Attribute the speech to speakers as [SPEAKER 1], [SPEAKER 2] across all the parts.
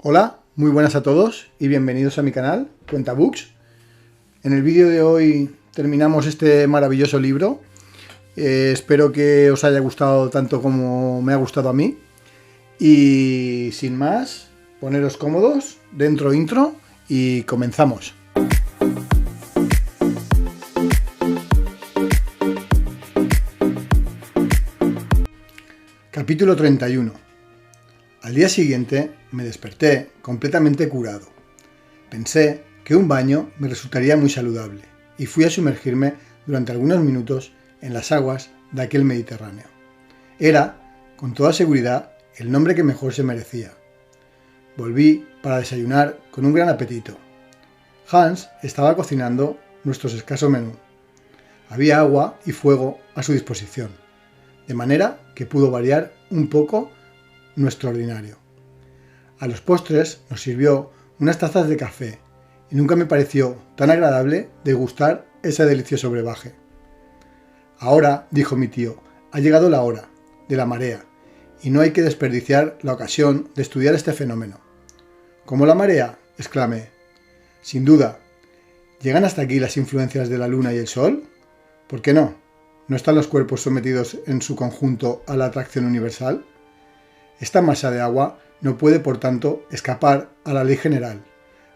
[SPEAKER 1] Hola, muy buenas a todos y bienvenidos a mi canal, Cuenta Books. En el vídeo de hoy terminamos este maravilloso libro. Espero que os haya gustado tanto como me ha gustado a mí. Y sin más, poneros cómodos, dentro intro y comenzamos. Capítulo 31. Al día siguiente me desperté completamente curado. Pensé que un baño me resultaría muy saludable y fui a sumergirme durante algunos minutos en las aguas de aquel Mediterráneo. Era, con toda seguridad, el nombre que mejor se merecía. Volví para desayunar con un gran apetito. Hans estaba cocinando nuestro escaso menú. Había agua y fuego a su disposición, de manera que pudo variar un poco nuestro ordinario. A los postres nos sirvió unas tazas de café y nunca me pareció tan agradable degustar ese delicioso brebaje. Ahora, dijo mi tío, ha llegado la hora de la marea y no hay que desperdiciar la ocasión de estudiar este fenómeno. ¿Cómo la marea?, exclamé. Sin duda. ¿Llegan hasta aquí las influencias de la luna y el sol? ¿Por qué no? ¿No están los cuerpos sometidos en su conjunto a la atracción universal? Esta masa de agua no puede, por tanto, escapar a la ley general.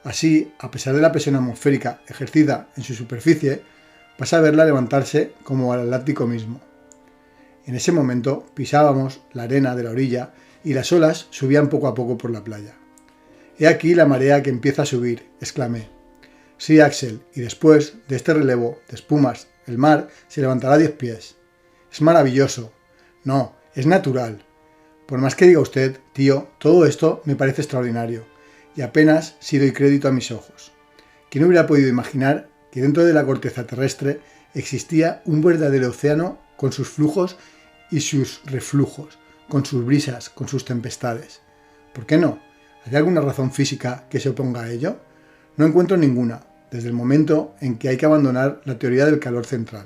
[SPEAKER 1] Así, a pesar de la presión atmosférica ejercida en su superficie, vas a verla levantarse como al Atlántico mismo. En ese momento pisábamos la arena de la orilla y las olas subían poco a poco por la playa. «He aquí la marea que empieza a subir», exclamé. «Sí, Axel, y después de este relevo de espumas, el mar se levantará 10 pies. Es maravilloso. No, es natural. Por más que diga usted, tío, todo esto me parece extraordinario, y apenas si doy crédito a mis ojos. ¿Quién hubiera podido imaginar que dentro de la corteza terrestre existía un verdadero océano con sus flujos y sus reflujos, con sus brisas, con sus tempestades? ¿Por qué no? ¿Hay alguna razón física que se oponga a ello? No encuentro ninguna, desde el momento en que hay que abandonar la teoría del calor central.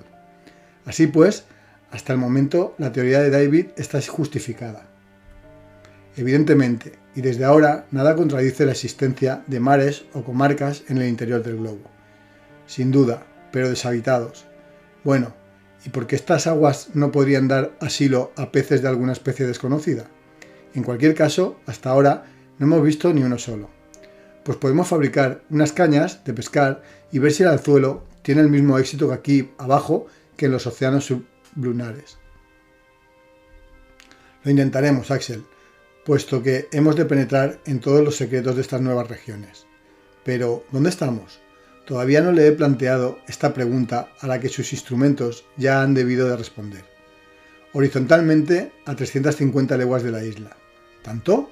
[SPEAKER 1] Así pues, hasta el momento la teoría de David está justificada. Evidentemente, y desde ahora nada contradice la existencia de mares o comarcas en el interior del globo. Sin duda, pero deshabitados. Bueno, ¿y por qué estas aguas no podrían dar asilo a peces de alguna especie desconocida? En cualquier caso, hasta ahora no hemos visto ni uno solo. Pues podemos fabricar unas cañas de pescar y ver si el anzuelo tiene el mismo éxito que aquí abajo que en los océanos sublunares. Lo intentaremos, Axel, puesto que hemos de penetrar en todos los secretos de estas nuevas regiones. Pero, ¿dónde estamos? Todavía no le he planteado esta pregunta a la que sus instrumentos ya han debido de responder. Horizontalmente a 350 leguas de la isla. ¿Tanto?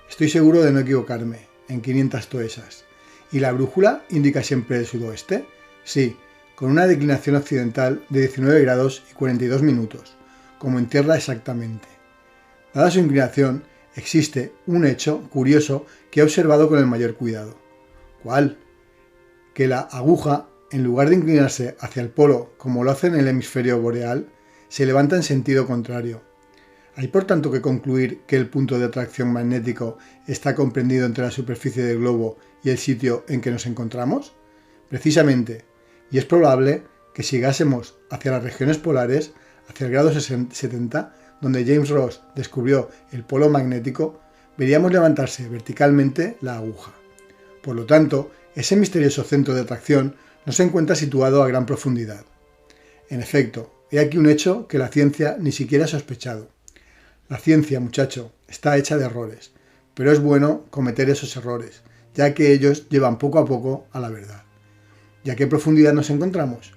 [SPEAKER 1] Estoy seguro de no equivocarme, en 500 toesas. ¿Y la brújula indica siempre el sudoeste? Sí, con una declinación occidental de 19 grados y 42 minutos, como en tierra exactamente. Dada su inclinación, existe un hecho curioso que he observado con el mayor cuidado. ¿Cuál? Que la aguja, en lugar de inclinarse hacia el polo como lo hace en el hemisferio boreal, se levanta en sentido contrario. ¿Hay por tanto que concluir que el punto de atracción magnético está comprendido entre la superficie del globo y el sitio en que nos encontramos? Precisamente, y es probable que si llegásemos hacia las regiones polares, hacia el grado 70, donde James Ross descubrió el polo magnético, veríamos levantarse verticalmente la aguja. Por lo tanto, ese misterioso centro de atracción no se encuentra situado a gran profundidad. En efecto, he aquí un hecho que la ciencia ni siquiera ha sospechado. La ciencia, muchacho, está hecha de errores, pero es bueno cometer esos errores, ya que ellos llevan poco a poco a la verdad. ¿Y a qué profundidad nos encontramos?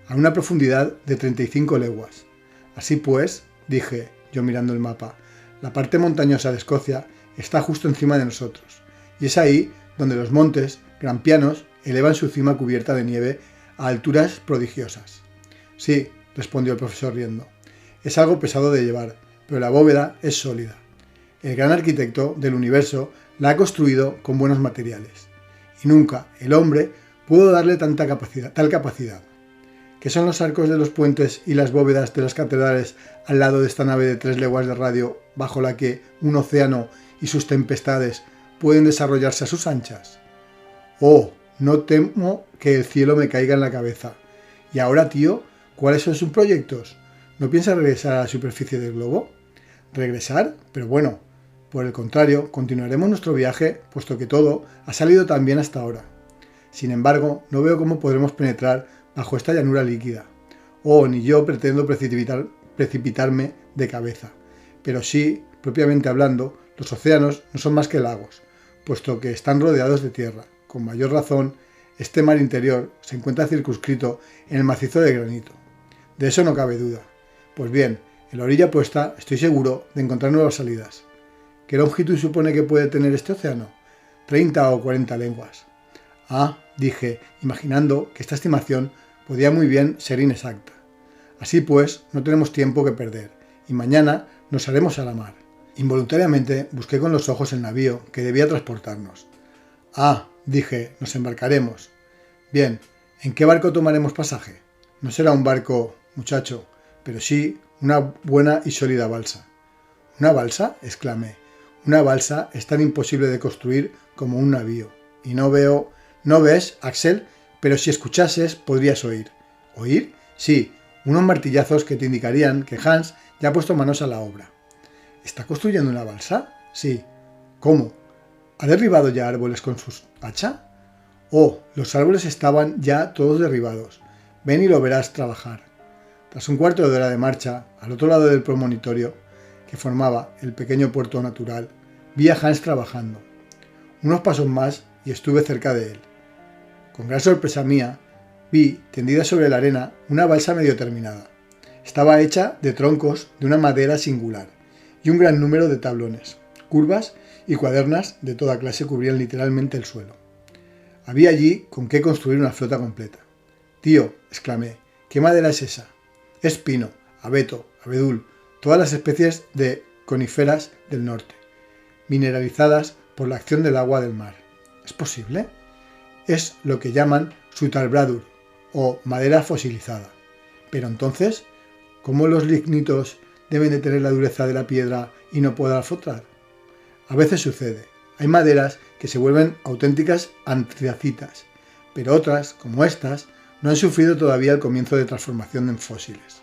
[SPEAKER 1] A una profundidad de 35 leguas. Así pues, dije yo mirando el mapa, la parte montañosa de Escocia está justo encima de nosotros, y es ahí donde los montes grampianos elevan su cima cubierta de nieve a alturas prodigiosas. Sí, respondió el profesor riendo, es algo pesado de llevar, pero la bóveda es sólida. El gran arquitecto del universo la ha construido con buenos materiales, y nunca el hombre pudo darle tal capacidad. ¿Qué son los arcos de los puentes y las bóvedas de las catedrales al lado de esta nave de 3 leguas de radio bajo la que un océano y sus tempestades pueden desarrollarse a sus anchas. Oh, no temo que el cielo me caiga en la cabeza. Y ahora, tío, ¿cuáles son sus proyectos? ¿No piensa regresar a la superficie del globo? ¿Regresar? Pero bueno, por el contrario, continuaremos nuestro viaje, puesto que todo ha salido tan bien hasta ahora. Sin embargo, no veo cómo podremos penetrar bajo esta llanura líquida. Oh, ni yo pretendo precipitarme de cabeza. Pero sí, propiamente hablando, los océanos no son más que lagos, puesto que están rodeados de tierra. Con mayor razón, este mar interior se encuentra circunscrito en el macizo de granito. De eso no cabe duda. Pues bien, en la orilla opuesta estoy seguro de encontrar nuevas salidas. ¿Qué longitud supone que puede tener este océano? 30 o 40 leguas. Ah, dije, imaginando que esta estimación podía muy bien ser inexacta. Así pues, no tenemos tiempo que perder, y mañana nos haremos a la mar. Involuntariamente busqué con los ojos el navío que debía transportarnos. Ah, dije, nos embarcaremos. Bien, ¿en qué barco tomaremos pasaje? No será un barco, muchacho, pero sí una buena y sólida balsa. ¿Una balsa?, exclamé. Una balsa es tan imposible de construir como un navío. Y no veo... ¿No ves, Axel? Pero si escuchases, podrías oír. ¿Oír? Sí, unos martillazos que te indicarían que Hans ya ha puesto manos a la obra. ¿Está construyendo una balsa? Sí. ¿Cómo? ¿Ha derribado ya árboles con sus hacha? Oh, los árboles estaban ya todos derribados. Ven y lo verás trabajar. Tras un cuarto de hora de marcha, al otro lado del promontorio, que formaba el pequeño puerto natural, vi a Hans trabajando. Unos pasos más y estuve cerca de él. Con gran sorpresa mía, vi, tendida sobre la arena, una balsa medio terminada. Estaba hecha de troncos de una madera singular y un gran número de tablones, curvas y cuadernas de toda clase cubrían literalmente el suelo. Había allí con qué construir una flota completa. Tío, exclamé, ¿qué madera es esa? Es pino, abeto, abedul, todas las especies de coníferas del norte, mineralizadas por la acción del agua del mar. ¿Es posible? Es lo que llaman sutalbradur, o madera fosilizada. Pero entonces, ¿cómo los lignitos deben de tener la dureza de la piedra y no poder flotar? A veces sucede. Hay maderas que se vuelven auténticas antracitas, pero otras, como estas, no han sufrido todavía el comienzo de transformación en fósiles.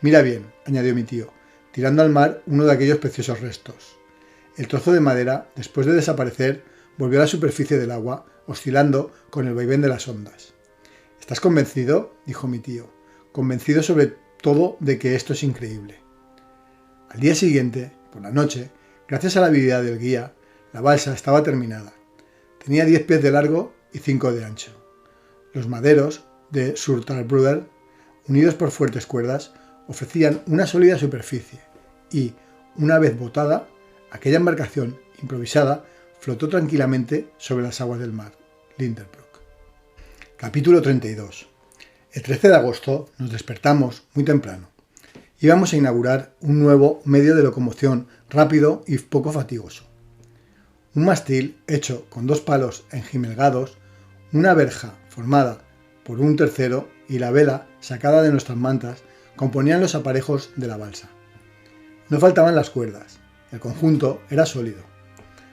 [SPEAKER 1] Mira bien, añadió mi tío, tirando al mar uno de aquellos preciosos restos. El trozo de madera, después de desaparecer, volvió a la superficie del agua, oscilando con el vaivén de las ondas. ¿Estás convencido?, dijo mi tío, convencido sobre todo de que esto es increíble. Al día siguiente, por la noche, gracias a la habilidad del guía, la balsa estaba terminada. Tenía 10 pies de largo y 5 de ancho. Los maderos de Surtalbruder, unidos por fuertes cuerdas, ofrecían una sólida superficie y, una vez botada, aquella embarcación improvisada flotó tranquilamente sobre las aguas del mar. Lindenbrook. Capítulo 32. El 13 de agosto nos despertamos muy temprano. Íbamos a inaugurar un nuevo medio de locomoción rápido y poco fatigoso. Un mástil hecho con 2 palos enjimelgados, una verja formada por un tercero y la vela sacada de nuestras mantas componían los aparejos de la balsa. No faltaban las cuerdas. El conjunto era sólido.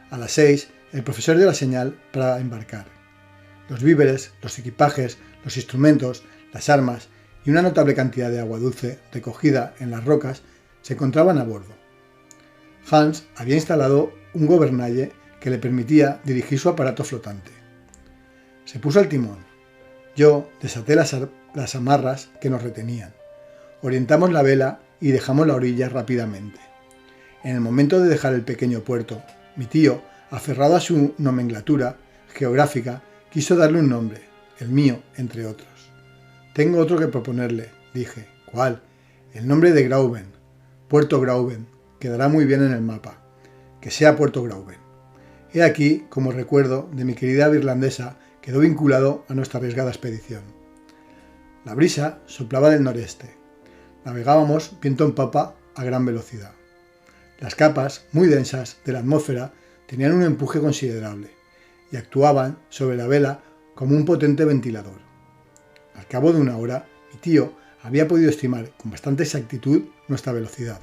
[SPEAKER 1] A las 6, el profesor dio la señal para embarcar. Los víveres, los equipajes, los instrumentos, las armas y una notable cantidad de agua dulce recogida en las rocas se encontraban a bordo. Hans había instalado un gobernalle que le permitía dirigir su aparato flotante. Se puso al timón. Yo desaté las amarras que nos retenían. Orientamos la vela y dejamos la orilla rápidamente. En el momento de dejar el pequeño puerto, mi tío, aferrado a su nomenclatura geográfica, quiso darle un nombre, el mío, entre otros. Tengo otro que proponerle, dije. ¿Cuál? El nombre de Grauben. Puerto Grauben. Quedará muy bien en el mapa. Que sea Puerto Grauben. He aquí como recuerdo de mi querida irlandesa quedó vinculado a nuestra arriesgada expedición. La brisa soplaba del noreste. Navegábamos viento en popa a gran velocidad. Las capas, muy densas, de la atmósfera tenían un empuje considerable y actuaban sobre la vela como un potente ventilador. Al cabo de una hora, mi tío había podido estimar con bastante exactitud nuestra velocidad.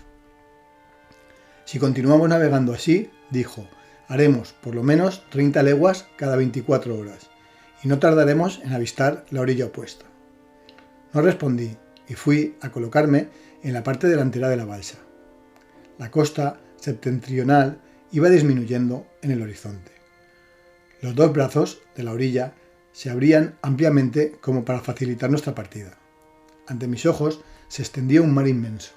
[SPEAKER 1] Si continuamos navegando así, dijo, Haremos por lo menos 30 leguas cada 24 horas y no tardaremos en avistar la orilla opuesta. No respondí y fui a colocarme en la parte delantera de la balsa. La costa septentrional iba disminuyendo en el horizonte. Los dos brazos de la orilla se abrían ampliamente como para facilitar nuestra partida. Ante mis ojos se extendía un mar inmenso.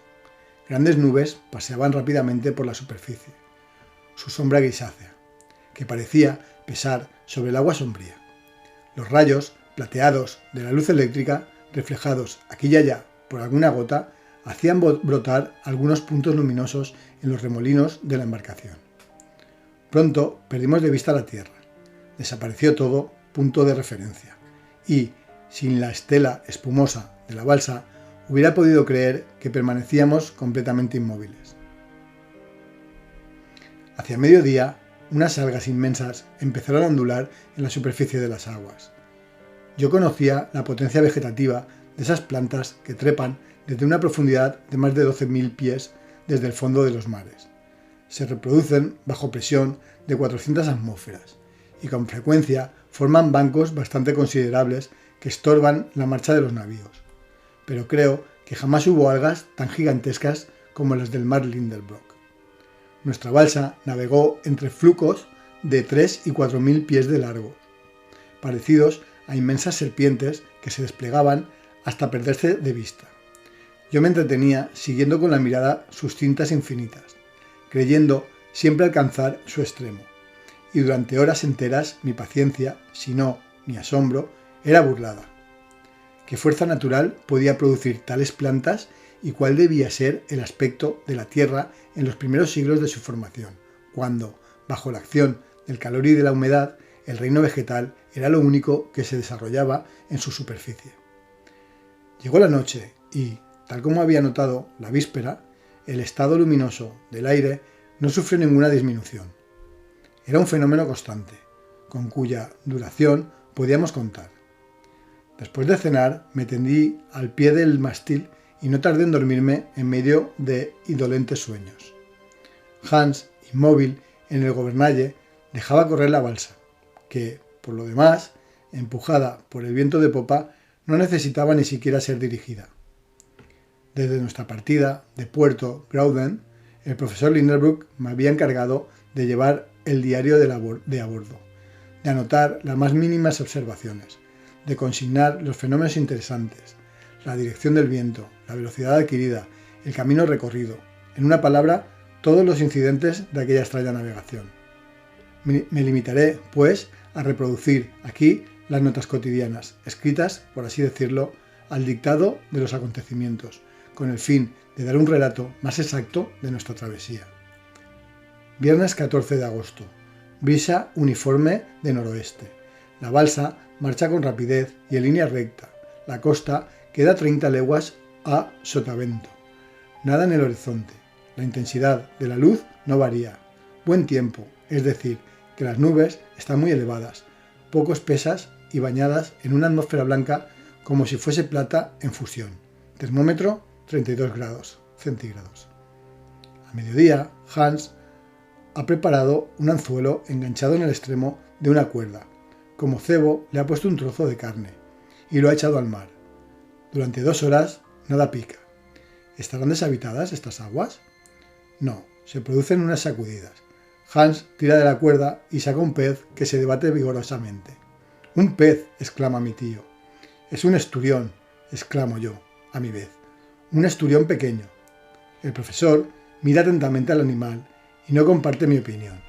[SPEAKER 1] Grandes nubes paseaban rápidamente por la superficie, su sombra grisácea, que parecía pesar sobre el agua sombría. Los rayos plateados de la luz eléctrica, reflejados aquí y allá por alguna gota, hacían brotar algunos puntos luminosos en los remolinos de la embarcación. Pronto perdimos de vista la tierra. Desapareció todo punto de referencia y, sin la estela espumosa de la balsa, hubiera podido creer que permanecíamos completamente inmóviles. Hacia mediodía, unas algas inmensas empezaron a ondular en la superficie de las aguas. Yo conocía la potencia vegetativa de esas plantas que trepan desde una profundidad de más de 12.000 pies desde el fondo de los mares. Se reproducen bajo presión de 400 atmósferas y con frecuencia forman bancos bastante considerables que estorban la marcha de los navíos. Pero creo que jamás hubo algas tan gigantescas como las del mar Lindenbrock. Nuestra balsa navegó entre flucos de 3 y 4.000 pies de largo, parecidos a inmensas serpientes que se desplegaban hasta perderse de vista. Yo me entretenía siguiendo con la mirada sus cintas infinitas, creyendo siempre alcanzar su extremo, y durante horas enteras mi paciencia, si no mi asombro, era burlada. ¿Qué fuerza natural podía producir tales plantas y cuál debía ser el aspecto de la Tierra en los primeros siglos de su formación, cuando, bajo la acción del calor y de la humedad, el reino vegetal era lo único que se desarrollaba en su superficie? Llegó la noche y, tal como había notado la víspera, el estado luminoso del aire no sufrió ninguna disminución. Era un fenómeno constante, con cuya duración podíamos contar. Después de cenar, me tendí al pie del mástil y no tardé en dormirme en medio de indolentes sueños. Hans, inmóvil en el gobernalle, dejaba correr la balsa, que, por lo demás, empujada por el viento de popa, no necesitaba ni siquiera ser dirigida. Desde nuestra partida de Puerto Grauden, el profesor Lindenbrock me había encargado de llevar el diario de a bordo, de anotar las más mínimas observaciones, de consignar los fenómenos interesantes, la dirección del viento, la velocidad adquirida, el camino recorrido, en una palabra, todos los incidentes de aquella extraña navegación. Me limitaré, pues, a reproducir aquí las notas cotidianas, escritas, por así decirlo, al dictado de los acontecimientos, con el fin de dar un relato más exacto de nuestra travesía. Viernes 14 de agosto. Brisa uniforme de noroeste. La balsa marcha con rapidez y en línea recta. La costa queda 30 leguas a sotavento. Nada en el horizonte. La intensidad de la luz no varía. Buen tiempo, es decir, que las nubes están muy elevadas, poco espesas y bañadas en una atmósfera blanca como si fuese plata en fusión. Termómetro 32 grados centígrados. A mediodía, Hans ha preparado un anzuelo enganchado en el extremo de una cuerda. Como cebo le ha puesto un trozo de carne y lo ha echado al mar. Durante 2 horas nada pica. ¿Estarán deshabitadas estas aguas? No, se producen unas sacudidas. Hans tira de la cuerda y saca un pez que se debate vigorosamente. ¡Un pez!, exclama mi tío. Es un esturión, exclamo yo, a mi vez. Un esturión pequeño. El profesor mira atentamente al animal y no comparte mi opinión.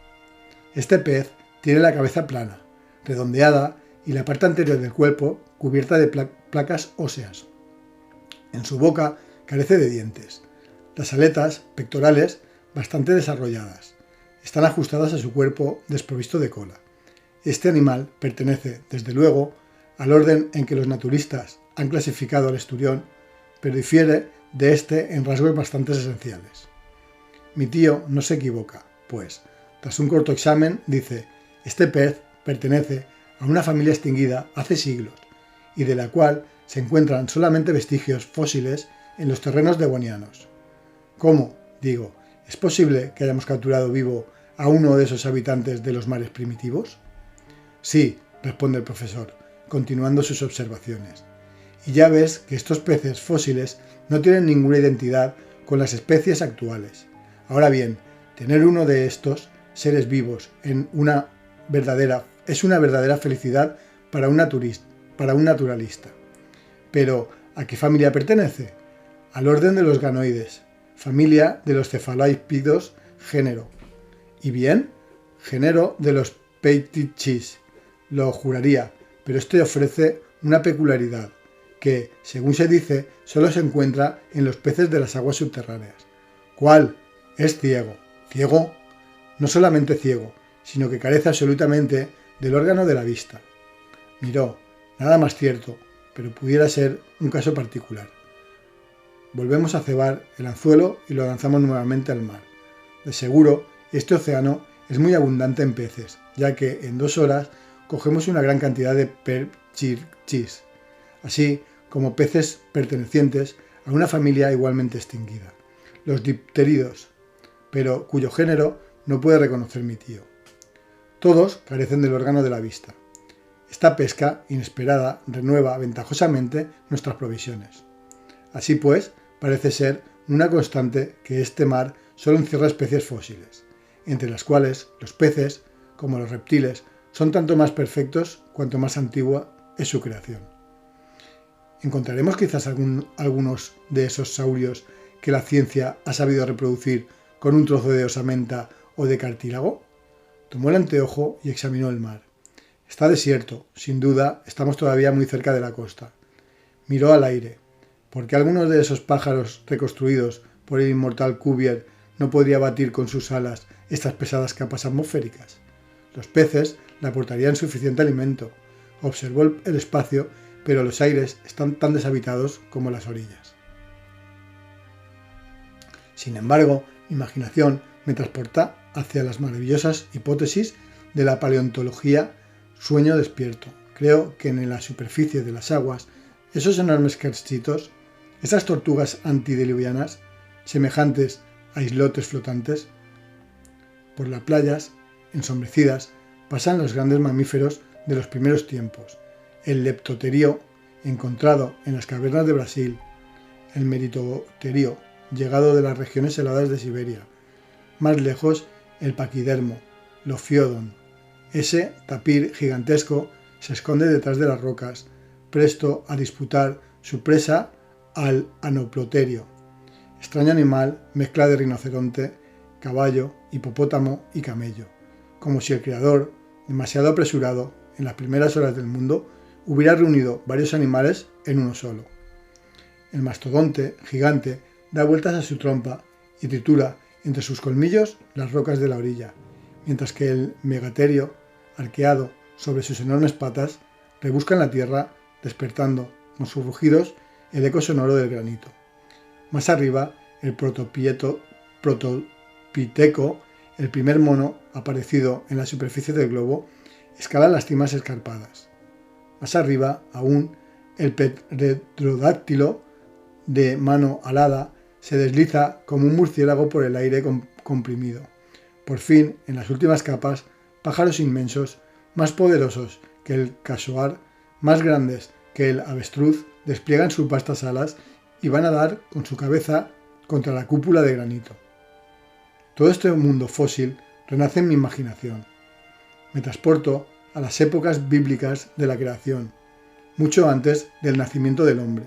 [SPEAKER 1] Este pez tiene la cabeza plana, redondeada y la parte anterior del cuerpo cubierta de placas óseas. En su boca carece de dientes. Las aletas pectorales, bastante desarrolladas, están ajustadas a su cuerpo desprovisto de cola. Este animal pertenece, desde luego, al orden en que los naturalistas han clasificado al esturión, pero difiere de este en rasgos bastante esenciales. Mi tío no se equivoca, pues, tras un corto examen, dice: este pez pertenece a una familia extinguida hace siglos, y de la cual se encuentran solamente vestigios fósiles en los terrenos devonianos. ¿Cómo, digo, es posible que hayamos capturado vivo a uno de esos habitantes de los mares primitivos? Sí, responde el profesor, continuando sus observaciones. Y ya ves que estos peces fósiles no tienen ninguna identidad con las especies actuales. Ahora bien, tener uno de estos seres vivos es una verdadera felicidad para un naturalista. Pero, ¿a qué familia pertenece? Al orden de los ganoides, familia de los cefalópodos, género. ¿Y bien? Género de los peitichis. Lo juraría, pero este ofrece una peculiaridad que, según se dice, solo se encuentra en los peces de las aguas subterráneas. ¿Cuál? Es ciego. ¿Ciego? No solamente ciego, sino que carece absolutamente del órgano de la vista. Miró, nada más cierto, pero pudiera ser un caso particular. Volvemos a cebar el anzuelo y lo lanzamos nuevamente al mar. De seguro, este océano es muy abundante en peces, ya que en 2 horas cogemos una gran cantidad de perchis, así como peces pertenecientes a una familia igualmente extinguida, los dipteridos, pero cuyo género no puede reconocer mi tío. Todos carecen del órgano de la vista. Esta pesca inesperada renueva ventajosamente nuestras provisiones. Así pues, parece ser una constante que este mar solo encierra especies fósiles, entre las cuales los peces, como los reptiles, son tanto más perfectos cuanto más antigua es su creación. ¿Encontraremos quizás algunos de esos saurios que la ciencia ha sabido reproducir con un trozo de osamenta o de cartílago? Tomó el anteojo y examinó el mar. Está desierto, sin duda estamos todavía muy cerca de la costa. Miró al aire. ¿Por qué algunos de esos pájaros reconstruidos por el inmortal Cuvier no podría batir con sus alas estas pesadas capas atmosféricas? Los peces le aportarían suficiente alimento. Observó el espacio, pero los aires están tan deshabitados como las orillas. Sin embargo, mi imaginación me transporta hacia las maravillosas hipótesis de la paleontología sueño despierto. Creo que en la superficie de las aguas, esos enormes ejércitos, esas tortugas antediluvianas, semejantes a islotes flotantes, por las playas ensombrecidas pasan los grandes mamíferos de los primeros tiempos, el leptoterio, encontrado en las cavernas de Brasil, el meritoterio, llegado de las regiones heladas de Siberia, más lejos el paquidermo, Lophiodon. Ese tapir gigantesco se esconde detrás de las rocas, presto a disputar su presa al anoploterio, extraño animal, mezcla de rinoceronte, caballo, hipopótamo y camello, como si el creador, demasiado apresurado, en las primeras horas del mundo, hubiera reunido varios animales en uno solo. El mastodonte, gigante, da vueltas a su trompa y tritura entre sus colmillos las rocas de la orilla, mientras que el megaterio, arqueado sobre sus enormes patas, rebusca en la tierra, despertando, con sus rugidos, el eco sonoro del granito. Más arriba, el protopiteco, el primer mono aparecido en la superficie del globo, escala las cimas escarpadas. Más arriba, aún, el pterodáctilo, de mano alada, se desliza como un murciélago por el aire comprimido. Por fin, en las últimas capas, pájaros inmensos, más poderosos que el casoar, más grandes que el avestruz, despliegan sus vastas alas y van a dar con su cabeza contra la cúpula de granito. Todo este mundo fósil renace en mi imaginación. Me transporto a las épocas bíblicas de la creación, mucho antes del nacimiento del hombre,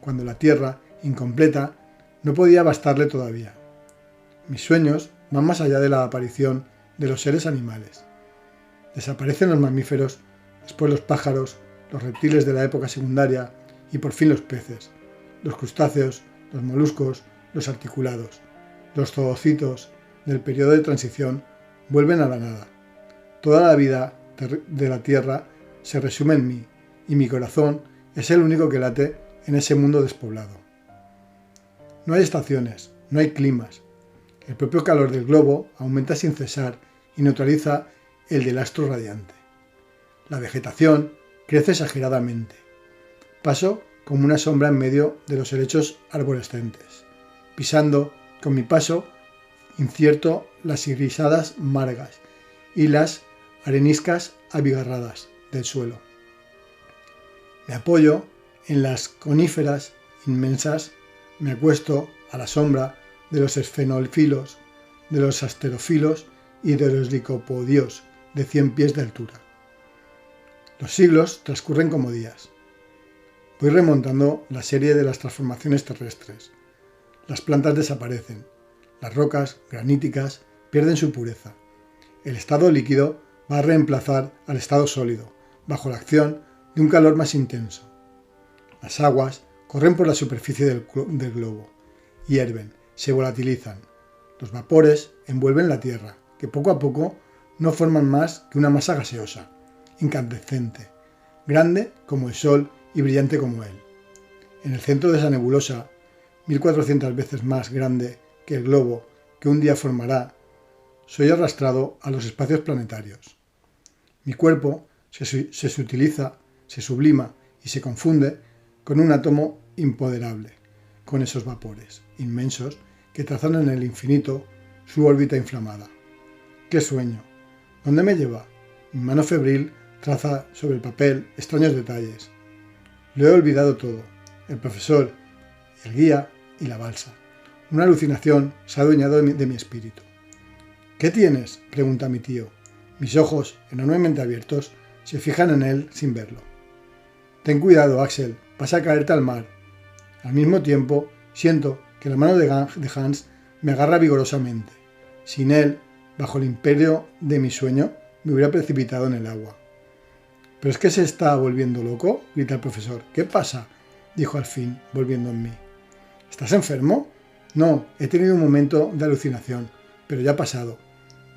[SPEAKER 1] cuando la tierra, incompleta, no podía bastarle todavía. Mis sueños van más allá de la aparición de los seres animales. Desaparecen los mamíferos, después los pájaros, los reptiles de la época secundaria y por fin los peces, los crustáceos, los moluscos, los articulados. Los zoocitos del periodo de transición vuelven a la nada. Toda la vida de la Tierra se resume en mí, y mi corazón es el único que late en ese mundo despoblado. No hay estaciones, no hay climas. El propio calor del globo aumenta sin cesar y neutraliza el del astro radiante. La vegetación crece exageradamente. Paso como una sombra en medio de los helechos arborescentes, pisando con mi paso incierto las irisadas margas y las areniscas abigarradas del suelo. Me apoyo en las coníferas inmensas, me acuesto a la sombra de los esfenófilos, de los asterófilos y de los licopodios de 100 pies de altura. Los siglos transcurren como días. Voy remontando la serie de las transformaciones terrestres. Las plantas desaparecen, las rocas graníticas pierden su pureza. El estado líquido va a reemplazar al estado sólido, bajo la acción de un calor más intenso. Las aguas corren por la superficie del globo, hierven, se volatilizan. Los vapores envuelven la Tierra, que poco a poco no forman más que una masa gaseosa, incandescente, grande como el Sol y brillante como él. En el centro de esa nebulosa, 1400 veces más grande que el globo que un día formará, soy arrastrado a los espacios planetarios. Mi cuerpo se sutiliza, se sublima y se confunde con un átomo imponderable, con esos vapores inmensos que trazan en el infinito su órbita inflamada. ¡Qué sueño! ¿Dónde me lleva? Mi mano febril traza sobre el papel extraños detalles. Lo he olvidado todo, el profesor, el guía y la balsa. Una alucinación se ha adueñado de mi espíritu. ¿Qué tienes?, pregunta mi tío. Mis ojos, enormemente abiertos, se fijan en él sin verlo. Ten cuidado, Axel, vas a caerte al mar. Al mismo tiempo, siento que la mano de Hans me agarra vigorosamente. Sin él, bajo el imperio de mi sueño, me hubiera precipitado en el agua. ¿Pero es que se está volviendo loco?, grita el profesor. ¿Qué pasa?, dijo al fin, volviendo en mí. ¿Estás enfermo? No, he tenido un momento de alucinación, pero ya ha pasado.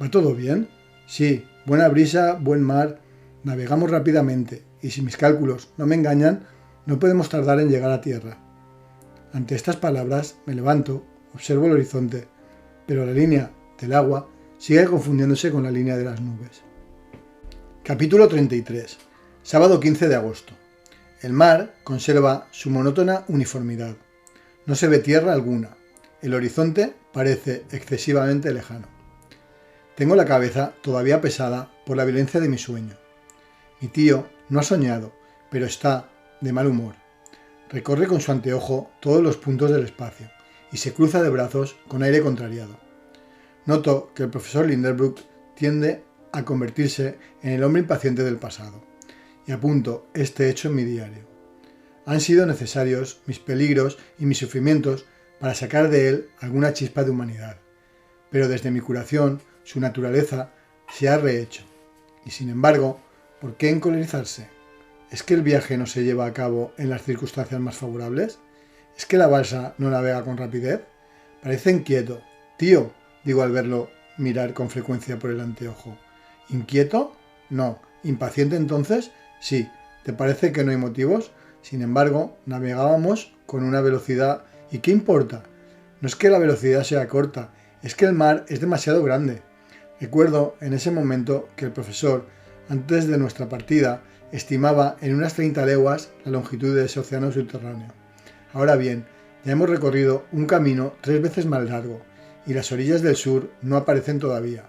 [SPEAKER 1] ¿Va todo bien? Sí, buena brisa, buen mar, navegamos rápidamente, y si mis cálculos no me engañan, no podemos tardar en llegar a tierra. Ante estas palabras me levanto, observo el horizonte, pero la línea del agua sigue confundiéndose con la línea de las nubes. Capítulo 33. Sábado 15 de agosto. El mar conserva su monótona uniformidad. No se ve tierra alguna. El horizonte parece excesivamente lejano. Tengo la cabeza todavía pesada por la violencia de mi sueño. Mi tío no ha soñado, pero está de mal humor. Recorre con su anteojo todos los puntos del espacio y se cruza de brazos con aire contrariado. Noto que el profesor Lindenbrook tiende a convertirse en el hombre impaciente del pasado, y apunto este hecho en mi diario. Han sido necesarios mis peligros y mis sufrimientos para sacar de él alguna chispa de humanidad, pero desde mi curación su naturaleza se ha rehecho, y sin embargo, ¿por qué encolerizarse? ¿Es que el viaje no se lleva a cabo en las circunstancias más favorables? ¿Es que la balsa no navega con rapidez? Parece inquieto. Tío, digo al verlo mirar con frecuencia por el anteojo. ¿Inquieto? No. ¿Impaciente entonces? Sí. ¿Te parece que no hay motivos? Sin embargo, navegábamos con una velocidad. ¿Y qué importa? No es que la velocidad sea corta, es que el mar es demasiado grande. Recuerdo en ese momento que el profesor, antes de nuestra partida, estimaba en unas 30 leguas la longitud de ese océano subterráneo. Ahora bien, ya hemos recorrido un camino 3 veces más largo, y las orillas del sur no aparecen todavía.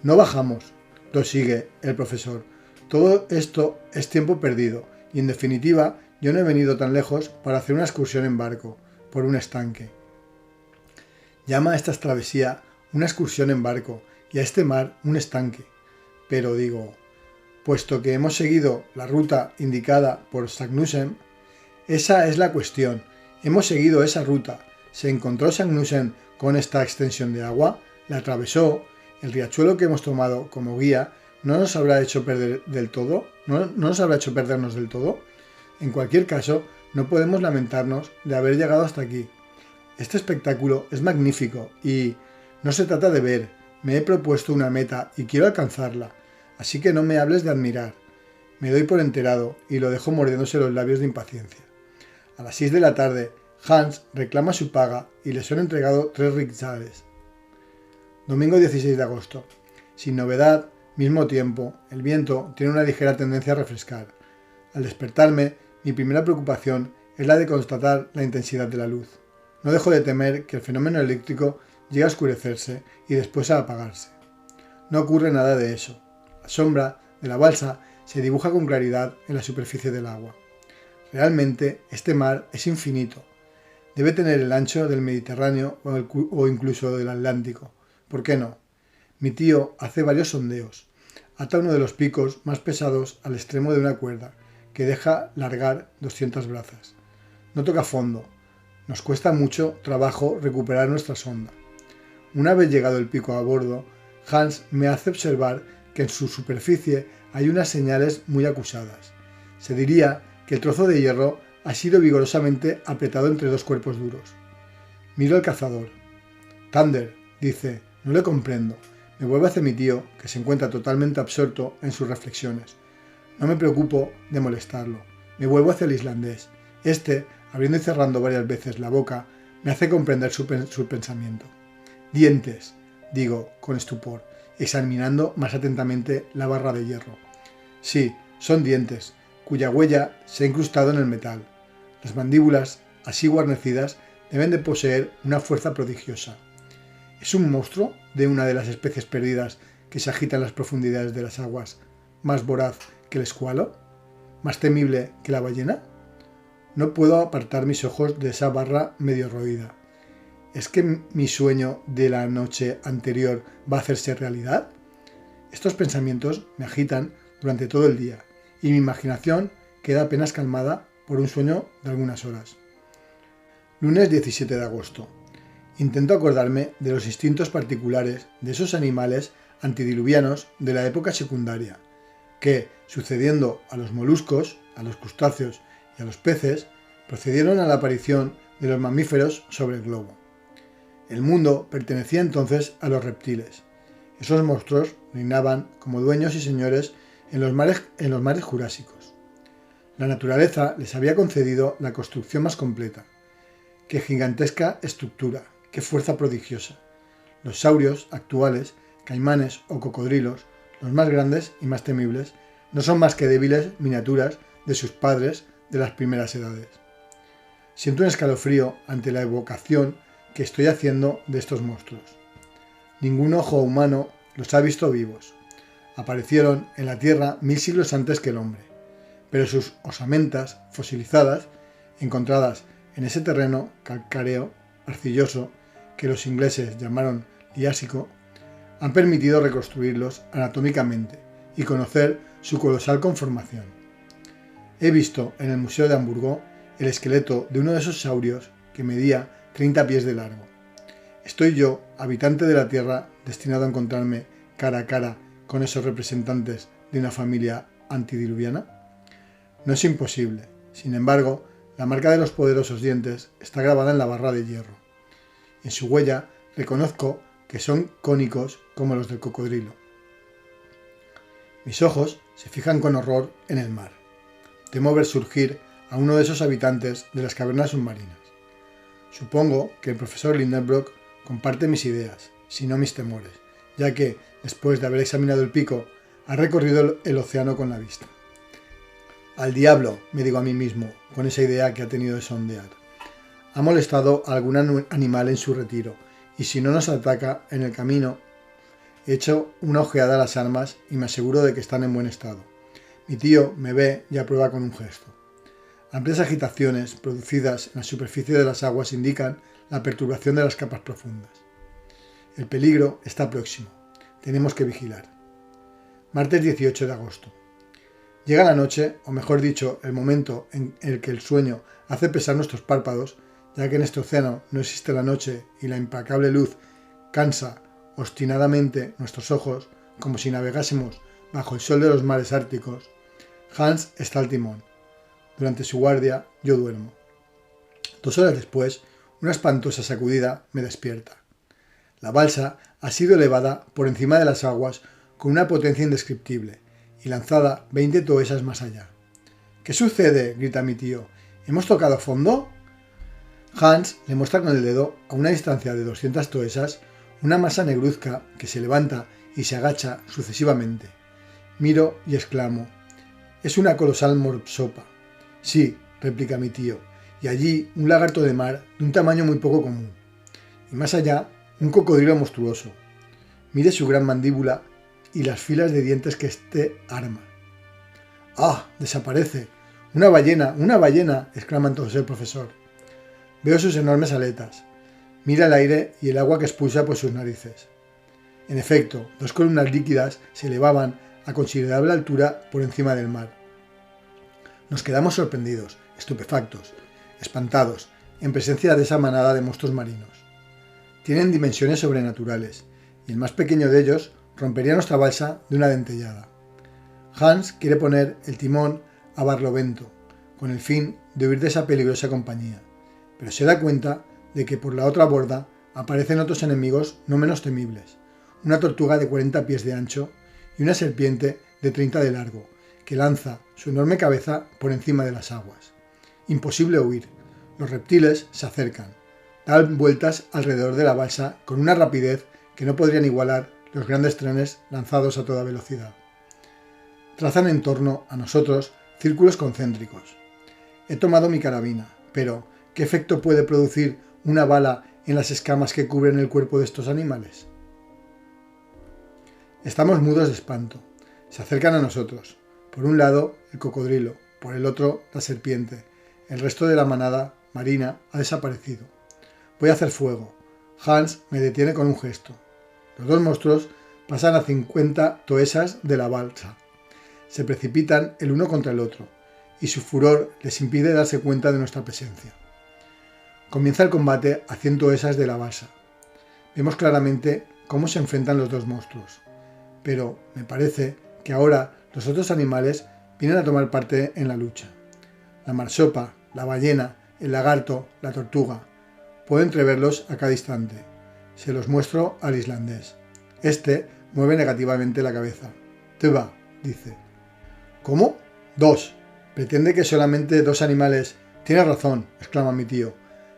[SPEAKER 1] No bajamos, prosigue el profesor. Todo esto es tiempo perdido, y en definitiva, yo no he venido tan lejos para hacer una excursión en barco, por un estanque. Llama a esta travesía una excursión en barco, y a este mar un estanque. Pero digo, puesto que hemos seguido la ruta indicada por Sagnussen, esa es la cuestión. Hemos seguido esa ruta. ¿Se encontró Sagnussen con esta extensión de agua? ¿La atravesó? ¿El riachuelo que hemos tomado como guía no nos habrá hecho perder del todo? ¿No nos habrá hecho perdernos del todo? En cualquier caso, no podemos lamentarnos de haber llegado hasta aquí. Este espectáculo es magnífico y no se trata de ver. Me he propuesto una meta y quiero alcanzarla. Así que no me hables de admirar. Me doy por enterado y lo dejo mordiéndose los labios de impaciencia. A las 6 de la tarde, Hans reclama su paga y le son entregados 3 riksdaler. Domingo 16 de agosto. Sin novedad, mismo tiempo, el viento tiene una ligera tendencia a refrescar. Al despertarme, mi primera preocupación es la de constatar la intensidad de la luz. No dejo de temer que el fenómeno eléctrico llega a oscurecerse y después a apagarse. No ocurre nada de eso. La sombra de la balsa se dibuja con claridad en la superficie del agua. Realmente este mar es infinito. Debe tener el ancho del Mediterráneo o incluso del Atlántico. ¿Por qué no? Mi tío hace varios sondeos. Ata uno de los picos más pesados al extremo de una cuerda, que deja largar 200 brazas. No toca fondo. Nos cuesta mucho trabajo recuperar nuestra sonda. Una vez llegado el pico a bordo, Hans me hace observar que en su superficie hay unas señales muy acusadas. Se diría que el trozo de hierro ha sido vigorosamente apretado entre dos cuerpos duros. Miro al cazador. Thunder, dice, no le comprendo. Me vuelvo hacia mi tío, que se encuentra totalmente absorto en sus reflexiones. No me preocupo de molestarlo. Me vuelvo hacia el islandés. Este, abriendo y cerrando varias veces la boca, me hace comprender su pensamiento. Dientes, digo, con estupor, examinando más atentamente la barra de hierro. Sí, son dientes, cuya huella se ha incrustado en el metal. Las mandíbulas, así guarnecidas, deben de poseer una fuerza prodigiosa. ¿Es un monstruo de una de las especies perdidas que se agita en las profundidades de las aguas, más voraz que el escualo? ¿Más temible que la ballena? No puedo apartar mis ojos de esa barra medio roída. ¿Es que mi sueño de la noche anterior va a hacerse realidad? Estos pensamientos me agitan durante todo el día y mi imaginación queda apenas calmada por un sueño de algunas horas. Lunes 17 de agosto. Intento acordarme de los instintos particulares de esos animales antidiluvianos de la época secundaria, que, sucediendo a los moluscos, a los crustáceos y a los peces, procedieron a la aparición de los mamíferos sobre el globo. El mundo pertenecía entonces a los reptiles. Esos monstruos reinaban como dueños y señores en los mares jurásicos. La naturaleza les había concedido la construcción más completa. ¡Qué gigantesca estructura! ¡Qué fuerza prodigiosa! Los saurios actuales, caimanes o cocodrilos, los más grandes y más temibles, no son más que débiles miniaturas de sus padres de las primeras edades. Siento un escalofrío ante la evocación que estoy haciendo de estos monstruos. Ningún ojo humano los ha visto vivos. Aparecieron en la Tierra 1000 siglos antes que el hombre, pero sus osamentas fosilizadas, encontradas en ese terreno calcáreo, arcilloso, que los ingleses llamaron Liásico, han permitido reconstruirlos anatómicamente y conocer su colosal conformación. He visto en el Museo de Hamburgo el esqueleto de uno de esos saurios que medía 30 pies de largo. ¿Estoy yo, habitante de la Tierra, destinado a encontrarme cara a cara con esos representantes de una familia antidiluviana? No es imposible. Sin embargo, la marca de los poderosos dientes está grabada en la barra de hierro. En su huella reconozco que son cónicos como los del cocodrilo. Mis ojos se fijan con horror en el mar. Temo ver surgir a uno de esos habitantes de las cavernas submarinas. Supongo que el profesor Lindenbrock comparte mis ideas, si no mis temores, ya que, después de haber examinado el pico, ha recorrido el océano con la vista. Al diablo, me digo a mí mismo, con esa idea que ha tenido de sondear. Ha molestado a algún animal en su retiro, y si no nos ataca en el camino, echo una ojeada a las armas y me aseguro de que están en buen estado. Mi tío me ve y aprueba con un gesto. Amplias agitaciones producidas en la superficie de las aguas indican la perturbación de las capas profundas. El peligro está próximo. Tenemos que vigilar. Martes 18 de agosto. Llega la noche, o mejor dicho, el momento en el que el sueño hace pesar nuestros párpados, ya que en este océano no existe la noche y la implacable luz cansa obstinadamente nuestros ojos como si navegásemos bajo el sol de los mares árticos. Hans está al timón. Durante su guardia, yo duermo. 2 horas después, una espantosa sacudida me despierta. La balsa ha sido elevada por encima de las aguas con una potencia indescriptible y lanzada 20 toesas más allá. ¿Qué sucede?, grita mi tío. ¿Hemos tocado fondo? Hans le muestra con el dedo, a una distancia de 200 toesas, una masa negruzca que se levanta y se agacha sucesivamente. Miro y exclamo: «Es una colosal morsopa». «Sí», replica mi tío, «y allí un lagarto de mar de un tamaño muy poco común». Y más allá, Un cocodrilo monstruoso. Mire su gran mandíbula y las filas de dientes que este arma. ¡Ah! ¡Desaparece! ¡Una ballena! ¡Una ballena!, exclama entonces el profesor. Veo sus enormes aletas. Mira el aire y el agua que expulsa por sus narices. En efecto, dos columnas líquidas se elevaban a considerable altura por encima del mar. Nos quedamos sorprendidos, estupefactos, espantados, en presencia de esa manada de monstruos marinos. Tienen dimensiones sobrenaturales, y el más pequeño de ellos rompería nuestra balsa de una dentellada. Hans quiere poner el timón a barlovento, con el fin de huir de esa peligrosa compañía, pero se da cuenta de que por la otra borda aparecen otros enemigos no menos temibles, una tortuga de 40 pies de ancho y una serpiente de 30 de largo, que lanza su enorme cabeza por encima de las aguas. Imposible huir. Los reptiles se acercan, dan vueltas alrededor de la balsa con una rapidez que no podrían igualar los grandes trenes lanzados a toda velocidad. Trazan en torno a nosotros círculos concéntricos. He tomado mi carabina, pero ¿qué efecto puede producir una bala en las escamas que cubren el cuerpo de estos animales? Estamos mudos de espanto. Se acercan a nosotros. Por un lado, el cocodrilo, por el otro, la serpiente. El resto de la manada marina ha desaparecido. Voy a hacer fuego. Hans me detiene con un gesto. Los dos monstruos pasan a 50 toesas de la balsa. Se precipitan el uno contra el otro, y su furor les impide darse cuenta de nuestra presencia. Comienza el combate a 100 toesas de la balsa. Vemos claramente cómo se enfrentan los dos monstruos, pero me parece que ahora los otros animales vienen a tomar parte en la lucha. La marsopa, la ballena, el lagarto, la tortuga. Puedo entreverlos a cada instante. Se los muestro al islandés. Este mueve negativamente la cabeza. «Tuba», dice. «¿Cómo? Dos. Pretende que solamente dos animales». «Tienes razón», exclama mi tío,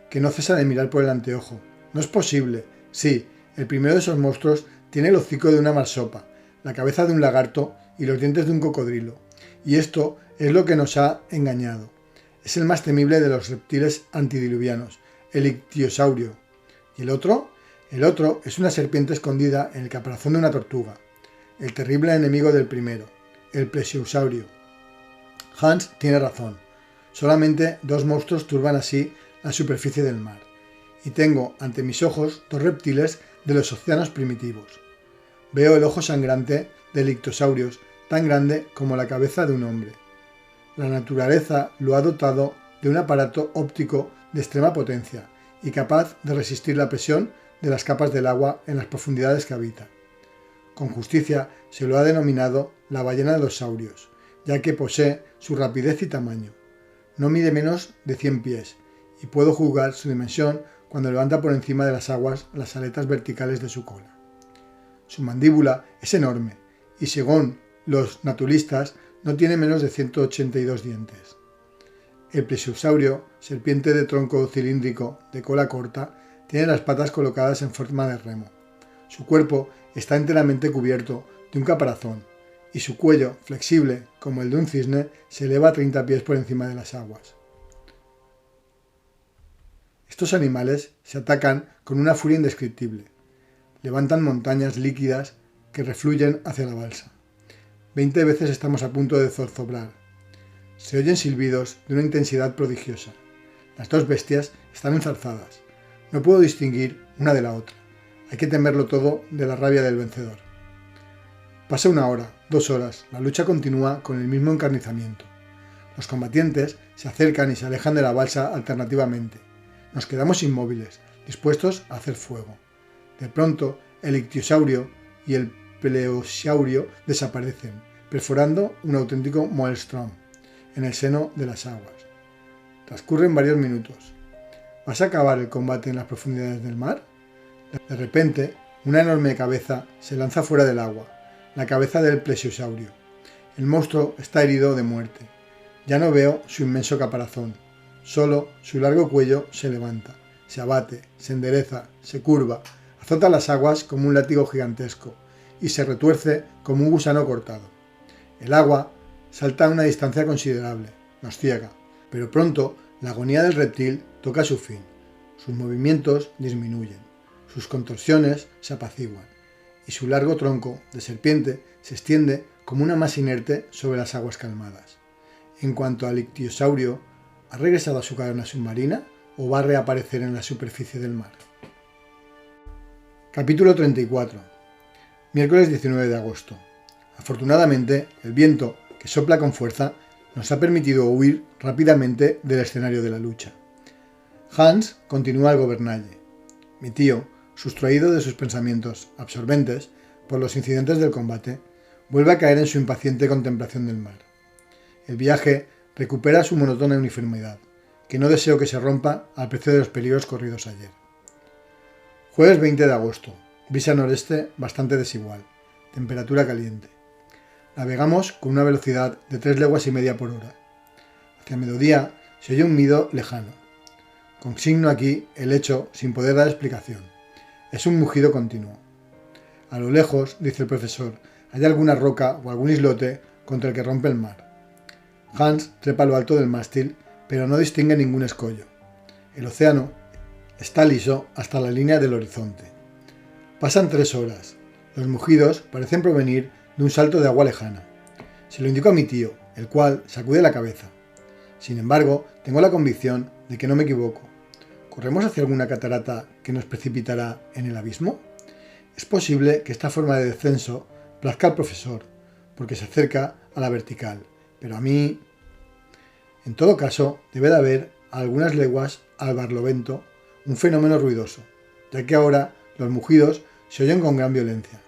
[SPEAKER 1] que no cesa de mirar por el anteojo. «No es posible. Sí, el primero de esos monstruos tiene el hocico de una marsopa, la cabeza de un lagarto y los dientes de un cocodrilo. Y esto es lo que nos ha engañado. Es el más temible de los reptiles antidiluvianos, el ictiosaurio. ¿Y el otro? El otro es una serpiente escondida en el caparazón de una tortuga, el terrible enemigo del primero, el plesiosaurio». Hans tiene razón. Solamente dos monstruos turban así la superficie del mar, y tengo ante mis ojos dos reptiles de los océanos primitivos. Veo el ojo sangrante del ictiosaurios, tan grande como la cabeza de un hombre. La naturaleza lo ha dotado de un aparato óptico de extrema potencia y capaz de resistir la presión de las capas del agua en las profundidades que habita. Con justicia se lo ha denominado la ballena de los saurios, ya que posee su rapidez y tamaño. No mide menos de 100 pies, y puedo juzgar su dimensión cuando levanta por encima de las aguas las aletas verticales de su cola. Su mandíbula es enorme, y según los naturalistas no tiene menos de 182 dientes. El plesiosaurio, serpiente de tronco cilíndrico de cola corta, tiene las patas colocadas en forma de remo. Su cuerpo está enteramente cubierto de un caparazón, y su cuello, flexible como el de un cisne, se eleva a 30 pies por encima de las aguas. Estos animales se atacan con una furia indescriptible. Levantan montañas líquidas que refluyen hacia la balsa. 20 veces estamos a punto de zozobrar. Se oyen silbidos de una intensidad prodigiosa. Las dos bestias están enzarzadas. No puedo distinguir una de la otra. Hay que temerlo todo de la rabia del vencedor. Pasa 1 hora, 2 horas, la lucha continúa con el mismo encarnizamiento. Los combatientes se acercan y se alejan de la balsa alternativamente. Nos quedamos inmóviles, dispuestos a hacer fuego. De pronto, el ictiosaurio y el plesiosaurio desaparecen, perforando un auténtico maelstrom en el seno de las aguas. Transcurren varios minutos. ¿Vas a acabar el combate en las profundidades del mar? De repente, una enorme cabeza se lanza fuera del agua, la cabeza del plesiosaurio. El monstruo está herido de muerte. Ya no veo su inmenso caparazón. Solo su largo cuello se levanta, se abate, se endereza, se curva, azota las aguas como un látigo gigantesco y se retuerce como un gusano cortado. El agua salta a una distancia considerable, nos ciega, pero pronto la agonía del reptil toca su fin. Sus movimientos disminuyen, sus contorsiones se apaciguan, y su largo tronco de serpiente se extiende como una masa inerte sobre las aguas calmadas. En cuanto al ictiosaurio, ¿ha regresado a su caverna submarina o va a reaparecer en la superficie del mar? Capítulo 34. Miércoles 19 de agosto. Afortunadamente, el viento, que sopla con fuerza, nos ha permitido huir rápidamente del escenario de la lucha. Hans continúa al gobernalle. Mi tío, sustraído de sus pensamientos absorbentes por los incidentes del combate, vuelve a caer en su impaciente contemplación del mar. El viaje recupera su monótona uniformidad, que no deseo que se rompa al precio de los peligros corridos ayer. Jueves 20 de agosto. Brisa noreste bastante desigual. Temperatura caliente. Navegamos con una velocidad de 3 leguas y media por hora. Hacia mediodía se oye un mido lejano. Consigno aquí el hecho sin poder dar explicación. Es un mugido continuo. A lo lejos, dice el profesor, hay alguna roca o algún islote contra el que rompe el mar. Hans trepa a lo alto del mástil, pero no distingue ningún escollo. El océano está liso hasta la línea del horizonte. Pasan 3 horas. Los mugidos parecen provenir de un salto de agua lejana. Se lo indico a mi tío, el cual sacude la cabeza. Sin embargo, tengo la convicción de que no me equivoco. ¿Corremos hacia alguna catarata que nos precipitará en el abismo? Es posible que esta forma de descenso plazca al profesor, porque se acerca a la vertical, pero a mí... En todo caso, debe de haber a algunas leguas al barlovento un fenómeno ruidoso, ya que ahora los mugidos se oyen con gran violencia.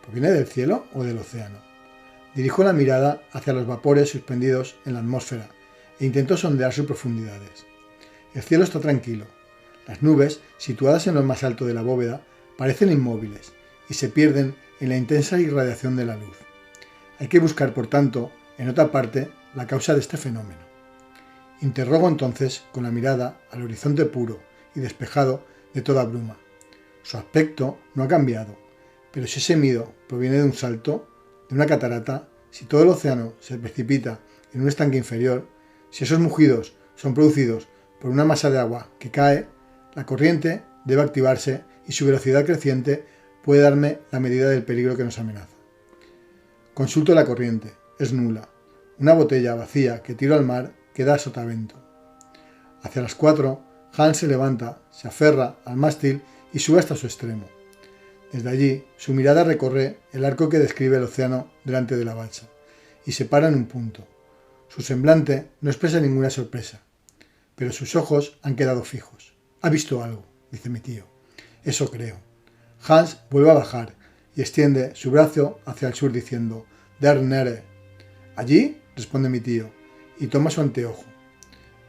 [SPEAKER 1] ¿Proviene del cielo o del océano? Dirijo la mirada hacia los vapores suspendidos en la atmósfera e intento sondear sus profundidades. El cielo está tranquilo. Las nubes, situadas en lo más alto de la bóveda, parecen inmóviles y se pierden en la intensa irradiación de la luz. Hay que buscar, por tanto, en otra parte, la causa de este fenómeno. Interrogo entonces con la mirada al horizonte puro y despejado de toda bruma. Su aspecto no ha cambiado, pero si ese mido proviene de un salto, de una catarata, si todo el océano se precipita en un estanque inferior, si esos mugidos son producidos por una masa de agua que cae, la corriente debe activarse y su velocidad creciente puede darme la medida del peligro que nos amenaza. Consulto la corriente, es nula. Una botella vacía que tiro al mar queda a sotavento. Hacia las 4, Hans se levanta, se aferra al mástil y sube hasta su extremo. Desde allí, su mirada recorre el arco que describe el océano delante de la balsa y se para en un punto. Su semblante no expresa ninguna sorpresa, pero sus ojos han quedado fijos. «Ha visto algo», dice mi tío. «Eso creo». Hans vuelve a bajar y extiende su brazo hacia el sur diciendo «Der Nere». «¿Allí?», responde mi tío, y toma su anteojo.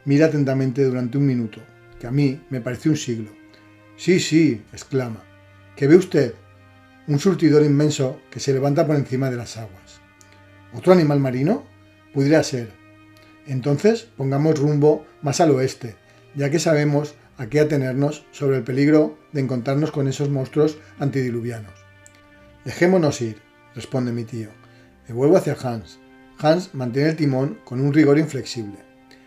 [SPEAKER 1] Mira atentamente durante un minuto, que a mí me pareció un siglo. «Sí, sí», exclama. «¿Qué ve usted?» «Un surtidor inmenso que se levanta por encima de las aguas». «¿Otro animal marino?» «Pudiera ser». «Entonces pongamos rumbo más al oeste, ya que sabemos a qué atenernos sobre el peligro de encontrarnos con esos monstruos antidiluvianos». «Dejémonos ir», responde mi tío. Me vuelvo hacia Hans. Hans mantiene el timón con un rigor inflexible.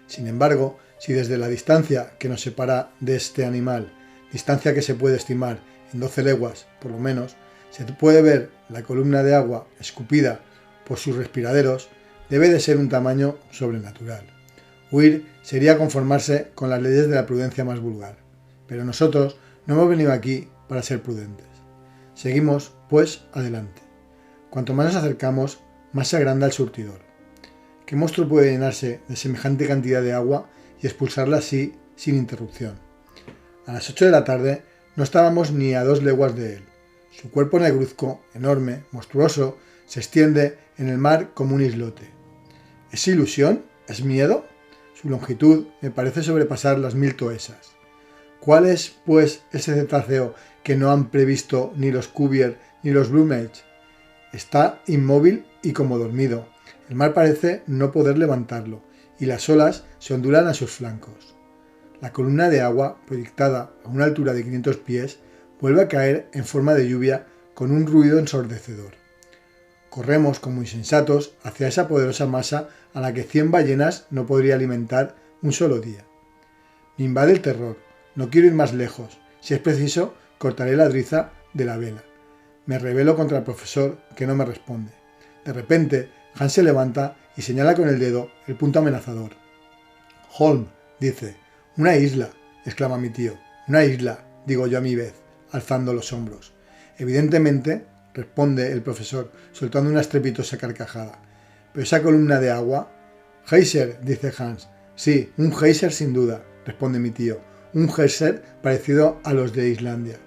[SPEAKER 1] Sin embargo, si desde la distancia que nos separa de este animal, distancia que se puede estimar en 12 leguas, por lo menos, se puede ver la columna de agua escupida por sus respiraderos, debe de ser un tamaño sobrenatural. Huir sería conformarse con las leyes de la prudencia más vulgar. Pero nosotros no hemos venido aquí para ser prudentes. Seguimos, pues, adelante. Cuanto más nos acercamos, más se agranda el surtidor. ¿Qué monstruo puede llenarse de semejante cantidad de agua y expulsarla así sin interrupción? A las 8 de la tarde no estábamos ni a 2 leguas de él. Su cuerpo negruzco, enorme, monstruoso, se extiende en el mar como un islote. ¿Es ilusión? ¿Es miedo? Su longitud me parece sobrepasar las 1000 toesas. ¿Cuál es, pues, ese cetáceo que no han previsto ni los Cuvier ni los Blumage? Está inmóvil y como dormido. El mar parece no poder levantarlo, y las olas se ondulan a sus flancos. La columna de agua, proyectada a una altura de 500 pies, vuelve a caer en forma de lluvia con un ruido ensordecedor. Corremos como insensatos hacia esa poderosa masa a la que 100 ballenas no podría alimentar un solo día. Me invade el terror. No quiero ir más lejos. Si es preciso, cortaré la driza de la vela. Me rebelo contra el profesor, que no me responde. De repente, Hans se levanta y señala con el dedo el punto amenazador. Holm, dice. Una isla, exclama mi tío. Una isla, digo yo a mi vez, alzando los hombros. Evidentemente, responde el profesor, soltando una estrepitosa carcajada. ¿Pero esa columna de agua? Geyser, dice Hans. Sí, un geyser sin duda, responde mi tío. Un geyser parecido a los de Islandia.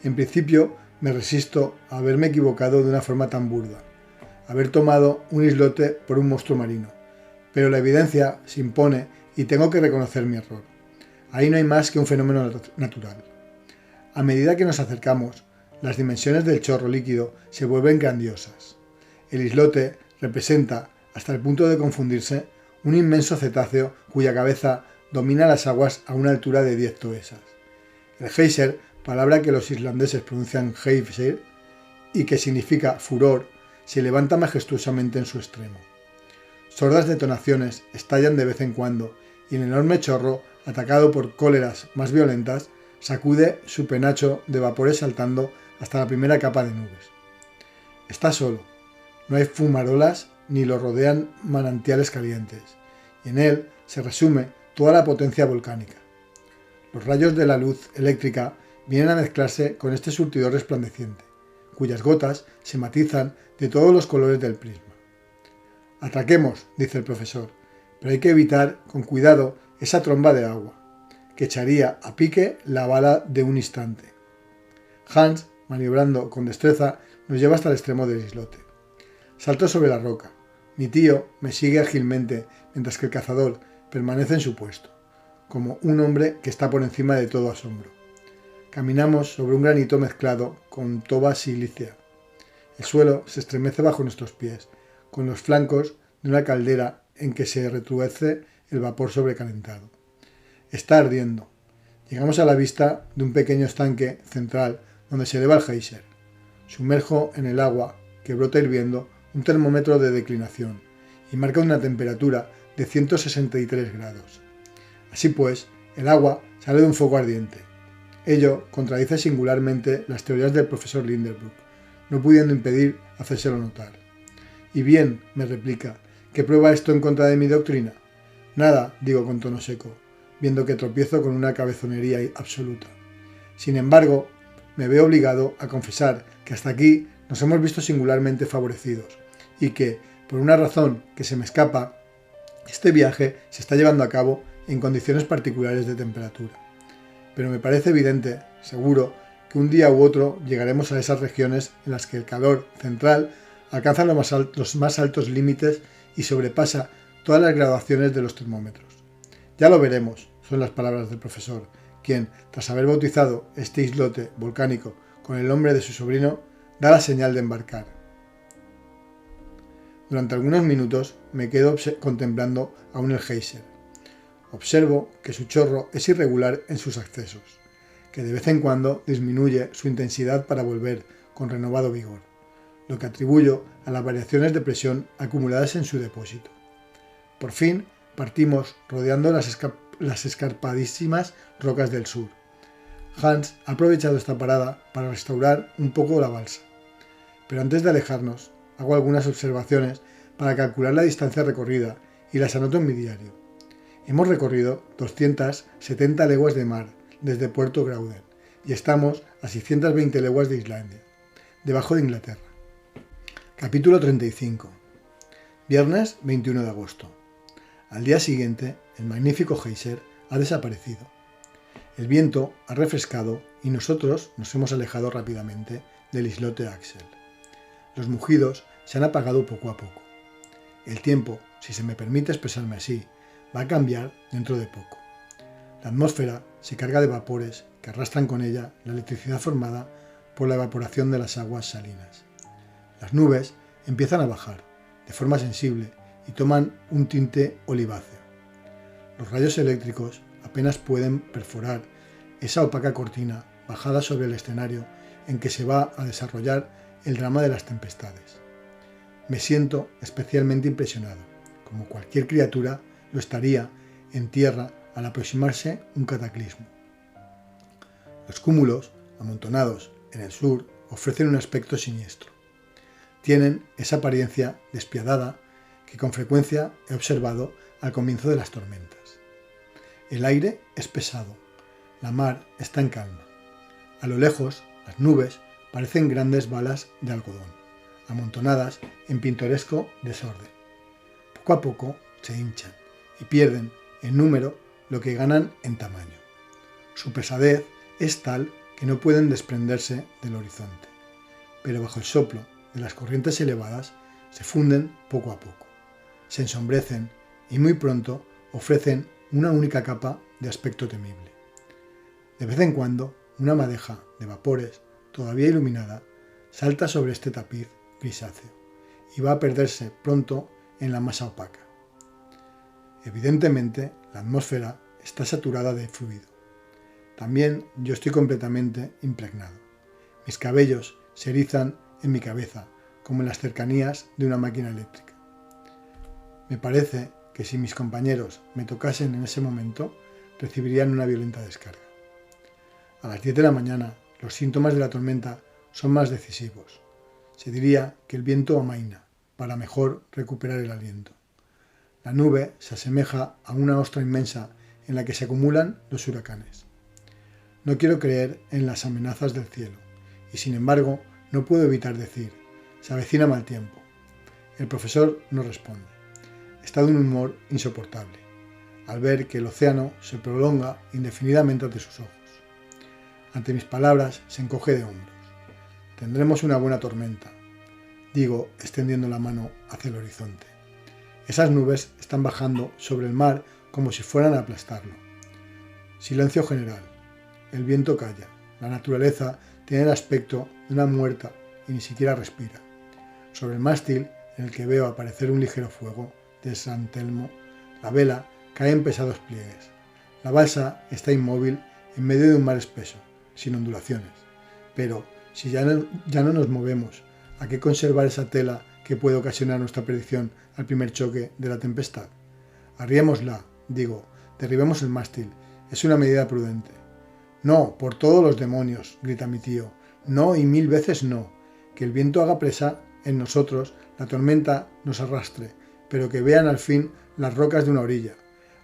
[SPEAKER 1] En principio, me resisto a haberme equivocado de una forma tan burda, haber tomado un islote por un monstruo marino. Pero la evidencia se impone y tengo que reconocer mi error. Ahí no hay más que un fenómeno natural. A medida que nos acercamos, las dimensiones del chorro líquido se vuelven grandiosas. El islote representa, hasta el punto de confundirse, un inmenso cetáceo cuya cabeza domina las aguas a una altura de 10 toesas. El geyser, palabra que los islandeses pronuncian Geysir y que significa furor, se levanta majestuosamente en su extremo. Sordas detonaciones estallan de vez en cuando y el enorme chorro, atacado por cóleras más violentas, sacude su penacho de vapores saltando hasta la primera capa de nubes. Está solo, no hay fumarolas ni lo rodean manantiales calientes, y en él se resume toda la potencia volcánica. Los rayos de la luz eléctrica vienen a mezclarse con este surtidor resplandeciente, cuyas gotas se matizan de todos los colores del prisma. Atraquemos, dice el profesor, pero hay que evitar con cuidado esa tromba de agua, que echaría a pique la bala de un instante. Hans, maniobrando con destreza, nos lleva hasta el extremo del islote. Salto sobre la roca. Mi tío me sigue ágilmente, mientras que el cazador permanece en su puesto, como un hombre que está por encima de todo asombro. Caminamos sobre un granito mezclado con toba silícea. El suelo se estremece bajo nuestros pies, con los flancos de una caldera en que se retuerce el vapor sobrecalentado. Está ardiendo. Llegamos a la vista de un pequeño estanque central donde se eleva el geyser. Sumerjo en el agua, que brota hirviendo, un termómetro de declinación y marca una temperatura de 163 grados. Así pues, el agua sale de un foco ardiente. Ello contradice singularmente las teorías del profesor Lindenbrook, no pudiendo impedir hacérselo notar. Y bien, me replica, ¿qué prueba esto en contra de mi doctrina? Nada, digo con tono seco, viendo que tropiezo con una cabezonería absoluta. Sin embargo, me veo obligado a confesar que hasta aquí nos hemos visto singularmente favorecidos y que, por una razón que se me escapa, este viaje se está llevando a cabo en condiciones particulares de temperatura. Pero me parece evidente, seguro, que un día u otro llegaremos a esas regiones en las que el calor central alcanza los más altos límites y sobrepasa todas las graduaciones de los termómetros. Ya lo veremos, son las palabras del profesor, quien, tras haber bautizado este islote volcánico con el nombre de su sobrino, da la señal de embarcar. Durante algunos minutos me quedo contemplando aún el geyser. Observo que su chorro es irregular en sus accesos, que de vez en cuando disminuye su intensidad para volver con renovado vigor, lo que atribuyo a las variaciones de presión acumuladas en su depósito. Por fin partimos rodeando las escarpadísimas rocas del sur. Hans ha aprovechado esta parada para restaurar un poco la balsa. Pero antes de alejarnos, hago algunas observaciones para calcular la distancia recorrida y las anoto en mi diario. Hemos recorrido 270 leguas de mar desde Puerto Grauden y estamos a 620 leguas de Islandia, debajo de Inglaterra. Capítulo 35. Viernes 21 de agosto. Al día siguiente, el magnífico geyser ha desaparecido. El viento ha refrescado y nosotros nos hemos alejado rápidamente del islote Axel. Los mugidos se han apagado poco a poco. El tiempo, si se me permite expresarme así, va a cambiar dentro de poco. La atmósfera se carga de vapores que arrastran con ella la electricidad formada por la evaporación de las aguas salinas. Las nubes empiezan a bajar de forma sensible y toman un tinte oliváceo. Los rayos eléctricos apenas pueden perforar esa opaca cortina bajada sobre el escenario en que se va a desarrollar el drama de las tempestades. Me siento especialmente impresionado, como cualquier criatura lo estaría en tierra al aproximarse un cataclismo. Los cúmulos amontonados en el sur, ofrecen un aspecto siniestro. Tienen esa apariencia despiadada que con frecuencia he observado al comienzo de las tormentas. El aire es pesado, la mar está en calma. A lo lejos, las nubes parecen grandes balas de algodón, amontonadas en pintoresco desorden. Poco a poco se hinchan y pierden en número lo que ganan en tamaño. Su pesadez es tal que no pueden desprenderse del horizonte, pero bajo el soplo de las corrientes elevadas se funden poco a poco, se ensombrecen y muy pronto ofrecen una única capa de aspecto temible. De vez en cuando, una madeja de vapores, todavía iluminada, salta sobre este tapiz grisáceo y va a perderse pronto en la masa opaca. Evidentemente, la atmósfera está saturada de fluido. También yo estoy completamente impregnado. Mis cabellos se erizan en mi cabeza, como en las cercanías de una máquina eléctrica. Me parece que si mis compañeros me tocasen en ese momento, recibirían una violenta descarga. A las 10 de la mañana, los síntomas de la tormenta son más decisivos. Se diría que el viento amaina, para mejor recuperar el aliento. La nube se asemeja a una ostra inmensa en la que se acumulan los huracanes. No quiero creer en las amenazas del cielo, y sin embargo no puedo evitar decir, se avecina mal tiempo. El profesor no responde. Está de un humor insoportable, al ver que el océano se prolonga indefinidamente ante sus ojos. Ante mis palabras se encoge de hombros. Tendremos una buena tormenta, digo, extendiendo la mano hacia el horizonte. Esas nubes están bajando sobre el mar como si fueran a aplastarlo. Silencio general. El viento calla. La naturaleza tiene el aspecto de una muerta y ni siquiera respira. Sobre el mástil, en el que veo aparecer un ligero fuego de San Telmo, la vela cae en pesados pliegues. La balsa está inmóvil en medio de un mar espeso, sin ondulaciones. Pero, si ya no nos movemos, ¿a qué conservar esa tela que puede ocasionar nuestra perdición al primer choque de la tempestad? Arriémosla, digo, derribemos el mástil, es una medida prudente. No, por todos los demonios, grita mi tío, no y 1000 veces no, que el viento haga presa en nosotros, la tormenta nos arrastre, pero que vean al fin las rocas de una orilla,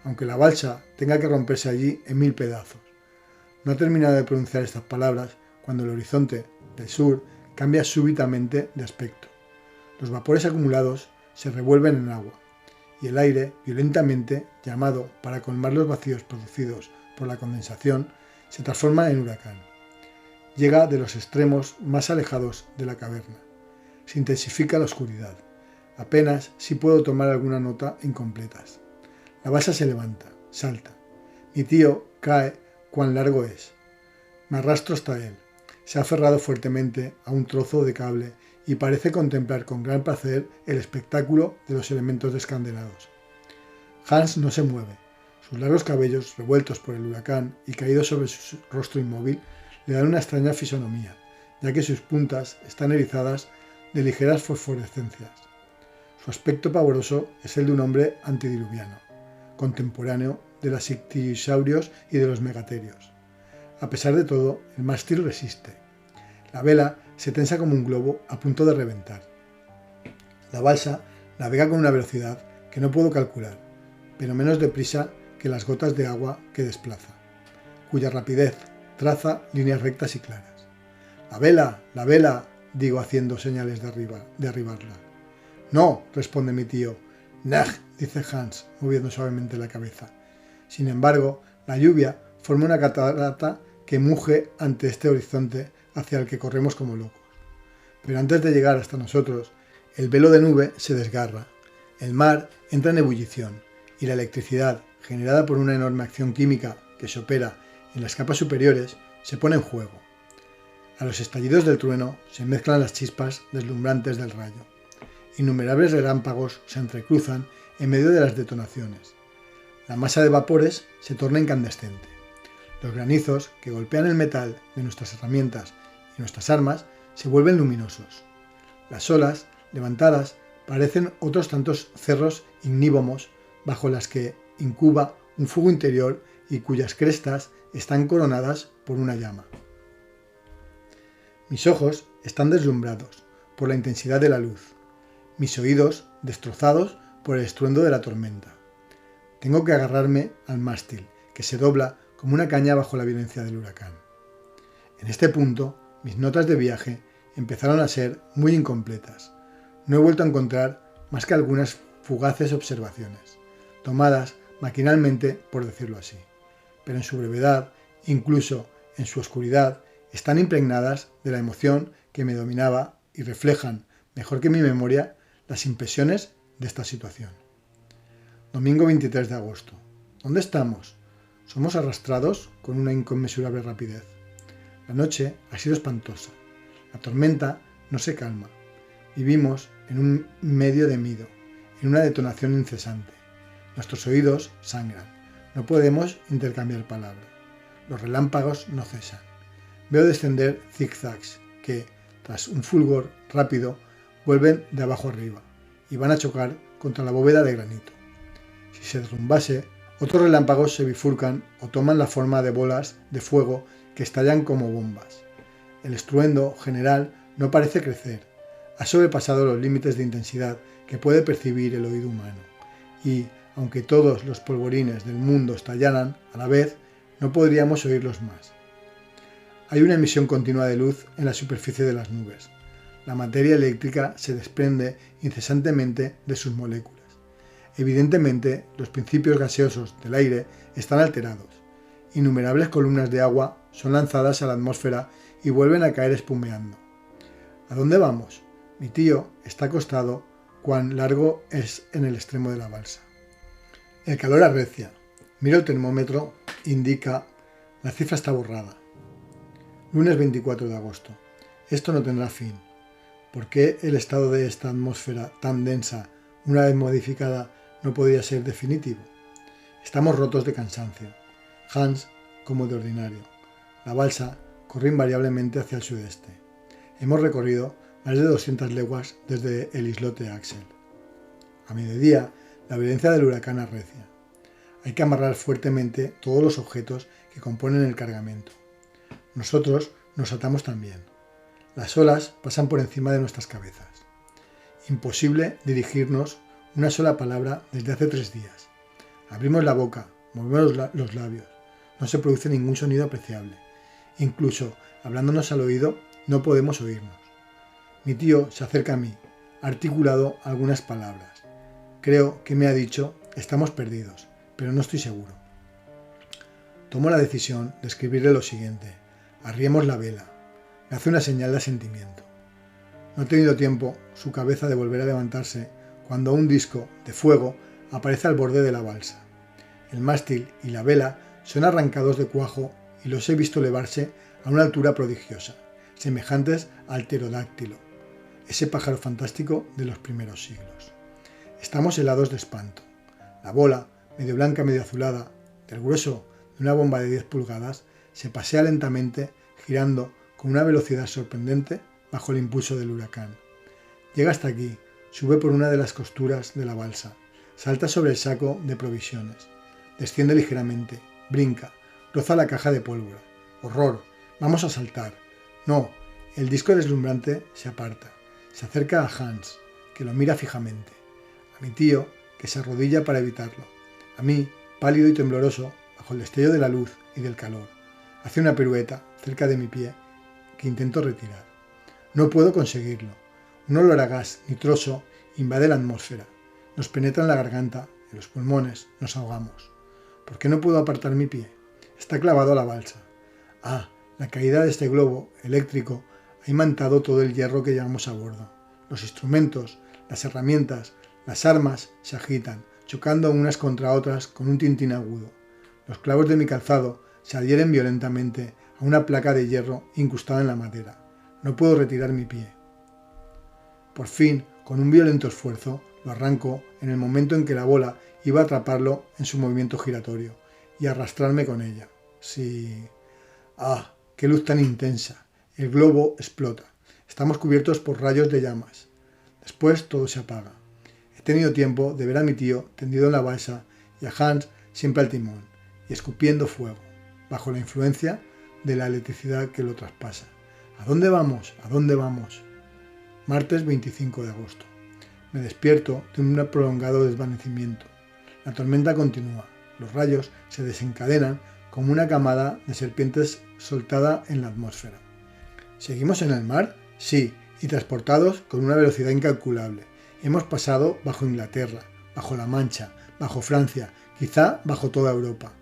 [SPEAKER 1] aunque la balsa tenga que romperse allí en 1000 pedazos. No ha terminado de pronunciar estas palabras cuando el horizonte del sur cambia súbitamente de aspecto. Los vapores acumulados se revuelven en agua, y el aire, violentamente llamado para colmar los vacíos producidos por la condensación, se transforma en huracán. Llega de los extremos más alejados de la caverna. Se intensifica la oscuridad. Apenas si puedo tomar alguna nota incompletas. La balsa se levanta, salta. Mi tío cae cuán largo es. Me arrastro hasta él. Se ha aferrado fuertemente a un trozo de cable y parece contemplar con gran placer el espectáculo de los elementos descandelados. Hans no se mueve. Sus largos cabellos, revueltos por el huracán y caídos sobre su rostro inmóvil, le dan una extraña fisonomía, ya que sus puntas están erizadas de ligeras fosforescencias. Su aspecto pavoroso es el de un hombre antediluviano, contemporáneo de los ictiosaurios y de los megaterios. A pesar de todo, el mástil resiste. La vela se tensa como un globo a punto de reventar. La balsa navega con una velocidad que no puedo calcular, pero menos deprisa que las gotas de agua que desplaza, cuya rapidez traza líneas rectas y claras. La vela, digo haciendo señales de arribarla. No, responde mi tío. Nag, dice Hans, moviendo suavemente la cabeza. Sin embargo, la lluvia forma una catarata que muge ante este horizonte hacia el que corremos como locos. Pero antes de llegar hasta nosotros, el velo de nube se desgarra, el mar entra en ebullición y la electricidad, generada por una enorme acción química que se opera en las capas superiores, se pone en juego. A los estallidos del trueno se mezclan las chispas deslumbrantes del rayo. Innumerables relámpagos se entrecruzan en medio de las detonaciones. La masa de vapores se torna incandescente. Los granizos que golpean el metal de nuestras herramientas y nuestras armas se vuelven luminosos. Las olas, levantadas, parecen otros tantos cerros ignívomes bajo las que incuba un fuego interior y cuyas crestas están coronadas por una llama. Mis ojos están deslumbrados por la intensidad de la luz, mis oídos destrozados por el estruendo de la tormenta. Tengo que agarrarme al mástil, que se dobla como una caña bajo la violencia del huracán. En este punto, mis notas de viaje empezaron a ser muy incompletas. No he vuelto a encontrar más que algunas fugaces observaciones, tomadas maquinalmente, por decirlo así. Pero en su brevedad, incluso en su oscuridad, están impregnadas de la emoción que me dominaba y reflejan, mejor que mi memoria, las impresiones de esta situación. Domingo 23 de agosto. ¿Dónde estamos? Somos arrastrados con una inconmensurable rapidez. La noche ha sido espantosa. La tormenta no se calma. Vivimos en un medio de mido, en una detonación incesante. Nuestros oídos sangran. No podemos intercambiar palabras. Los relámpagos no cesan. Veo descender zigzags que, tras un fulgor rápido, vuelven de abajo arriba y van a chocar contra la bóveda de granito. Si se derrumbase, otros relámpagos se bifurcan o toman la forma de bolas de fuego que estallan como bombas. El estruendo general no parece crecer. Ha sobrepasado los límites de intensidad que puede percibir el oído humano. Y, aunque todos los polvorines del mundo estallaran a la vez, no podríamos oírlos más. Hay una emisión continua de luz en la superficie de las nubes. La materia eléctrica se desprende incesantemente de sus moléculas. Evidentemente, los principios gaseosos del aire están alterados. Innumerables columnas de agua son lanzadas a la atmósfera y vuelven a caer espumeando. ¿A dónde vamos? Mi tío está acostado, cuán largo es en el extremo de la balsa. El calor arrecia. Miro el termómetro, indica, la cifra está borrada. Lunes 24 de agosto. Esto no tendrá fin. ¿Por qué el estado de esta atmósfera tan densa, una vez modificada, no podía ser definitivo? Estamos rotos de cansancio. Hans, como de ordinario. La balsa corre invariablemente hacia el sudeste. Hemos recorrido más de 200 leguas desde el islote Axel. A mediodía, la violencia del huracán arrecia. Hay que amarrar fuertemente todos los objetos que componen el cargamento. Nosotros nos atamos también. Las olas pasan por encima de nuestras cabezas. Imposible dirigirnos una sola palabra desde hace 3 días. Abrimos la boca, movemos los labios. No se produce ningún sonido apreciable. Incluso, hablándonos al oído, no podemos oírnos. Mi tío se acerca a mí, ha articulado algunas palabras. Creo que me ha dicho, estamos perdidos, pero no estoy seguro. Tomo la decisión de escribirle lo siguiente. Arriemos la vela. Me hace una señal de asentimiento. No ha tenido tiempo su cabeza de volver a levantarse cuando un disco de fuego aparece al borde de la balsa. El mástil y la vela son arrancados de cuajo y los he visto elevarse a una altura prodigiosa, semejantes al pterodáctilo, ese pájaro fantástico de los primeros siglos. Estamos helados de espanto. La bola, medio blanca, medio azulada, del grueso de una bomba de 10 pulgadas, se pasea lentamente, girando con una velocidad sorprendente bajo el impulso del huracán. Llega hasta aquí, sube por una de las costuras de la balsa, salta sobre el saco de provisiones, desciende ligeramente, brinca, roza la caja de pólvora. ¡Horror! ¡Vamos a saltar! No, el disco deslumbrante se aparta, se acerca a Hans, que lo mira fijamente, a mi tío, que se arrodilla para evitarlo, a mí, pálido y tembloroso, bajo el destello de la luz y del calor. Hace una pirueta cerca de mi pie que intento retirar. No puedo conseguirlo. Un olor a gas nitroso invade la atmósfera, nos penetra en la garganta, en los pulmones, nos ahogamos. ¿Por qué no puedo apartar mi pie? Está clavado a la balsa. Ah, la caída de este globo eléctrico ha imantado todo el hierro que llevamos a bordo. Los instrumentos, las herramientas, las armas se agitan, chocando unas contra otras con un tintín agudo. Los clavos de mi calzado se adhieren violentamente a una placa de hierro incrustada en la madera. No puedo retirar mi pie. Por fin, con un violento esfuerzo, lo arranco en el momento en que la bola iba a atraparlo en su movimiento giratorio y arrastrarme con ella. Sí. ¡Ah! ¡Qué luz tan intensa! El globo explota. Estamos cubiertos por rayos de llamas. Después todo se apaga. He tenido tiempo de ver a mi tío tendido en la balsa y a Hans siempre al timón y escupiendo fuego, bajo la influencia de la electricidad que lo traspasa. ¿A dónde vamos? ¿A dónde vamos? Martes 25 de agosto. Me despierto de un prolongado desvanecimiento. La tormenta continúa. Los rayos se desencadenan como una camada de serpientes soltada en la atmósfera. ¿Seguimos en el mar? Sí, y transportados con una velocidad incalculable. Hemos pasado bajo Inglaterra, bajo la Mancha, bajo Francia, quizá bajo toda Europa.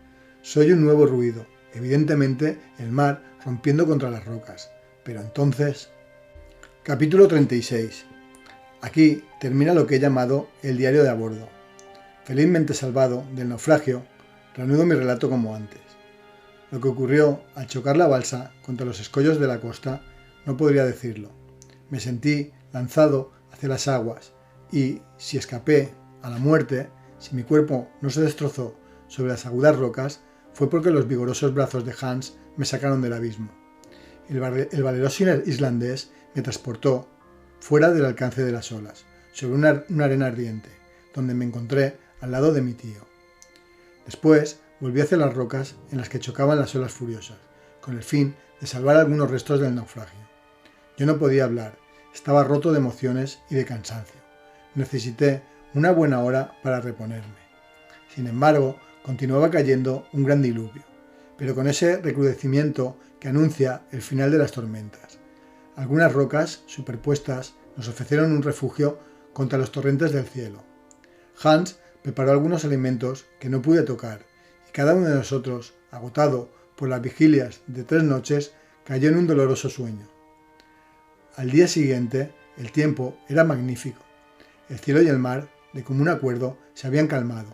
[SPEAKER 1] Soy un nuevo ruido, evidentemente el mar rompiendo contra las rocas. Pero entonces... Capítulo 36. Aquí termina lo que he llamado el diario de a bordo. Felizmente salvado del naufragio, reanudo mi relato como antes. Lo que ocurrió al chocar la balsa contra los escollos de la costa no podría decirlo. Me sentí lanzado hacia las aguas y, si escapé a la muerte, si mi cuerpo no se destrozó sobre las agudas rocas, fue porque los vigorosos brazos de Hans me sacaron del abismo. El valeroso islandés me transportó fuera del alcance de las olas, sobre una arena ardiente, donde me encontré al lado de mi tío. Después volví hacia las rocas en las que chocaban las olas furiosas, con el fin de salvar algunos restos del naufragio. Yo no podía hablar, estaba roto de emociones y de cansancio. Necesité una buena hora para reponerme. Sin embargo, continuaba cayendo un gran diluvio, pero con ese recrudecimiento que anuncia el final de las tormentas. Algunas rocas superpuestas nos ofrecieron un refugio contra los torrentes del cielo. Hans preparó algunos alimentos que no pude tocar, y cada uno de nosotros, agotado por las vigilias de 3 noches, cayó en un doloroso sueño. Al día siguiente, el tiempo era magnífico. El cielo y el mar, de común acuerdo, se habían calmado.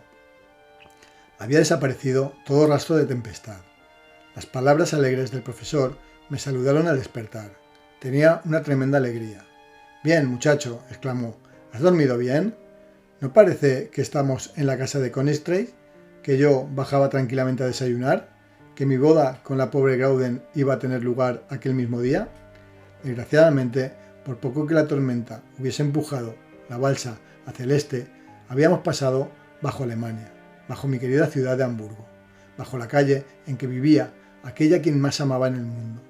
[SPEAKER 1] Había desaparecido todo rastro de tempestad. Las palabras alegres del profesor me saludaron al despertar. Tenía una tremenda alegría. «Bien, muchacho», exclamó, «¿has dormido bien? ¿No parece que estamos en la casa de Conistrade? ¿Que yo bajaba tranquilamente a desayunar? ¿Que mi boda con la pobre Grauden iba a tener lugar aquel mismo día?» Desgraciadamente, por poco que la tormenta hubiese empujado la balsa hacia el este, habíamos pasado bajo Alemania, bajo mi querida ciudad de Hamburgo, bajo la calle en que vivía aquella quien más amaba en el mundo.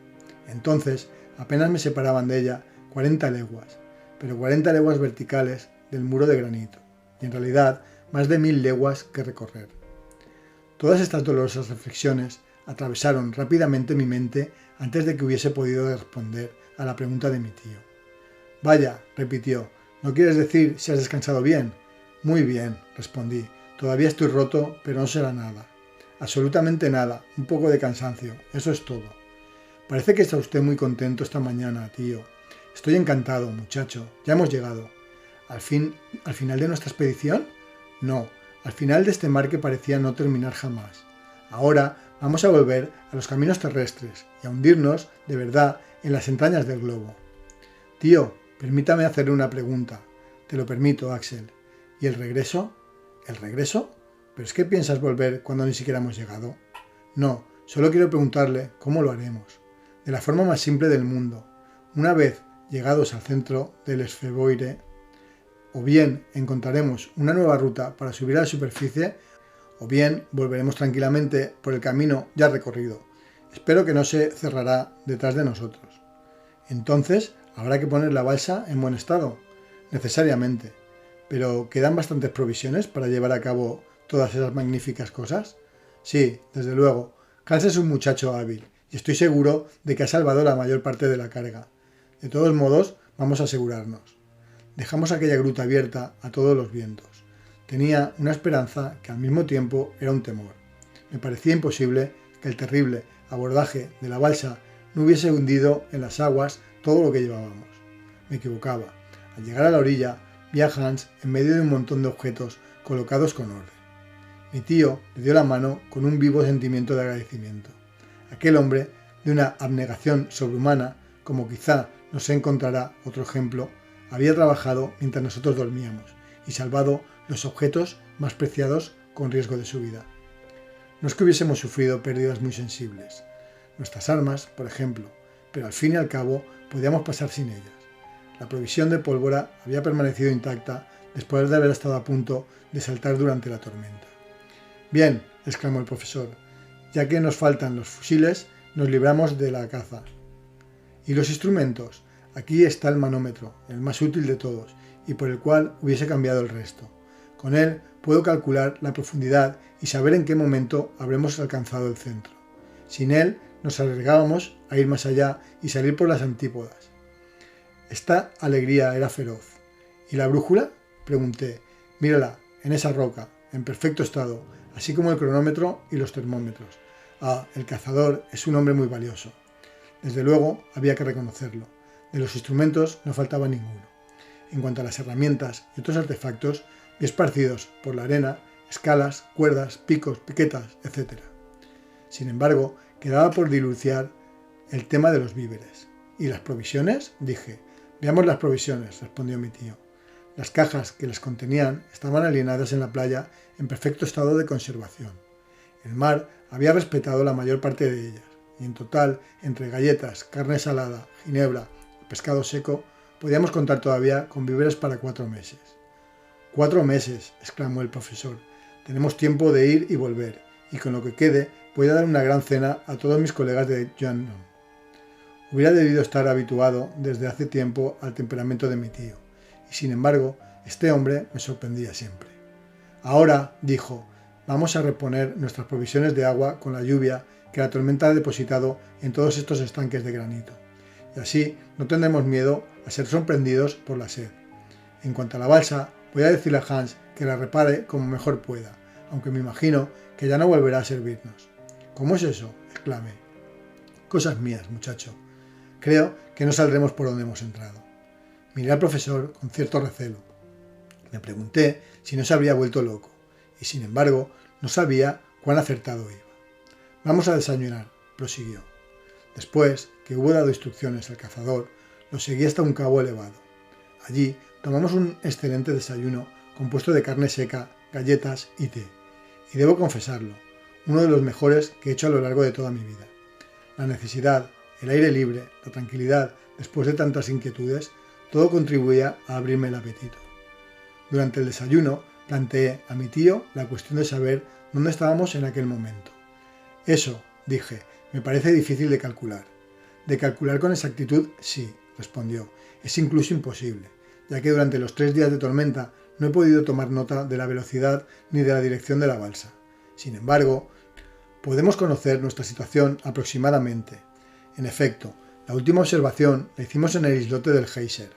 [SPEAKER 1] Entonces, apenas me separaban de ella 40 leguas, pero 40 leguas verticales del muro de granito, y en realidad más de 1000 leguas que recorrer. Todas estas dolorosas reflexiones atravesaron rápidamente mi mente antes de que hubiese podido responder a la pregunta de mi tío. «Vaya», repitió, «¿no quieres decir si has descansado bien?» «Muy bien», respondí, «todavía estoy roto, pero no será nada. Absolutamente nada, un poco de cansancio, eso es todo». «Parece que está usted muy contento esta mañana, tío». «Estoy encantado, muchacho, ya hemos llegado». ¿Al final de nuestra expedición? No, al final de este mar que parecía no terminar jamás. Ahora vamos a volver a los caminos terrestres y a hundirnos, de verdad, en las entrañas del globo. Tío, permítame hacerle una pregunta. Te lo permito, Axel. ¿Y el regreso? ¿El regreso? ¿Pero es que piensas volver cuando ni siquiera hemos llegado? No, solo quiero preguntarle cómo lo haremos. De la forma más simple del mundo. Una vez llegados al centro del Esfeboire, o bien encontraremos una nueva ruta para subir a la superficie, o bien volveremos tranquilamente por el camino ya recorrido. Espero que no se cerrará detrás de nosotros. Entonces, habrá que poner la balsa en buen estado, necesariamente. Pero, ¿quedan bastantes provisiones para llevar a cabo todas esas magníficas cosas? Sí, desde luego. Hans es un muchacho hábil, y estoy seguro de que ha salvado la mayor parte de la carga. De todos modos, vamos a asegurarnos. Dejamos aquella gruta abierta a todos los vientos. Tenía una esperanza que al mismo tiempo era un temor. Me parecía imposible que el terrible abordaje de la balsa no hubiese hundido en las aguas todo lo que llevábamos. Me equivocaba. Al llegar a la orilla, vi a Hans en medio de un montón de objetos colocados con orden. Mi tío le dio la mano con un vivo sentimiento de agradecimiento. Aquel hombre, de una abnegación sobrehumana, como quizá no se encontrará otro ejemplo, había trabajado mientras nosotros dormíamos y salvado los objetos más preciados con riesgo de su vida. No es que hubiésemos sufrido pérdidas muy sensibles. Nuestras armas, por ejemplo, pero al fin y al cabo podíamos pasar sin ellas. La provisión de pólvora había permanecido intacta después de haber estado a punto de saltar durante la tormenta. «Bien», exclamó el profesor, «ya que nos faltan los fusiles, nos libramos de la caza». ¿Y los instrumentos? Aquí está el manómetro, el más útil de todos, y por el cual hubiese cambiado el resto. Con él puedo calcular la profundidad y saber en qué momento habremos alcanzado el centro. Sin él nos arriesgábamos a ir más allá y salir por las antípodas. Esta alegría era feroz. ¿Y la brújula?, pregunté. Mírala, en esa roca, en perfecto estado, así como el cronómetro y los termómetros. Ah, el cazador es un hombre muy valioso. Desde luego, había que reconocerlo. De los instrumentos no faltaba ninguno. En cuanto a las herramientas y otros artefactos, vi esparcidos por la arena escalas, cuerdas, picos, piquetas, etc. Sin embargo, quedaba por dilucidar el tema de los víveres. ¿Y las provisiones?, dije. Veamos las provisiones, respondió mi tío. Las cajas que las contenían estaban alienadas en la playa en perfecto estado de conservación. El mar había respetado la mayor parte de ellas, y en total, entre galletas, carne salada, ginebra y pescado seco, podíamos contar todavía con víveres para 4 meses. 4 meses, exclamó el profesor. Tenemos tiempo de ir y volver, y con lo que quede voy a dar una gran cena a todos mis colegas de Jiangnan. Hubiera debido estar habituado desde hace tiempo al temperamento de mi tío, y sin embargo, este hombre me sorprendía siempre. Ahora, dijo, vamos a reponer nuestras provisiones de agua con la lluvia que la tormenta ha depositado en todos estos estanques de granito, y así no tendremos miedo a ser sorprendidos por la sed. En cuanto a la balsa, voy a decirle a Hans que la repare como mejor pueda, aunque me imagino que ya no volverá a servirnos. ¿Cómo es eso?, exclamé. Cosas mías, muchacho. Creo que no saldremos por donde hemos entrado. Miré al profesor con cierto recelo. Me pregunté si no se habría vuelto loco, y sin embargo no sabía cuán acertado iba. Vamos a desayunar, prosiguió. Después que hubo dado instrucciones al cazador, lo seguí hasta un cabo elevado. Allí tomamos un excelente desayuno compuesto de carne seca, galletas y té, y debo confesarlo, uno de los mejores que he hecho a lo largo de toda mi vida. La necesidad, el aire libre, la tranquilidad después de tantas inquietudes, todo contribuía a abrirme el apetito. Durante el desayuno planteé a mi tío la cuestión de saber dónde estábamos en aquel momento. Eso, dije, me parece difícil de calcular. De calcular con exactitud, sí, respondió. Es incluso imposible, ya que durante los 3 días de tormenta no he podido tomar nota de la velocidad ni de la dirección de la balsa. Sin embargo, podemos conocer nuestra situación aproximadamente. En efecto, la última observación la hicimos en el islote del Geyser.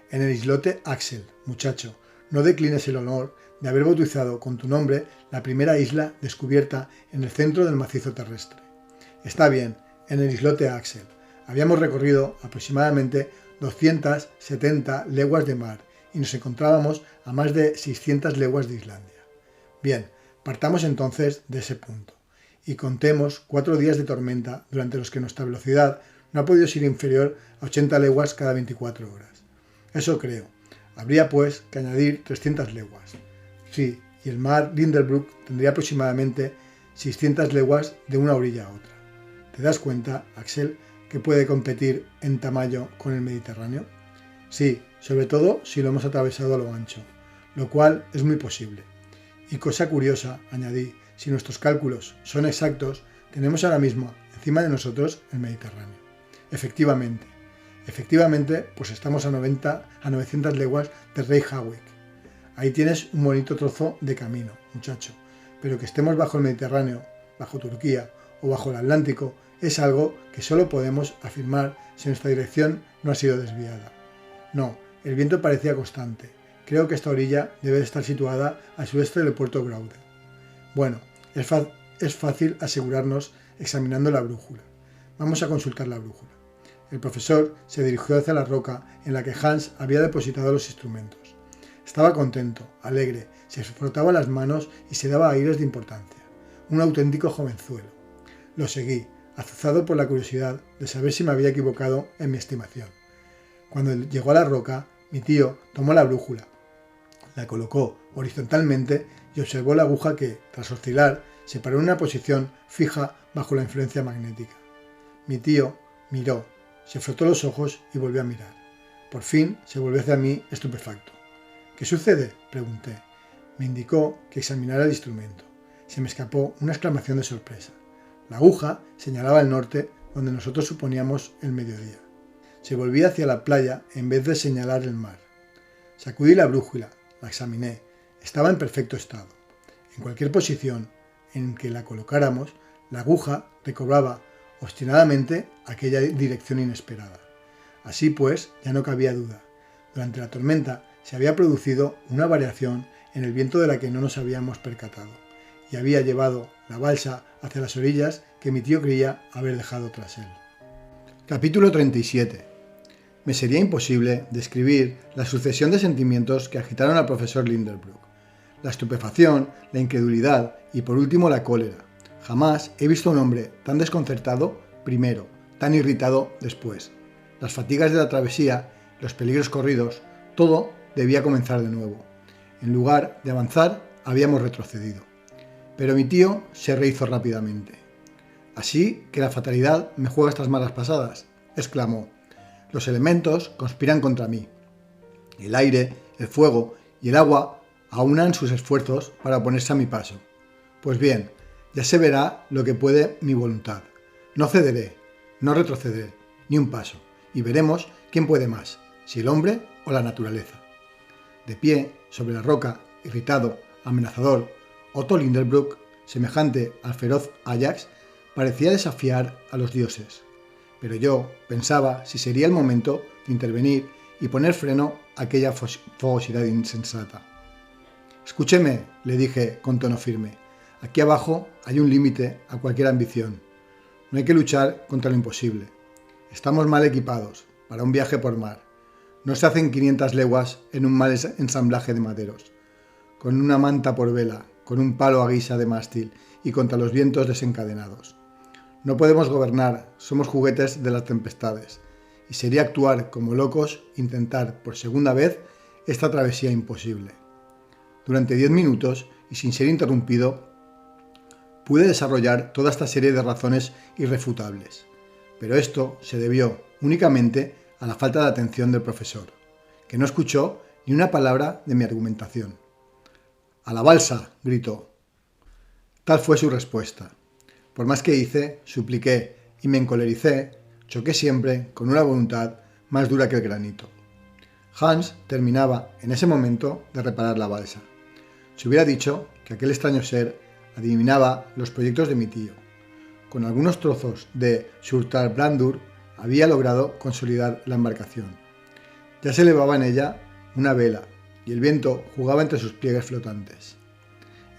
[SPEAKER 1] En el islote Axel, muchacho, no declines el honor de haber bautizado con tu nombre la primera isla descubierta en el centro del macizo terrestre. Está bien, en el islote Axel. Habíamos recorrido aproximadamente 270 leguas de mar y nos encontrábamos a más de 600 leguas de Islandia. Bien, partamos entonces de ese punto y contemos 4 días de tormenta durante los que nuestra velocidad no ha podido ser inferior a 80 leguas cada 24 horas. Eso creo. Habría pues que añadir 300 leguas. Sí, y el mar Lindenbrook tendría aproximadamente 600 leguas de una orilla a otra. ¿Te das cuenta, Axel, que puede competir en tamaño con el Mediterráneo? Sí, sobre todo si lo hemos atravesado a lo ancho, lo cual es muy posible. Y cosa curiosa, añadí, si nuestros cálculos son exactos, tenemos ahora mismo encima de nosotros el Mediterráneo. Efectivamente, pues estamos a 900 leguas de Reykjavik. Ahí tienes un bonito trozo de camino, muchacho, pero que estemos bajo el Mediterráneo, bajo Turquía o bajo el Atlántico es algo que solo podemos afirmar si nuestra dirección no ha sido desviada. No, el viento parecía constante. Creo que esta orilla debe de estar situada al sureste del puerto Graude. Bueno, es fácil asegurarnos examinando la brújula. Vamos a consultar la brújula. El profesor se dirigió hacia la roca en la que Hans había depositado los instrumentos. Estaba contento, alegre, se frotaba las manos y se daba aires de importancia. Un auténtico jovenzuelo. Lo seguí, azuzado por la curiosidad de saber si me había equivocado en mi estimación. Cuando llegó a la roca, mi tío tomó la brújula, la colocó horizontalmente y observó la aguja que, tras oscilar, se paró en una posición fija bajo la influencia magnética. Mi tío miró, se frotó los ojos y volvió a mirar. Por fin se volvió hacia mí estupefacto. ¿Qué sucede?, pregunté. Me indicó que examinara el instrumento. Se me escapó una exclamación de sorpresa. La aguja señalaba el norte, donde nosotros suponíamos el mediodía. se volvía hacia la playa en vez de señalar el mar. Sacudí la brújula, la examiné, estaba en perfecto estado. En cualquier posición en que la colocáramos, la aguja recobraba obstinadamente aquella dirección inesperada. Así pues, ya no cabía duda. Durante la tormenta se había producido una variación en el viento de la que no nos habíamos percatado, y había llevado la balsa hacia las orillas que mi tío creía haber dejado tras él. Capítulo 37. Me sería imposible describir la sucesión de sentimientos que agitaron al profesor Lindenbrook. La estupefacción, la incredulidad y por último la cólera. Jamás he visto a un hombre tan desconcertado primero, tan irritado después. Las fatigas de la travesía, los peligros corridos, todo debía comenzar de nuevo. En lugar de avanzar, habíamos retrocedido. Pero mi tío se rehizo rápidamente. «¿Así que la fatalidad me juega estas malas pasadas?», exclamó. «Los elementos conspiran contra mí. El aire, el fuego y el agua aunan sus esfuerzos para ponerse a mi paso. Pues bien, ya se verá lo que puede mi voluntad. No cederé, no retrocederé, ni un paso, y veremos quién puede más, si el hombre o la naturaleza». De pie, sobre la roca, irritado, amenazador, Otto Lindenbrook, semejante al feroz Ajax, parecía desafiar a los dioses. Pero yo pensaba si sería el momento de intervenir y poner freno a aquella fogosidad insensata. «Escúcheme», le dije con tono firme, «aquí abajo hay un límite a cualquier ambición. No hay que luchar contra lo imposible. Estamos mal equipados para un viaje por mar. No se hacen 500 leguas en un mal ensamblaje de maderos, con una manta por vela, con un palo a guisa de mástil y contra los vientos desencadenados. No podemos gobernar, somos juguetes de las tempestades, y sería actuar como locos intentar por segunda vez esta travesía imposible». Durante 10 minutos, y sin ser interrumpido, pude desarrollar toda esta serie de razones irrefutables, pero esto se debió únicamente a la falta de atención del profesor, que no escuchó ni una palabra de mi argumentación. «¡A la balsa!», gritó. Tal fue su respuesta. Por más que hice, supliqué y me encolericé, choqué siempre con una voluntad más dura que el granito. Hans terminaba en ese momento de reparar la balsa. Se hubiera dicho que aquel extraño ser adivinaba los proyectos de mi tío. Con algunos trozos de Surtarbrandur había logrado consolidar la embarcación. Ya se elevaba en ella una vela y el viento jugaba entre sus pliegues flotantes.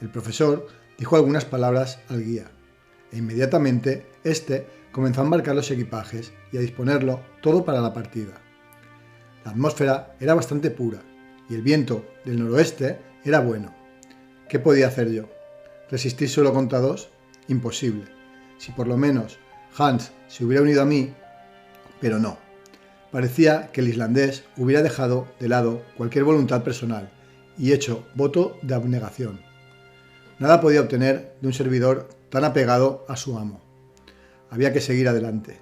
[SPEAKER 1] El profesor dijo algunas palabras al guía e inmediatamente éste comenzó a embarcar los equipajes y a disponerlo todo para la partida. La atmósfera era bastante pura y el viento del noroeste era bueno. ¿Qué podía hacer yo? ¿Resistir solo contra dos? Imposible. Si por lo menos Hans se hubiera unido a mí, pero no. Parecía que el islandés hubiera dejado de lado cualquier voluntad personal y hecho voto de abnegación. Nada podía obtener de un servidor tan apegado a su amo. Había que seguir adelante.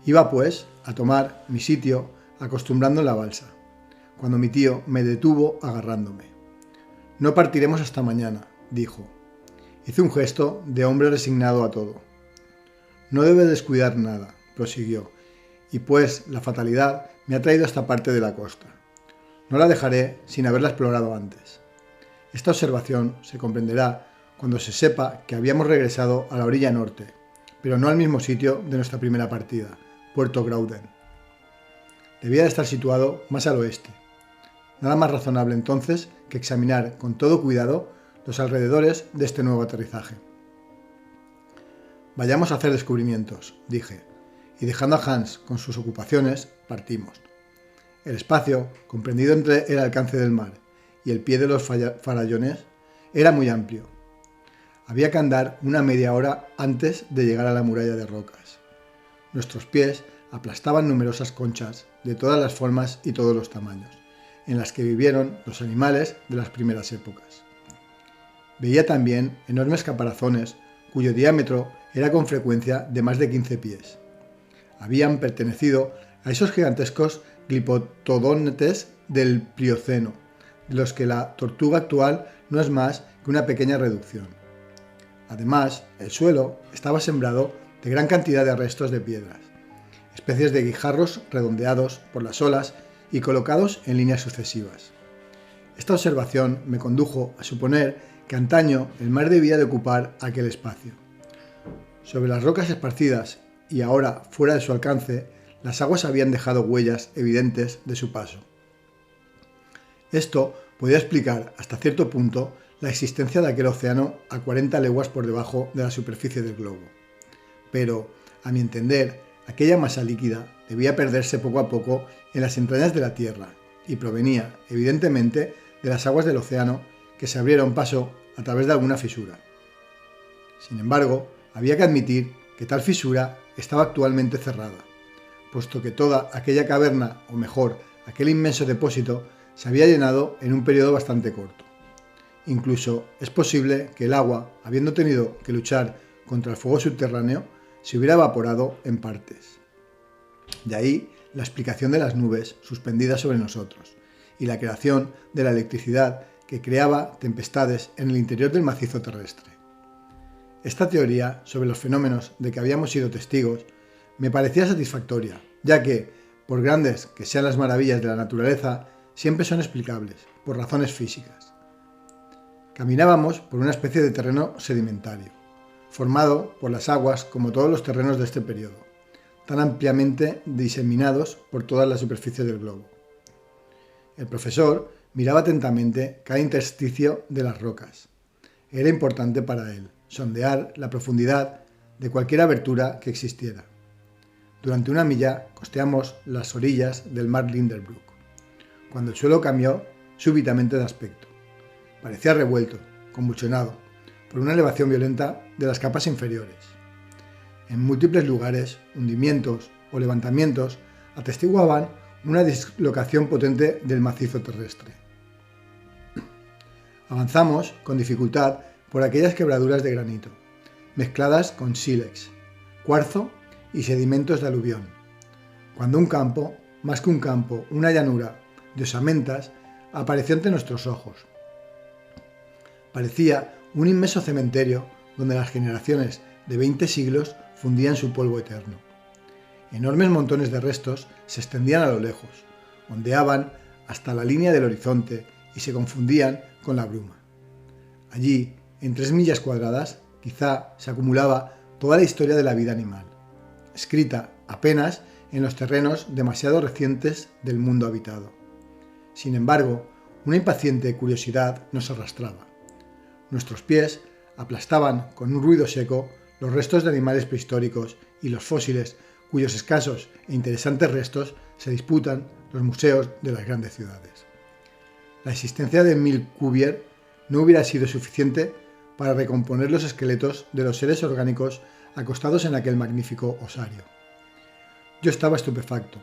[SPEAKER 1] Iba, pues, a tomar mi sitio acostumbrando en la balsa, cuando mi tío me detuvo agarrándome. «No partiremos hasta mañana», dijo. Hice un gesto de hombre resignado a todo. «No debe descuidar nada», prosiguió, «y pues la fatalidad me ha traído a esta parte de la costa. No la dejaré sin haberla explorado antes. Esta observación se comprenderá cuando se sepa que habíamos regresado a la orilla norte, pero no al mismo sitio de nuestra primera partida, Puerto Grauden. Debía de estar situado más al oeste. Nada más razonable entonces que examinar con todo cuidado los alrededores de este nuevo aterrizaje. «Vayamos a hacer descubrimientos», dije, y dejando a Hans con sus ocupaciones, partimos. El espacio, comprendido entre el alcance del mar y el pie de los farallones, era muy amplio. Había que andar una media hora antes de llegar a la muralla de rocas. Nuestros pies aplastaban numerosas conchas de todas las formas y todos los tamaños, en las que vivieron los animales de las primeras épocas. Veía también enormes caparazones cuyo diámetro era con frecuencia de más de 15 pies. Habían pertenecido a esos gigantescos gliptodontes del Plioceno, de los que la tortuga actual no es más que una pequeña reducción. Además, el suelo estaba sembrado de gran cantidad de restos de piedras. especies de guijarros redondeados por las olas y colocados en líneas sucesivas. Esta observación me condujo a suponer que antaño el mar debía de ocupar aquel espacio. Sobre las rocas esparcidas y ahora fuera de su alcance, las aguas habían dejado huellas evidentes de su paso. Esto podía explicar hasta cierto punto la existencia de aquel océano a 40 leguas por debajo de la superficie del globo. Pero, a mi entender, aquella masa líquida debía perderse poco a poco en las entrañas de la Tierra y provenía, evidentemente, de las aguas del océano que se abrieron paso a través de alguna fisura. Sin embargo, había que admitir que tal fisura estaba actualmente cerrada, puesto que toda aquella caverna, o mejor, aquel inmenso depósito, se había llenado en un periodo bastante corto. Incluso es posible que el agua, habiendo tenido que luchar contra el fuego subterráneo, se hubiera evaporado en partes. De ahí la explicación de las nubes suspendidas sobre nosotros y la creación de la electricidad que creaba tempestades en el interior del macizo terrestre. Esta teoría sobre los fenómenos de que habíamos sido testigos me parecía satisfactoria, ya que, por grandes que sean las maravillas de la naturaleza, siempre son explicables, por razones físicas. Caminábamos por una especie de terreno sedimentario, formado por las aguas como todos los terrenos de este periodo, tan ampliamente diseminados por toda la superficie del globo. El profesor miraba atentamente cada intersticio de las rocas. Era importante para él sondear la profundidad de cualquier abertura que existiera. Durante una milla costeamos las orillas del mar Linderbrook, cuando el suelo cambió súbitamente de aspecto. Parecía revuelto, convulsionado, por una elevación violenta de las capas inferiores. En múltiples lugares, hundimientos o levantamientos atestiguaban una dislocación potente del macizo terrestre. Avanzamos con dificultad por aquellas quebraduras de granito, mezcladas con sílex, cuarzo y sedimentos de aluvión, cuando un campo, más que un campo, una llanura de osamentas, apareció ante nuestros ojos. Parecía un inmenso cementerio donde las generaciones de 20 siglos fundían su polvo eterno. Enormes montones de restos se extendían a lo lejos, ondeaban hasta la línea del horizonte y se confundían con la bruma. Allí, en 3 millas cuadradas, quizá se acumulaba toda la historia de la vida animal, escrita apenas en los terrenos demasiado recientes del mundo habitado. Sin embargo, una impaciente curiosidad nos arrastraba. Nuestros pies aplastaban con un ruido seco los restos de animales prehistóricos y los fósiles cuyos escasos e interesantes restos se disputan los museos de las grandes ciudades. La existencia de 1000 Cuvier no hubiera sido suficiente para recomponer los esqueletos de los seres orgánicos acostados en aquel magnífico osario. Yo estaba estupefacto.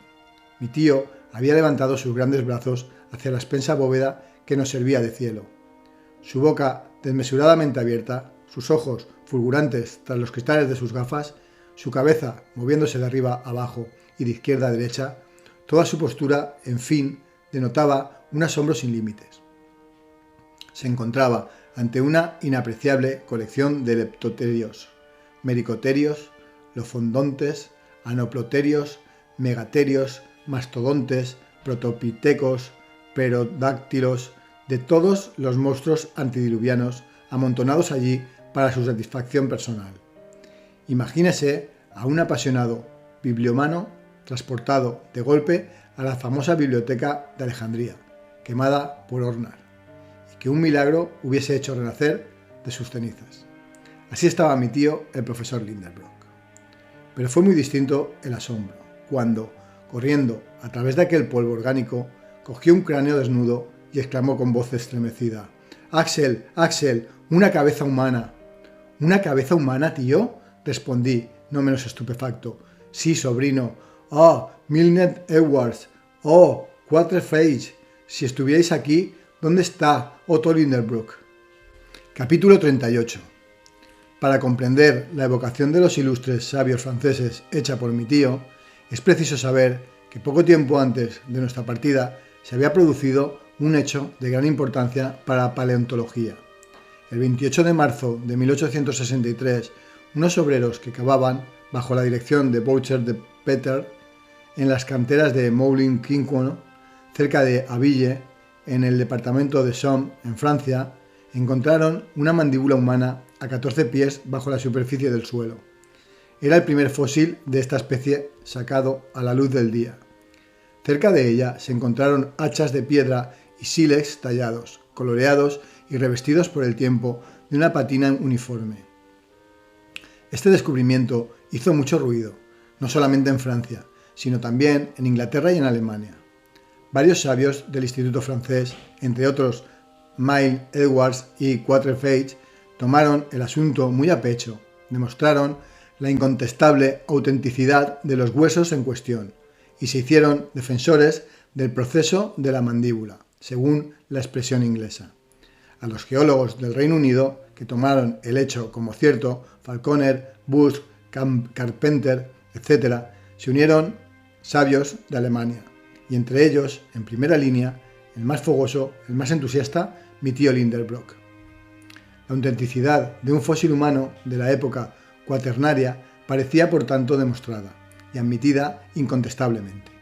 [SPEAKER 1] Mi tío había levantado sus grandes brazos hacia la extensa bóveda que nos servía de cielo. Su boca desmesuradamente abierta, sus ojos fulgurantes tras los cristales de sus gafas, su cabeza moviéndose de arriba a abajo y de izquierda a derecha, toda su postura, en fin, denotaba un asombro sin límites. Se encontraba ante una inapreciable colección de leptoterios, mericoterios, lofondontes, anoploterios, megaterios, mastodontes, protopitecos, pterodáctilos, de todos los monstruos antidiluvianos amontonados allí para su satisfacción personal. Imagínese a un apasionado bibliomano transportado de golpe a la famosa biblioteca de Alejandría, quemada por Ornar, y que un milagro hubiese hecho renacer de sus cenizas. Así estaba mi tío, el profesor Linderbrook. Pero fue muy distinto el asombro, cuando, corriendo a través de aquel polvo orgánico, cogió un cráneo desnudo y exclamó con voz estremecida: «Axel, Axel, una cabeza humana». «¿Una cabeza humana, tío?», respondí, no menos estupefacto. «Sí, sobrino. Oh, Milner Edwards. Oh, Quatreface. Si estuvierais aquí, ¿dónde está Otto Linderbrook?». Capítulo 38. Para comprender la evocación de los ilustres sabios franceses hecha por mi tío, es preciso saber que poco tiempo antes de nuestra partida se había producido un hecho de gran importancia para la paleontología. El 28 de marzo de 1863, unos obreros que cavaban, bajo la dirección de Boucher de Peter, en las canteras de Moulins-Quinquon, cerca de Aville, en el departamento de Somme, en Francia, encontraron una mandíbula humana a 14 pies bajo la superficie del suelo. Era el primer fósil de esta especie sacado a la luz del día. Cerca de ella se encontraron hachas de piedra y sílex tallados, coloreados y revestidos por el tiempo de una patina uniforme. Este descubrimiento hizo mucho ruido, no solamente en Francia, sino también en Inglaterra y en Alemania. Varios sabios del Instituto francés, entre otros Milne, Edwards y Quatrefages, tomaron el asunto muy a pecho, demostraron la incontestable autenticidad de los huesos en cuestión y se hicieron defensores del proceso de la mandíbula, según la expresión inglesa. A los geólogos del Reino Unido, que tomaron el hecho como cierto, Falconer, Busch, Carpenter, etc., se unieron sabios de Alemania, y entre ellos, en primera línea, el más fogoso, el más entusiasta, mi tío Lindenbrock. La autenticidad de un fósil humano de la época cuaternaria parecía por tanto demostrada y admitida incontestablemente.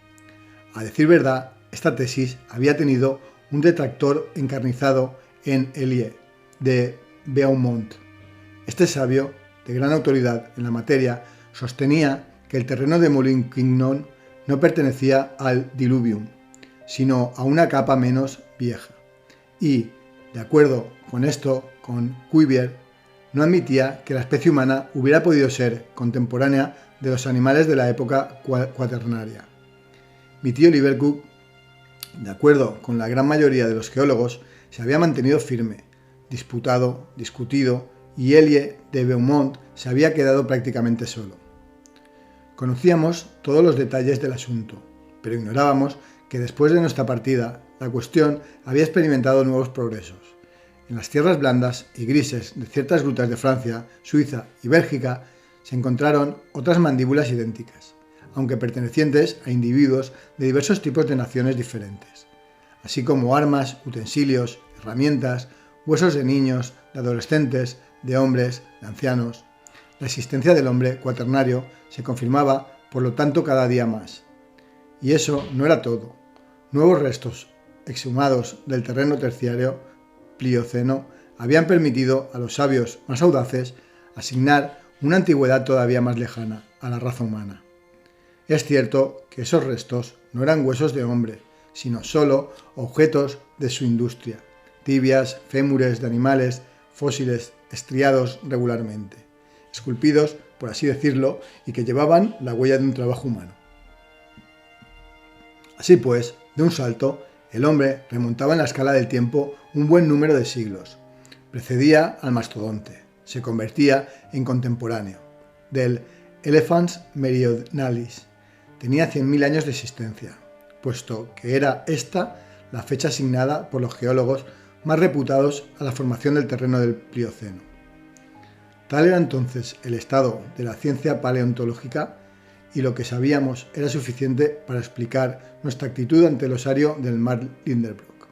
[SPEAKER 1] A decir verdad, esta tesis había tenido un detractor encarnizado en Elie, de Beaumont. Este sabio, de gran autoridad en la materia, sostenía que el terreno de Moulins-Quinquon no pertenecía al Diluvium, sino a una capa menos vieja. Y, de acuerdo con esto, con Cuvier, no admitía que la especie humana hubiera podido ser contemporánea de los animales de la época cuaternaria. Mi tío Livercook, de acuerdo con la gran mayoría de los geólogos, se había mantenido firme, disputado, discutido, y Elie de Beaumont se había quedado prácticamente solo. Conocíamos todos los detalles del asunto, pero ignorábamos que después de nuestra partida, la cuestión había experimentado nuevos progresos. En las tierras blandas y grises de ciertas grutas de Francia, Suiza y Bélgica se encontraron otras mandíbulas idénticas, aunque pertenecientes a individuos de diversos tipos de naciones diferentes, así como armas, utensilios, herramientas, huesos de niños, de adolescentes, de hombres, de ancianos. La existencia del hombre cuaternario se confirmaba, por lo tanto, cada día más. Y eso no era todo. Nuevos restos exhumados del terreno terciario Plioceno habían permitido a los sabios más audaces asignar una antigüedad todavía más lejana a la raza humana. Es cierto que esos restos no eran huesos de hombre, sino solo objetos de su industria, tibias, fémures de animales, fósiles estriados regularmente, esculpidos, por así decirlo, y que llevaban la huella de un trabajo humano. Así pues, de un salto, el hombre remontaba en la escala del tiempo un buen número de siglos, precedía al mastodonte, se convertía en contemporáneo del Elephants meridionalis, tenía 100.000 años de existencia, puesto que era esta la fecha asignada por los geólogos más reputados a la formación del terreno del Plioceno. Tal era entonces el estado de la ciencia paleontológica y lo que sabíamos era suficiente para explicar nuestra actitud ante el osario del mar Lindenbrock.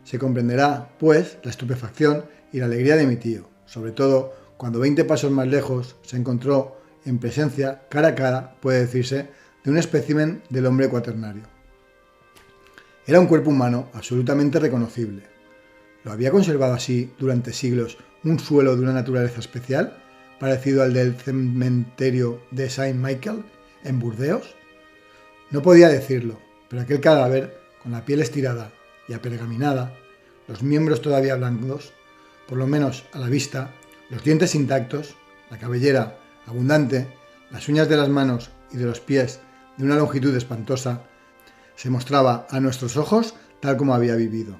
[SPEAKER 1] Se comprenderá, pues, la estupefacción y la alegría de mi tío, sobre todo cuando 20 pasos más lejos se encontró en presencia, cara a cara, puede decirse, de un espécimen del hombre cuaternario. Era un cuerpo humano absolutamente reconocible. ¿Lo había conservado así durante siglos un suelo de una naturaleza especial, parecido al del cementerio de Saint-Michel, en Burdeos? No podía decirlo, pero aquel cadáver, con la piel estirada y apergaminada, los miembros todavía blancos, por lo menos a la vista, los dientes intactos, la cabellera abundante, las uñas de las manos y de los pies de una longitud espantosa, se mostraba a nuestros ojos tal como había vivido.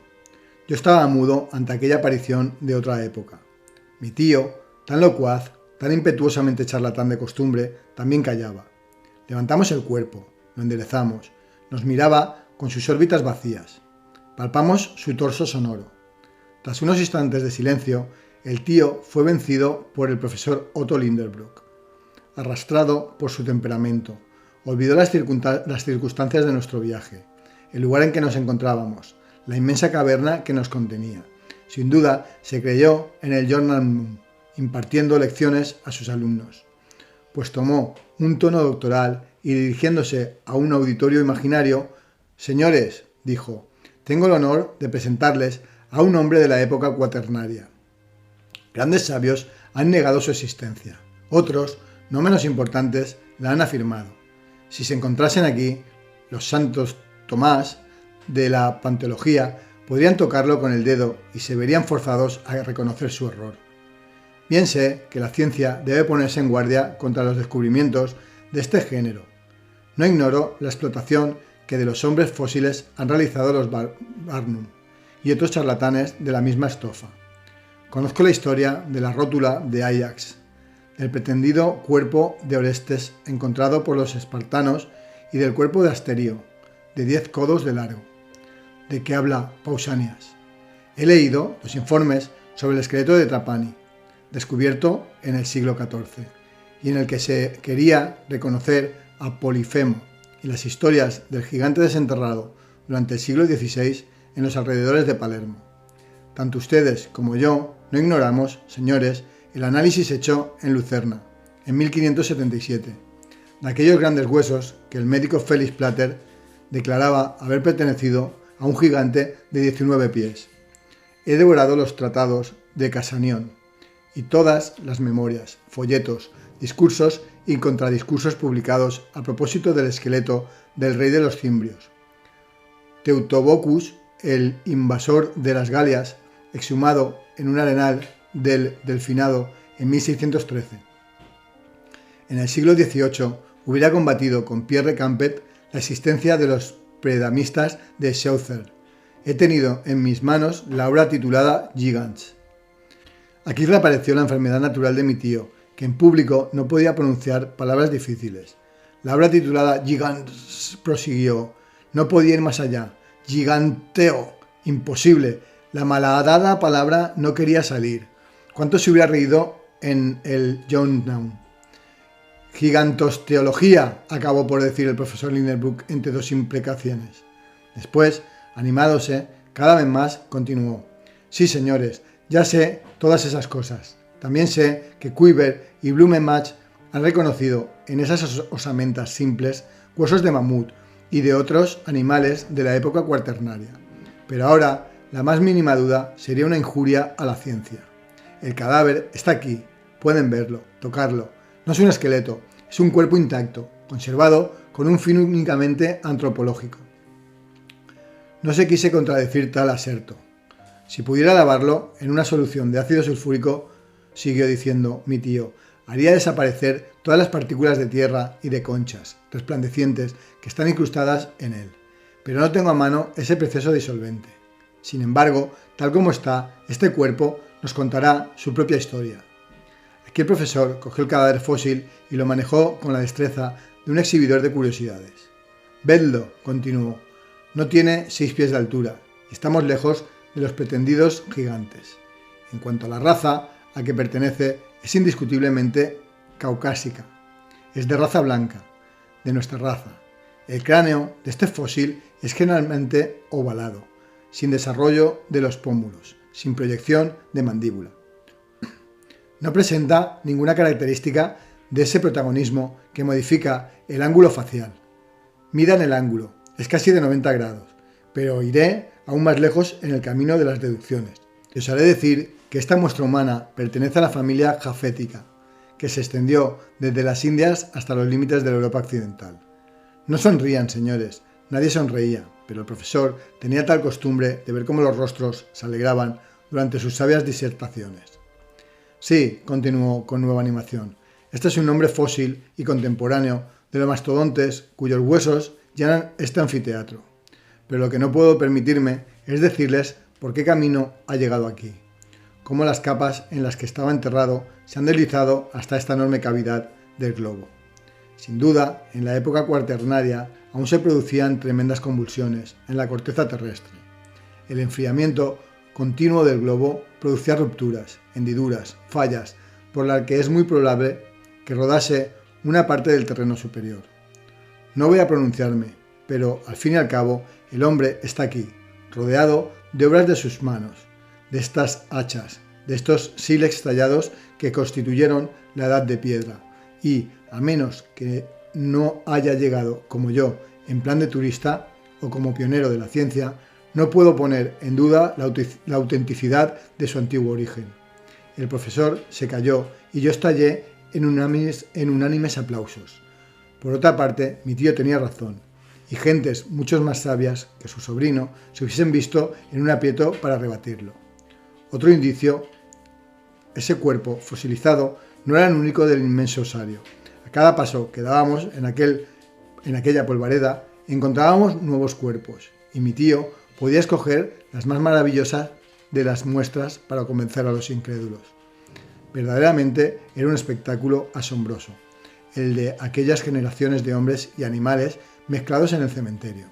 [SPEAKER 1] Yo estaba mudo ante aquella aparición de otra época. Mi tío, tan locuaz, tan impetuosamente charlatán de costumbre, también callaba. Levantamos el cuerpo, lo enderezamos, nos miraba con sus órbitas vacías. Palpamos su torso sonoro. Tras unos instantes de silencio, el tío fue vencido por el profesor Otto Lindenbrock. Arrastrado por su temperamento, olvidó las circunstancias de nuestro viaje, el lugar en que nos encontrábamos, la inmensa caverna que nos contenía. Sin duda, se creyó en el Journal impartiendo lecciones a sus alumnos, pues tomó un tono doctoral y dirigiéndose a un auditorio imaginario: «Señores», dijo, «tengo el honor de presentarles a un hombre de la época cuaternaria. Grandes sabios han negado su existencia. Otros, no menos importantes, la han afirmado. Si se encontrasen aquí, los santos Tomás de la Panteología podrían tocarlo con el dedo y se verían forzados a reconocer su error. Bien sé que la ciencia debe ponerse en guardia contra los descubrimientos de este género. No ignoro la explotación que de los hombres fósiles han realizado los Barnum y otros charlatanes de la misma estofa. Conozco la historia de la rótula de Ajax, del pretendido cuerpo de Orestes encontrado por los espartanos y del cuerpo de Asterio, de 10 codos de largo, de que habla Pausanias. He leído los informes sobre el esqueleto de Trapani, descubierto en el siglo XIV, y en el que se quería reconocer a Polifemo, y las historias del gigante desenterrado durante el siglo XVI en los alrededores de Palermo. Tanto ustedes como yo no ignoramos, señores, el análisis hecho en Lucerna, en 1577, de aquellos grandes huesos que el médico Felix Plater declaraba haber pertenecido a un gigante de 19 pies. He devorado los tratados de Casanión y todas las memorias, folletos, discursos y contradiscursos publicados a propósito del esqueleto del rey de los cimbrios. Teutobocus, el invasor de las Galias, exhumado en un arenal del Delfinado en 1613. En el siglo XVIII hubiera combatido con Pierre Campet la existencia de los predamistas de Chaucer. He tenido en mis manos la obra titulada Gigants. Aquí reapareció la enfermedad natural de mi tío, que en público no podía pronunciar palabras difíciles. La obra titulada Gigants, prosiguió, no podía ir más allá. Giganteo, imposible. La malhadada palabra no quería salir. ¿Cuánto se hubiera reído en el Johnstown? Gigantosteología, acabó por decir el profesor Lindenbrook entre dos imprecaciones. Después, animándose cada vez más, continuó. Sí, señores, ya sé todas esas cosas. También sé que Cuiver y Blumenbach han reconocido en esas osamentas simples huesos de mamut y de otros animales de la época cuaternaria. Pero ahora, la más mínima duda sería una injuria a la ciencia. El cadáver está aquí, pueden verlo, tocarlo. No es un esqueleto, es un cuerpo intacto, conservado con un fin únicamente antropológico. No se quise contradecir tal aserto. Si pudiera lavarlo en una solución de ácido sulfúrico, siguió diciendo mi tío, haría desaparecer todas las partículas de tierra y de conchas resplandecientes que están incrustadas en él. Pero no tengo a mano ese precioso disolvente. Sin embargo, tal como está, este cuerpo nos contará su propia historia. Aquí el profesor cogió el cadáver fósil y lo manejó con la destreza de un exhibidor de curiosidades. Vedlo, continuó, no tiene 6 pies de altura. Estamos lejos de los pretendidos gigantes. En cuanto a la raza a que pertenece, es indiscutiblemente caucásica. Es de raza blanca, de nuestra raza. El cráneo de este fósil es generalmente ovalado, sin desarrollo de los pómulos, sin proyección de mandíbula. No presenta ninguna característica de ese protagonismo que modifica el ángulo facial. Midan el ángulo, es casi de 90 grados, pero iré aún más lejos en el camino de las deducciones. Y os haré decir que esta muestra humana pertenece a la familia jafética, que se extendió desde las Indias hasta los límites de la Europa occidental. No sonrían, señores, nadie sonreía, pero el profesor tenía tal costumbre de ver cómo los rostros se alegraban durante sus sabias disertaciones. Sí, continuó con nueva animación, este es un hombre fósil y contemporáneo de los mastodontes cuyos huesos llenan este anfiteatro. Pero lo que no puedo permitirme es decirles por qué camino ha llegado aquí, cómo las capas en las que estaba enterrado se han deslizado hasta esta enorme cavidad del globo. Sin duda, en la época cuaternaria aún se producían tremendas convulsiones en la corteza terrestre. El enfriamiento continuo del globo producía rupturas, hendiduras, fallas, por las que es muy probable que rodase una parte del terreno superior. No voy a pronunciarme, pero al fin y al cabo el hombre está aquí, rodeado de obras de sus manos, de estas hachas, de estos sílex tallados que constituyeron la edad de piedra, y, a menos que no haya llegado, como yo, en plan de turista o como pionero de la ciencia, no puedo poner en duda la autenticidad de su antiguo origen. El profesor se calló y yo estallé en unánimes aplausos. Por otra parte, mi tío tenía razón, y gentes mucho más sabias que su sobrino se hubiesen visto en un aprieto para rebatirlo. Otro indicio, ese cuerpo fosilizado no era el único del inmenso osario. A cada paso que dábamos en aquella polvareda encontrábamos nuevos cuerpos, y mi tío podía escoger las más maravillosas de las muestras para convencer a los incrédulos. Verdaderamente era un espectáculo asombroso, el de aquellas generaciones de hombres y animales mezclados en el cementerio.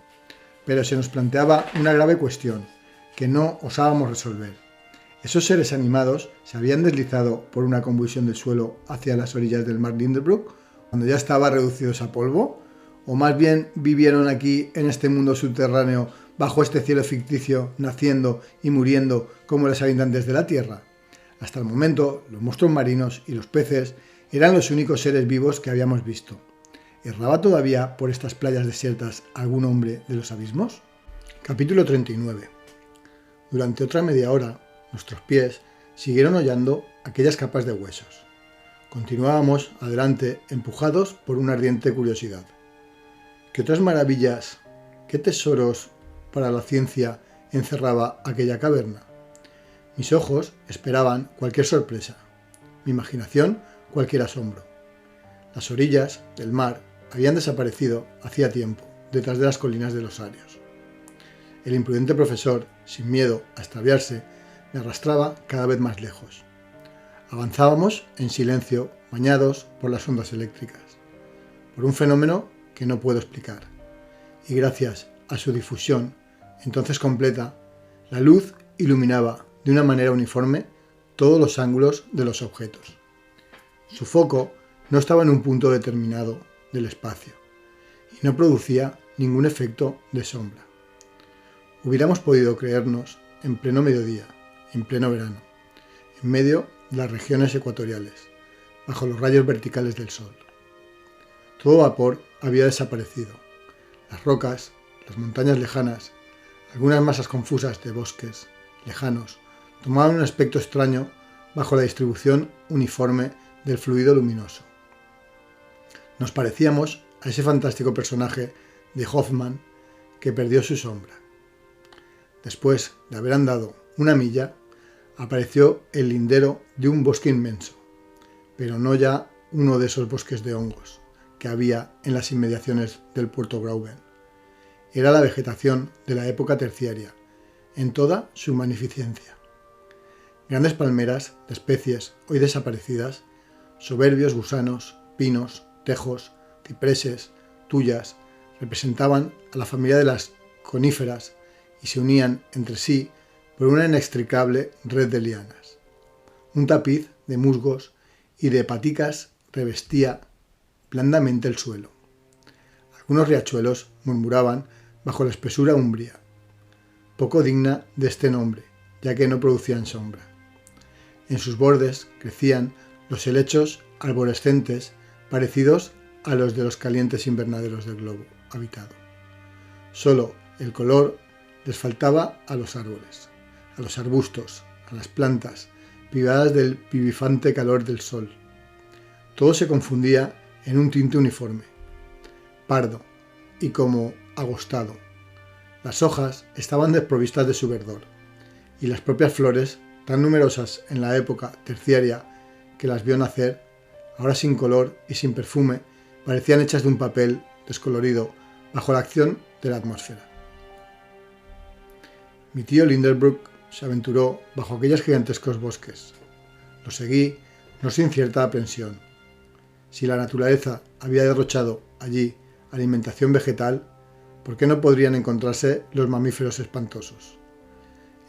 [SPEAKER 1] Pero se nos planteaba una grave cuestión, que no osábamos resolver. ¿Esos seres animados se habían deslizado por una convulsión del suelo hacia las orillas del mar Lindenbrook, cuando ya estaba reducidos a polvo? ¿O más bien vivieron aquí en este mundo subterráneo, bajo este cielo ficticio, naciendo y muriendo como los habitantes de la Tierra? Hasta el momento, los monstruos marinos y los peces eran los únicos seres vivos que habíamos visto. ¿Erraba todavía por estas playas desiertas algún hombre de los abismos? Capítulo 39. Durante otra media hora, nuestros pies siguieron hollando aquellas capas de huesos. Continuábamos adelante, empujados por una ardiente curiosidad. ¿Qué otras maravillas, qué tesoros para la ciencia encerraba aquella caverna? Mis ojos esperaban cualquier sorpresa, mi imaginación cualquier asombro. Las orillas del mar habían desaparecido hacía tiempo, detrás de las colinas de los Arios. El imprudente profesor, sin miedo a extraviarse, me arrastraba cada vez más lejos. Avanzábamos en silencio, bañados por las ondas eléctricas, por un fenómeno que no puedo explicar, y gracias a su difusión, entonces completa, la luz iluminaba de una manera uniforme todos los ángulos de los objetos. Su foco no estaba en un punto determinado del espacio y no producía ningún efecto de sombra. Hubiéramos podido creernos en pleno mediodía, en pleno verano, en medio de las regiones ecuatoriales, bajo los rayos verticales del sol. Todo vapor había desaparecido. Las rocas, las montañas lejanas, algunas masas confusas de bosques lejanos, tomaban un aspecto extraño bajo la distribución uniforme del fluido luminoso. Nos parecíamos a ese fantástico personaje de Hoffmann que perdió su sombra. Después de haber andado una milla, apareció el lindero de un bosque inmenso, pero no ya uno de esos bosques de hongos que había en las inmediaciones del puerto Grauben. Era la vegetación de la época terciaria, en toda su magnificencia. Grandes palmeras de especies hoy desaparecidas, soberbios gusanos, pinos, tejos, cipreses, tuyas, representaban a la familia de las coníferas y se unían entre sí por una inextricable red de lianas. Un tapiz de musgos y de paticas revestía blandamente el suelo. Algunos riachuelos murmuraban bajo la espesura umbría, poco digna de este nombre, ya que no producían sombra. En sus bordes crecían los helechos arborescentes parecidos a los de los calientes invernaderos del globo habitado. Solo el color les faltaba a los árboles, a los arbustos, a las plantas, privadas del vivifante calor del sol. Todo se confundía en un tinte uniforme, pardo y como agostado. Las hojas estaban desprovistas de su verdor, y las propias flores, tan numerosas en la época terciaria que las vio nacer, ahora sin color y sin perfume, parecían hechas de un papel descolorido bajo la acción de la atmósfera. Mi tío Lindenbrook se aventuró bajo aquellos gigantescos bosques. Lo seguí, no sin cierta aprensión. Si la naturaleza había derrochado allí alimentación vegetal, ¿por qué no podrían encontrarse los mamíferos espantosos?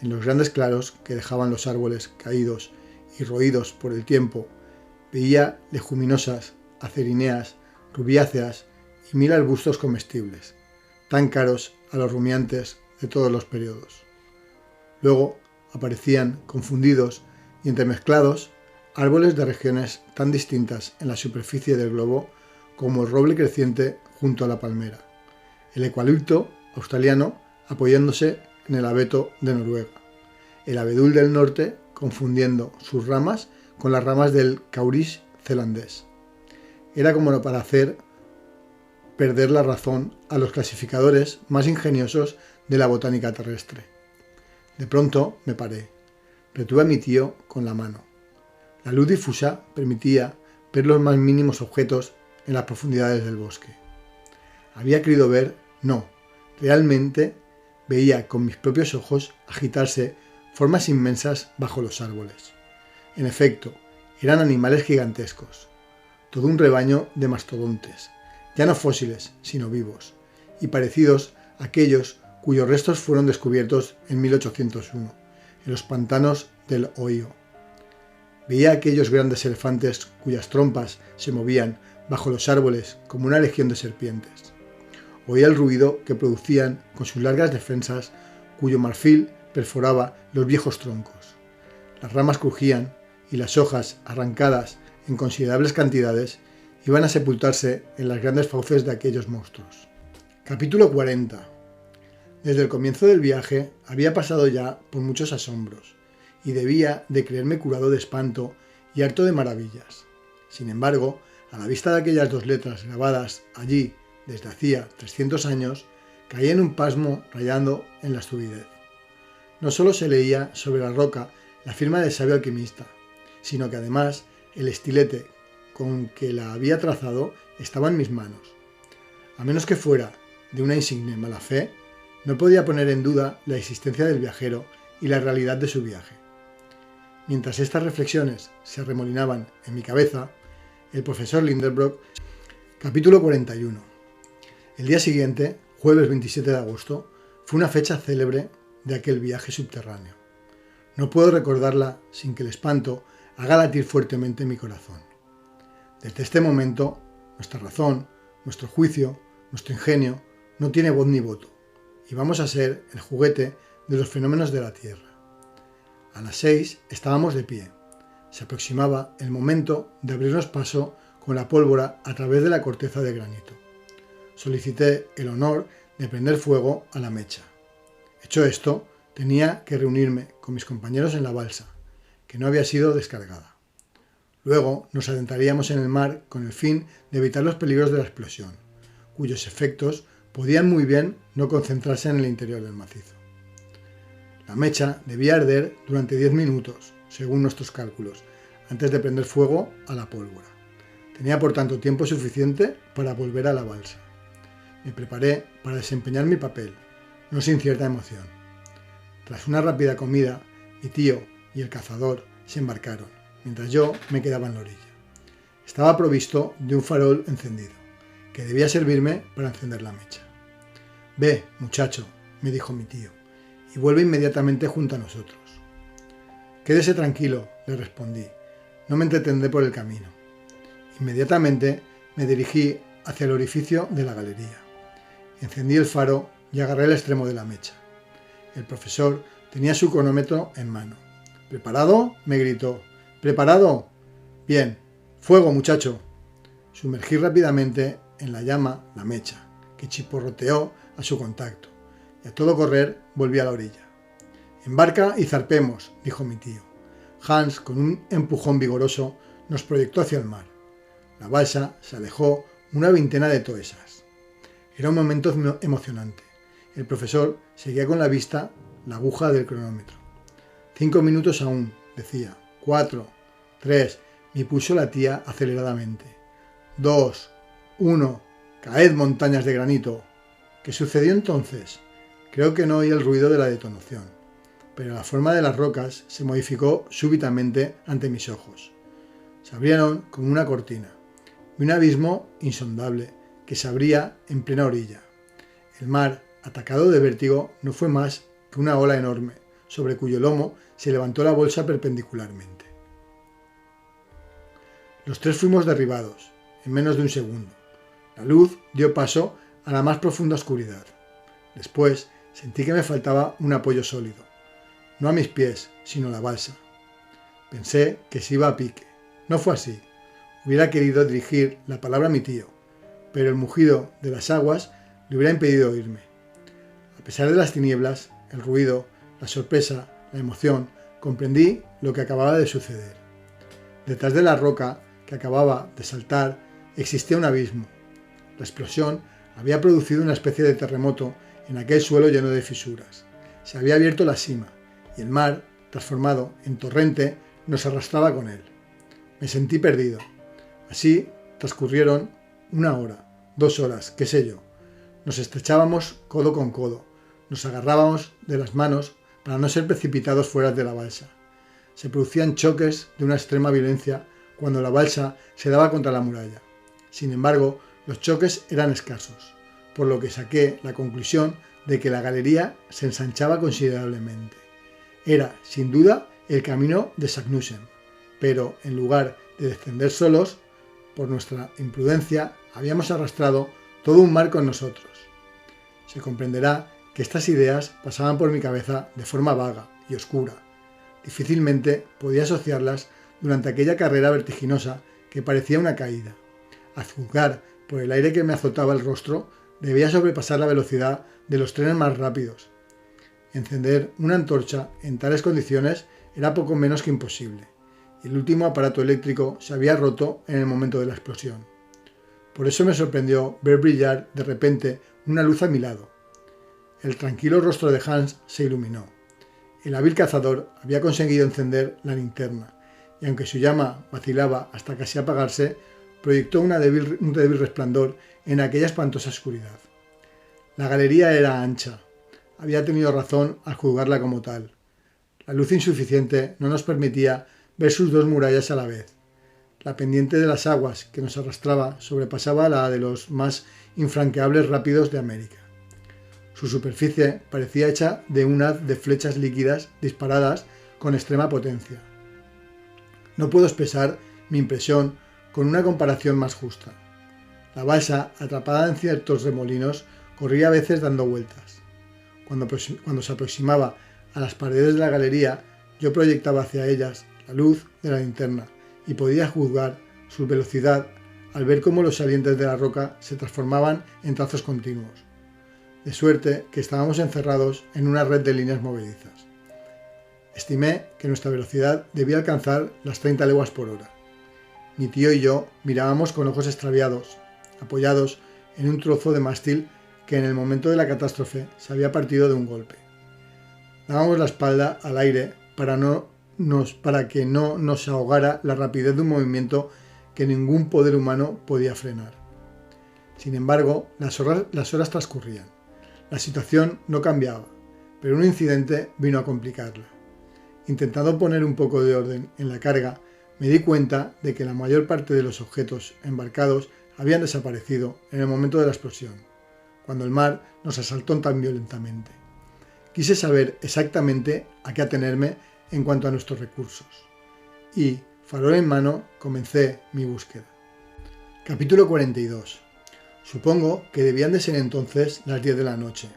[SPEAKER 1] En los grandes claros que dejaban los árboles caídos y roídos por el tiempo, veía leguminosas, acerineas, rubiáceas y 1000 arbustos comestibles, tan caros a los rumiantes de todos los periodos. Luego aparecían, confundidos y entremezclados, árboles de regiones tan distintas en la superficie del globo como el roble creciente junto a la palmera, el eucalipto australiano apoyándose en el abeto de Noruega, el abedul del norte confundiendo sus ramas con las ramas del cauris zelandés. Era como para hacer perder la razón a los clasificadores más ingeniosos de la botánica terrestre. De pronto me paré. Retuve a mi tío con la mano. La luz difusa permitía ver los más mínimos objetos en las profundidades del bosque. Había querido ver, no, realmente veía con mis propios ojos agitarse formas inmensas bajo los árboles. En efecto, eran animales gigantescos, todo un rebaño de mastodontes, ya no fósiles, sino vivos, y parecidos a aquellos cuyos restos fueron descubiertos en 1801, en los pantanos del Ohio. Veía aquellos grandes elefantes cuyas trompas se movían bajo los árboles como una legión de serpientes. Oía el ruido que producían con sus largas defensas, cuyo marfil perforaba los viejos troncos. Las ramas crujían y las hojas, arrancadas en considerables cantidades, iban a sepultarse en las grandes fauces de aquellos monstruos. Capítulo 40. Desde el comienzo del viaje había pasado ya por muchos asombros, y debía de creerme curado de espanto y harto de maravillas. Sin embargo, a la vista de aquellas dos letras grabadas allí desde hacía 300 años, caí en un pasmo rayando en la estupidez. No solo se leía sobre la roca la firma del sabio alquimista, sino que además el estilete con que la había trazado estaba en mis manos. A menos que fuera de una insigne mala fe, no podía poner en duda la existencia del viajero y la realidad de su viaje. Mientras estas reflexiones se arremolinaban en mi cabeza, el profesor Lindenbrock. Capítulo 41. El día siguiente, jueves 27 de agosto, fue una fecha célebre de aquel viaje subterráneo. No puedo recordarla sin que el espanto haga latir fuertemente mi corazón. Desde este momento, nuestra razón, nuestro juicio, nuestro ingenio no tiene voz ni voto, y vamos a ser el juguete de los fenómenos de la Tierra. A las 6 estábamos de pie. Se aproximaba el momento de abrirnos paso con la pólvora a través de la corteza de granito. Solicité el honor de prender fuego a la mecha. Hecho esto, tenía que reunirme con mis compañeros en la balsa, que no había sido descargada. Luego nos adentraríamos en el mar con el fin de evitar los peligros de la explosión, cuyos efectos podían muy bien no concentrarse en el interior del macizo. La mecha debía arder durante 10 minutos, según nuestros cálculos, antes de prender fuego a la pólvora. Tenía por tanto tiempo suficiente para volver a la balsa. Me preparé para desempeñar mi papel, no sin cierta emoción. Tras una rápida comida, mi tío y el cazador se embarcaron, mientras yo me quedaba en la orilla. Estaba provisto de un farol encendido, que debía servirme para encender la mecha. «Ve, muchacho», me dijo mi tío, y vuelve inmediatamente junto a nosotros. «Quédese tranquilo», le respondí, «no me entretendré por el camino». Inmediatamente me dirigí hacia el orificio de la galería. Encendí el faro y agarré el extremo de la mecha. El profesor tenía su cronómetro en mano. «¿Preparado?», me gritó. «¿Preparado? Bien. Fuego, muchacho». Sumergí rápidamente en la llama la mecha, que chisporroteó a su contacto, y a todo correr volví a la orilla. «Embarca y zarpemos», dijo mi tío. Hans, con un empujón vigoroso, nos proyectó hacia el mar. La balsa se alejó una veintena de toesas. Era un momento emocionante. El profesor seguía con la vista la aguja del cronómetro. 5 minutos aún, decía. 4, 3, mi pulso latía aceleradamente. 2, 1, caed montañas de granito. ¿Qué sucedió entonces? Creo que no oí el ruido de la detonación, pero la forma de las rocas se modificó súbitamente ante mis ojos. Se abrieron como una cortina, y un abismo insondable que se abría en plena orilla. El mar, atacado de vértigo, no fue más que una ola enorme, sobre cuyo lomo se levantó la bolsa perpendicularmente. Los tres fuimos derribados, en menos de un segundo. La luz dio paso a la más profunda oscuridad. Después sentí que me faltaba un apoyo sólido, no a mis pies, sino a la balsa. Pensé que se iba a pique. No fue así. Hubiera querido dirigir la palabra a mi tío, pero el mugido de las aguas le hubiera impedido oírme. A pesar de las tinieblas, el ruido, la sorpresa, la emoción, comprendí lo que acababa de suceder. Detrás de la roca que acababa de saltar existía un abismo. La explosión había producido una especie de terremoto en aquel suelo lleno de fisuras. Se había abierto la sima y el mar, transformado en torrente, nos arrastraba con él. Me sentí perdido. Así transcurrieron 1 hora, 2 horas, qué sé yo. Nos estrechábamos codo con codo, nos agarrábamos de las manos para no ser precipitados fuera de la balsa. Se producían choques de una extrema violencia cuando la balsa se daba contra la muralla. Sin embargo, los choques eran escasos, por lo que saqué la conclusión de que la galería se ensanchaba considerablemente. Era, sin duda, el camino de Saknussemm, pero en lugar de descender solos, por nuestra imprudencia, habíamos arrastrado todo un mar con nosotros. Se comprenderá que estas ideas pasaban por mi cabeza de forma vaga y oscura. Difícilmente podía asociarlas durante aquella carrera vertiginosa que parecía una caída. A juzgar por el aire que me azotaba el rostro, debía sobrepasar la velocidad de los trenes más rápidos. Encender una antorcha en tales condiciones era poco menos que imposible. El último aparato eléctrico se había roto en el momento de la explosión. Por eso me sorprendió ver brillar de repente una luz a mi lado. El tranquilo rostro de Hans se iluminó. El hábil cazador había conseguido encender la linterna, y aunque su llama vacilaba hasta casi apagarse, proyectó un débil resplandor en aquella espantosa oscuridad. La galería era ancha. Había tenido razón al juzgarla como tal. La luz insuficiente no nos permitía ver sus 2 murallas a la vez. La pendiente de las aguas que nos arrastraba sobrepasaba la de los más infranqueables rápidos de América. Su superficie parecía hecha de un haz de flechas líquidas disparadas con extrema potencia. No puedo expresar mi impresión con una comparación más justa. La balsa, atrapada en ciertos remolinos, corría a veces dando vueltas. Cuando se aproximaba a las paredes de la galería, yo proyectaba hacia ellas la luz de la linterna y podía juzgar su velocidad al ver cómo los salientes de la roca se transformaban en trazos continuos. De suerte que estábamos encerrados en una red de líneas movedizas. Estimé que nuestra velocidad debía alcanzar las 30 leguas por hora. Mi tío y yo mirábamos con ojos extraviados, apoyados en un trozo de mástil que en el momento de la catástrofe se había partido de un golpe. Dábamos la espalda al aire para que no nos ahogara la rapidez de un movimiento que ningún poder humano podía frenar. Sin embargo, las horas transcurrían. La situación no cambiaba, pero un incidente vino a complicarla. Intentando poner un poco de orden en la carga, me di cuenta de que la mayor parte de los objetos embarcados habían desaparecido en el momento de la explosión, cuando el mar nos asaltó tan violentamente. Quise saber exactamente a qué atenerme en cuanto a nuestros recursos, y, farol en mano, comencé mi búsqueda. Capítulo 42. Supongo que debían de ser entonces las 10 de la noche.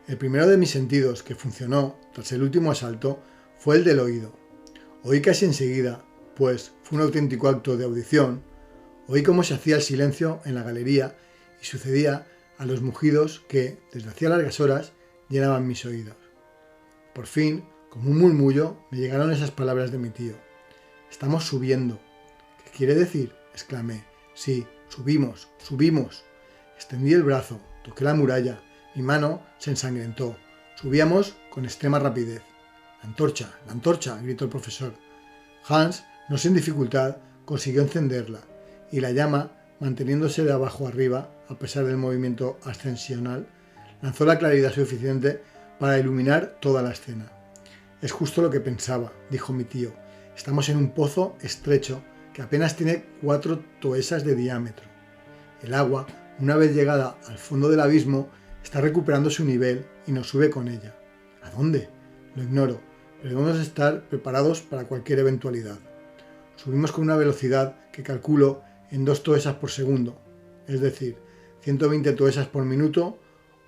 [SPEAKER 1] El primero de mis sentidos que funcionó tras el último asalto fue el del oído. Oí casi enseguida, pues fue un auténtico acto de audición, oí cómo se hacía el silencio en la galería y sucedía a los mugidos que, desde hacía largas horas, llenaban mis oídos. Por fin, como un murmullo, me llegaron esas palabras de mi tío. «Estamos subiendo». «¿Qué quiere decir?», exclamé. «Sí, subimos, subimos». Extendí el brazo, toqué la muralla, mi mano se ensangrentó. Subíamos con extrema rapidez. La antorcha», gritó el profesor. Hans, no sin dificultad, consiguió encenderla, y la llama, manteniéndose de abajo arriba, a pesar del movimiento ascensional, lanzó la claridad suficiente para iluminar toda la escena. «Es justo lo que pensaba», dijo mi tío. «Estamos en un pozo estrecho que apenas tiene 4 toesas de diámetro. El agua, una vez llegada al fondo del abismo, está recuperando su nivel y nos sube con ella. ¿A dónde? Lo ignoro, pero debemos estar preparados para cualquier eventualidad. Subimos con una velocidad que calculo en 2 toesas por segundo, es decir, 120 toesas por minuto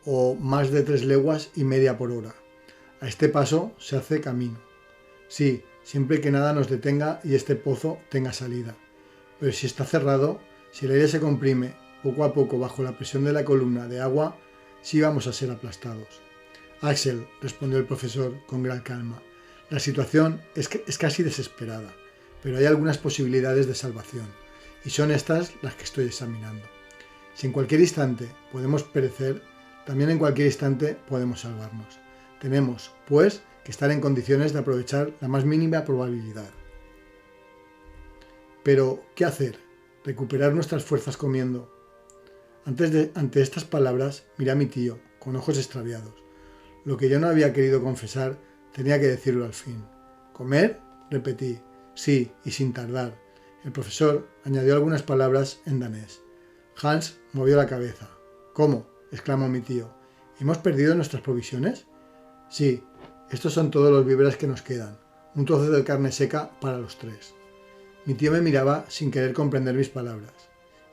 [SPEAKER 1] o más de 3 leguas y media por hora. A este paso se hace camino. Sí, siempre que nada nos detenga y este pozo tenga salida. Pero si está cerrado, si el aire se comprime poco a poco bajo la presión de la columna de agua, sí íbamos a ser aplastados. Axel, respondió el profesor con gran calma, la situación es casi desesperada, pero hay algunas posibilidades de salvación, y son estas las que estoy examinando. Si en cualquier instante podemos perecer, también en cualquier instante podemos salvarnos. Tenemos, pues, que estar en condiciones de aprovechar la más mínima probabilidad. Pero, ¿qué hacer? ¿Recuperar nuestras fuerzas comiendo? Ante estas palabras, miré a mi tío, con ojos extraviados. Lo que yo no había querido confesar, tenía que decirlo al fin. ¿Comer? Repetí. Sí, y sin tardar. El profesor añadió algunas palabras en danés. Hans movió la cabeza. ¿Cómo? Exclamó mi tío. ¿Hemos perdido nuestras provisiones? Sí, estos son todos los víveres que nos quedan. Un trozo de carne seca para los tres. Mi tío me miraba sin querer comprender mis palabras.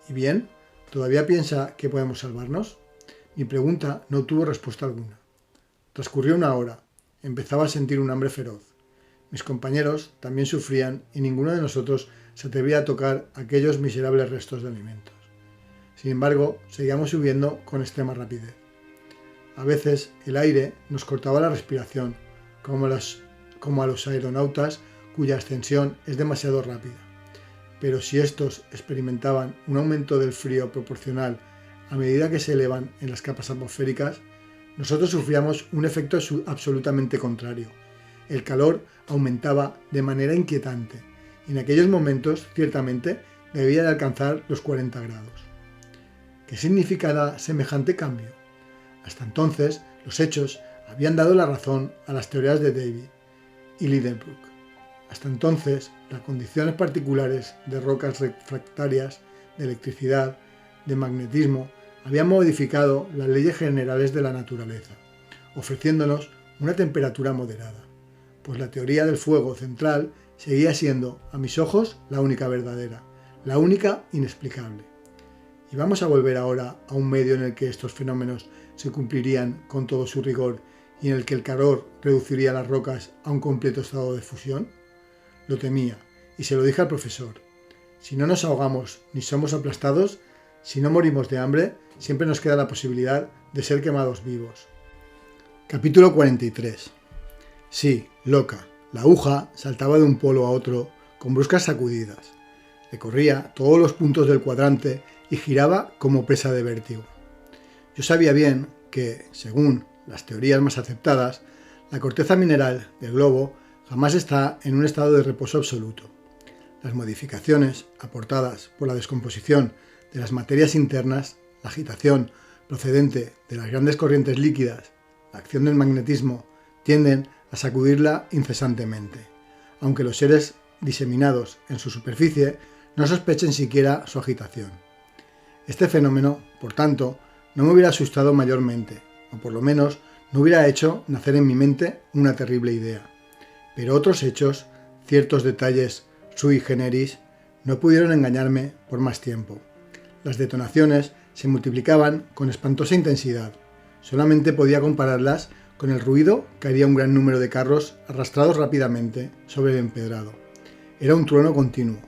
[SPEAKER 1] ¿Y bien? ¿Todavía piensa que podemos salvarnos? Mi pregunta no tuvo respuesta alguna. Transcurrió una hora. Empezaba a sentir un hambre feroz. Mis compañeros también sufrían y ninguno de nosotros se atrevía a tocar aquellos miserables restos de alimentos. Sin embargo, seguíamos subiendo con extrema rapidez. A veces el aire nos cortaba la respiración, como a los aeronautas cuya ascensión es demasiado rápida. Pero si estos experimentaban un aumento del frío proporcional a medida que se elevan en las capas atmosféricas, nosotros sufríamos un efecto absolutamente contrario. El calor aumentaba de manera inquietante y en aquellos momentos, ciertamente, debía de alcanzar los 40 grados. ¿Qué significará semejante cambio? Hasta entonces, los hechos habían dado la razón a las teorías de David y Lidenbrock. Hasta entonces, las condiciones particulares de rocas refractarias, de electricidad, de magnetismo, habían modificado las leyes generales de la naturaleza, ofreciéndonos una temperatura moderada, pues la teoría del fuego central seguía siendo, a mis ojos, la única verdadera, la única inexplicable. ¿Y vamos a volver ahora a un medio en el que estos fenómenos se cumplirían con todo su rigor y en el que el calor reduciría las rocas a un completo estado de fusión? Lo temía, y se lo dije al profesor. Si no nos ahogamos ni somos aplastados, si no morimos de hambre, siempre nos queda la posibilidad de ser quemados vivos. Capítulo 43. Sí, loca. La aguja saltaba de un polo a otro con bruscas sacudidas. Recorría todos los puntos del cuadrante y giraba como presa de vértigo. Yo sabía bien que, según las teorías más aceptadas, la corteza mineral del globo jamás está en un estado de reposo absoluto. Las modificaciones aportadas por la descomposición de las materias internas, la agitación procedente de las grandes corrientes líquidas, la acción del magnetismo, tienden a sacudirla incesantemente, aunque los seres diseminados en su superficie no sospechen siquiera su agitación. Este fenómeno, por tanto, no me hubiera asustado mayormente, o por lo menos no hubiera hecho nacer en mi mente una terrible idea. Pero otros hechos, ciertos detalles sui generis, no pudieron engañarme por más tiempo. Las detonaciones se multiplicaban con espantosa intensidad. Solamente podía compararlas con el ruido que haría un gran número de carros arrastrados rápidamente sobre el empedrado. Era un trueno continuo.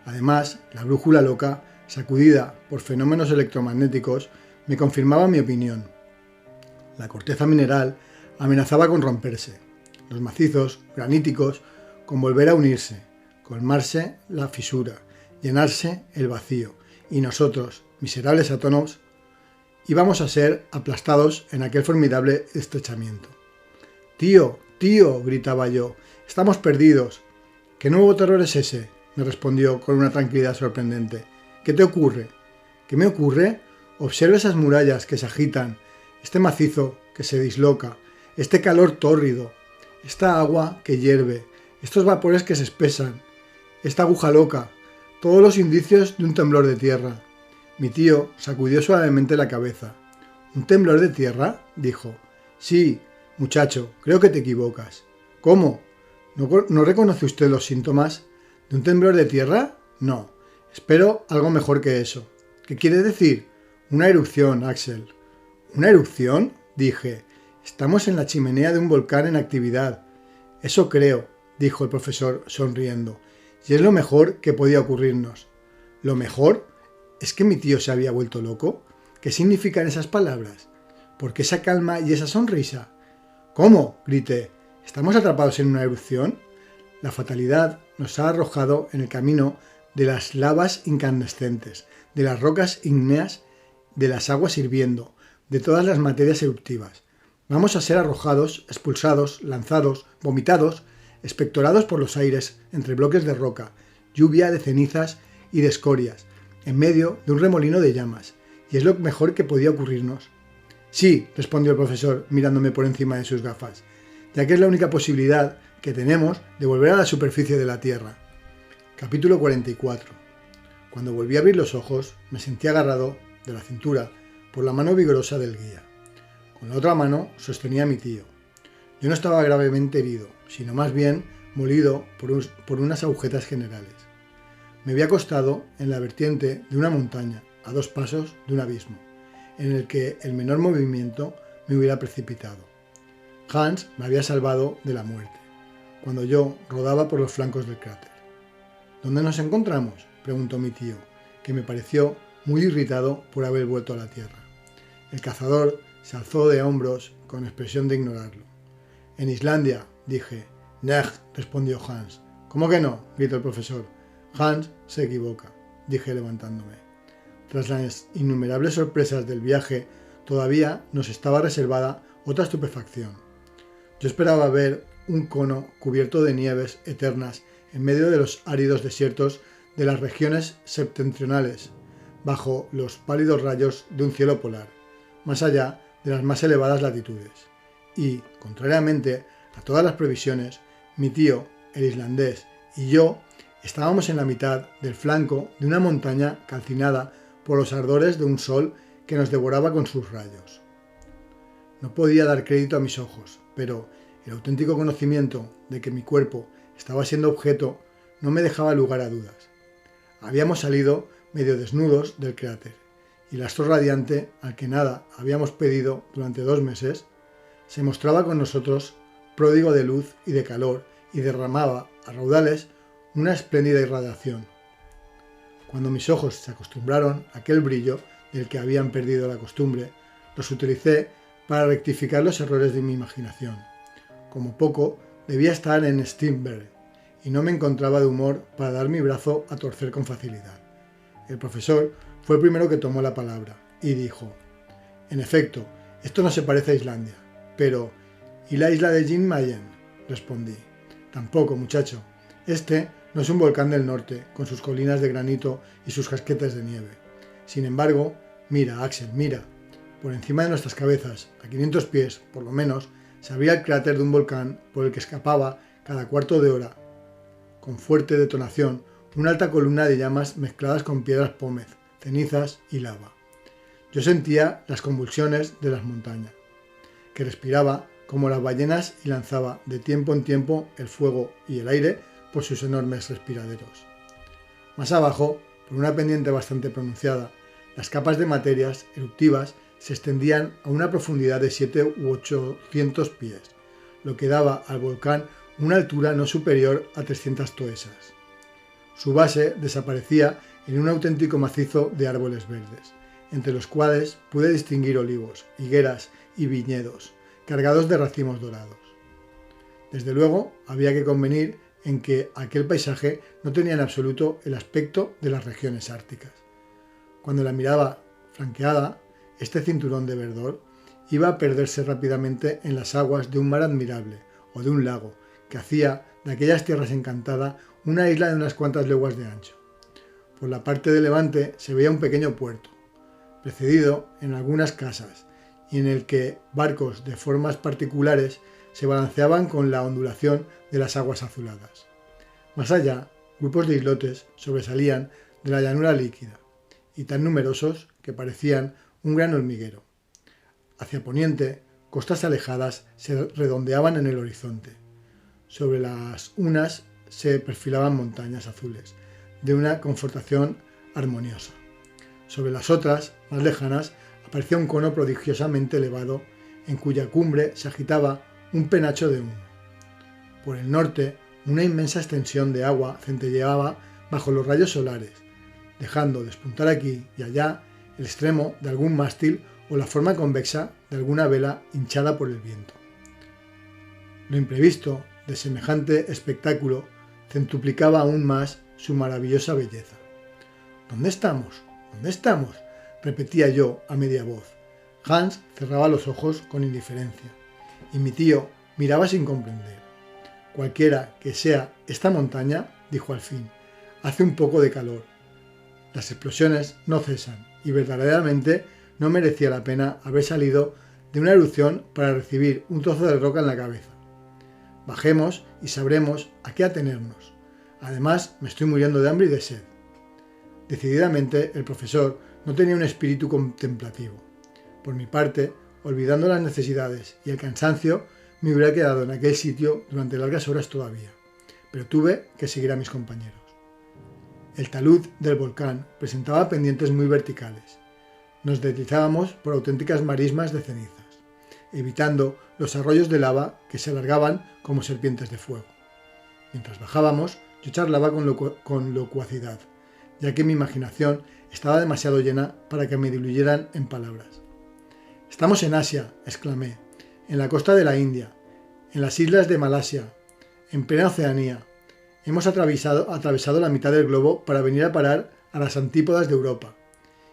[SPEAKER 1] Además, la brújula loca, sacudida por fenómenos electromagnéticos, me confirmaba mi opinión. La corteza mineral amenazaba con romperse, los macizos graníticos con volver a unirse, colmarse la fisura, llenarse el vacío, y nosotros, miserables átomos, íbamos a ser aplastados en aquel formidable estrechamiento. «¡Tío! ¡Tío!», gritaba yo. «¡Estamos perdidos!». «¿Qué nuevo terror es ese?», me respondió con una tranquilidad sorprendente. «¿Qué te ocurre?». «¿Qué me ocurre? Observa esas murallas que se agitan, este macizo que se disloca, este calor tórrido, esta agua que hierve, estos vapores que se espesan, esta aguja loca, todos los indicios de un temblor de tierra». Mi tío sacudió suavemente la cabeza. «¿Un temblor de tierra?», dijo. «Sí, muchacho, creo que te equivocas». «¿Cómo? ¿No reconoce usted los síntomas? ¿De un temblor de tierra? No. Espero algo mejor que eso». «¿Qué quiere decir?». «Una erupción, Axel». «¿Una erupción?», dije. «Estamos en la chimenea de un volcán en actividad». «Eso creo», dijo el profesor sonriendo. «Y es lo mejor que podía ocurrirnos». «¿Lo mejor?». ¿Es que mi tío se había vuelto loco? ¿Qué significan esas palabras? ¿Por qué esa calma y esa sonrisa? ¿Cómo?, grité. ¿Estamos atrapados en una erupción? La fatalidad nos ha arrojado en el camino de las lavas incandescentes, de las rocas ígneas, de las aguas hirviendo, de todas las materias eruptivas. Vamos a ser arrojados, expulsados, lanzados, vomitados, expectorados por los aires entre bloques de roca, lluvia de cenizas y de escorias, en medio de un remolino de llamas, y es lo mejor que podía ocurrirnos. Sí, respondió el profesor mirándome por encima de sus gafas, ya que es la única posibilidad que tenemos de volver a la superficie de la Tierra. Capítulo 44. Cuando volví a abrir los ojos, me sentí agarrado de la cintura por la mano vigorosa del guía. Con la otra mano sostenía a mi tío. Yo no estaba gravemente herido, sino más bien molido por unas agujetas generales. Me había acostado en la vertiente de una montaña, a 2 pasos de un abismo, en el que el menor movimiento me hubiera precipitado. Hans me había salvado de la muerte, cuando yo rodaba por los flancos del cráter. ¿Dónde nos encontramos?, preguntó mi tío, que me pareció muy irritado por haber vuelto a la tierra. El cazador se alzó de hombros con expresión de ignorarlo. En Islandia, dije. Neg, respondió Hans. ¿Cómo que no?, gritó el profesor. Hans se equivoca, dije levantándome. Tras las innumerables sorpresas del viaje, todavía nos estaba reservada otra estupefacción. Yo esperaba ver un cono cubierto de nieves eternas en medio de los áridos desiertos de las regiones septentrionales, bajo los pálidos rayos de un cielo polar, más allá de las más elevadas latitudes. Y, contrariamente a todas las previsiones, mi tío, el islandés, y yo estábamos en la mitad del flanco de una montaña calcinada por los ardores de un sol que nos devoraba con sus rayos. No podía dar crédito a mis ojos, pero el auténtico conocimiento de que mi cuerpo estaba siendo objeto no me dejaba lugar a dudas. Habíamos salido medio desnudos del cráter, y el astro radiante al que nada habíamos pedido durante 2 meses se mostraba con nosotros pródigo de luz y de calor y derramaba a raudales una espléndida irradiación. Cuando mis ojos se acostumbraron a aquel brillo del que habían perdido la costumbre, los utilicé para rectificar los errores de mi imaginación. Como poco, debía estar en Strindberg, y no me encontraba de humor para dar mi brazo a torcer con facilidad. El profesor fue el primero que tomó la palabra, y dijo: «En efecto, esto no se parece a Islandia, pero ¿y la isla de Jan Mayen?», respondí. «Tampoco, muchacho. Este no es un volcán del norte, con sus colinas de granito y sus casquetes de nieve. Sin embargo, mira, Axel, mira. Por encima de nuestras cabezas, a 500 pies, por lo menos, se abría el cráter de un volcán por el que escapaba cada cuarto de hora, con fuerte detonación, una alta columna de llamas mezcladas con piedras pómez, cenizas y lava. Yo sentía las convulsiones de las montañas, que respiraba como las ballenas y lanzaba de tiempo en tiempo el fuego y el aire por sus enormes respiraderos. Más abajo, por una pendiente bastante pronunciada, las capas de materias eruptivas se extendían a una profundidad de 700 u 800 pies, lo que daba al volcán una altura no superior a 300 toesas. Su base desaparecía en un auténtico macizo de árboles verdes, entre los cuales pude distinguir olivos, higueras y viñedos, cargados de racimos dorados. Desde luego, había que convenir en que aquel paisaje no tenía en absoluto el aspecto de las regiones árticas. Cuando la miraba flanqueada, este cinturón de verdor iba a perderse rápidamente en las aguas de un mar admirable o de un lago que hacía de aquellas tierras encantadas una isla de unas cuantas leguas de ancho. Por la parte de levante se veía un pequeño puerto, precedido en algunas casas, y en el que barcos de formas particulares se balanceaban con la ondulación de las aguas azuladas. Más allá, grupos de islotes sobresalían de la llanura líquida, y tan numerosos que parecían un gran hormiguero. Hacia poniente, costas alejadas se redondeaban en el horizonte. Sobre las unas se perfilaban montañas azules, de una confortación armoniosa. Sobre las otras, más lejanas, aparecía un cono prodigiosamente elevado, en cuya cumbre se agitaba un penacho de humo. Por el norte, una inmensa extensión de agua centelleaba bajo los rayos solares, dejando despuntar aquí y allá el extremo de algún mástil o la forma convexa de alguna vela hinchada por el viento. Lo imprevisto de semejante espectáculo centuplicaba aún más su maravillosa belleza. ¿Dónde estamos? ¿Dónde estamos?, repetía yo a media voz. Hans cerraba los ojos con indiferencia, y mi tío miraba sin comprender. Cualquiera que sea esta montaña, dijo al fin, hace un poco de calor. Las explosiones no cesan, y verdaderamente no merecía la pena haber salido de una erupción para recibir un trozo de roca en la cabeza. Bajemos y sabremos a qué atenernos. Además, me estoy muriendo de hambre y de sed. Decididamente, el profesor no tenía un espíritu contemplativo. Por mi parte, olvidando las necesidades y el cansancio, me hubiera quedado en aquel sitio durante largas horas todavía, pero tuve que seguir a mis compañeros. El talud del volcán presentaba pendientes muy verticales. Nos deslizábamos por auténticas marismas de cenizas, evitando los arroyos de lava que se alargaban como serpientes de fuego. Mientras bajábamos, yo charlaba con locuacidad, ya que mi imaginación estaba demasiado llena para que me diluyeran en palabras. «Estamos en Asia», exclamé, «en la costa de la India, en las islas de Malasia, en plena Oceanía. Hemos atravesado la mitad del globo para venir a parar a las antípodas de Europa».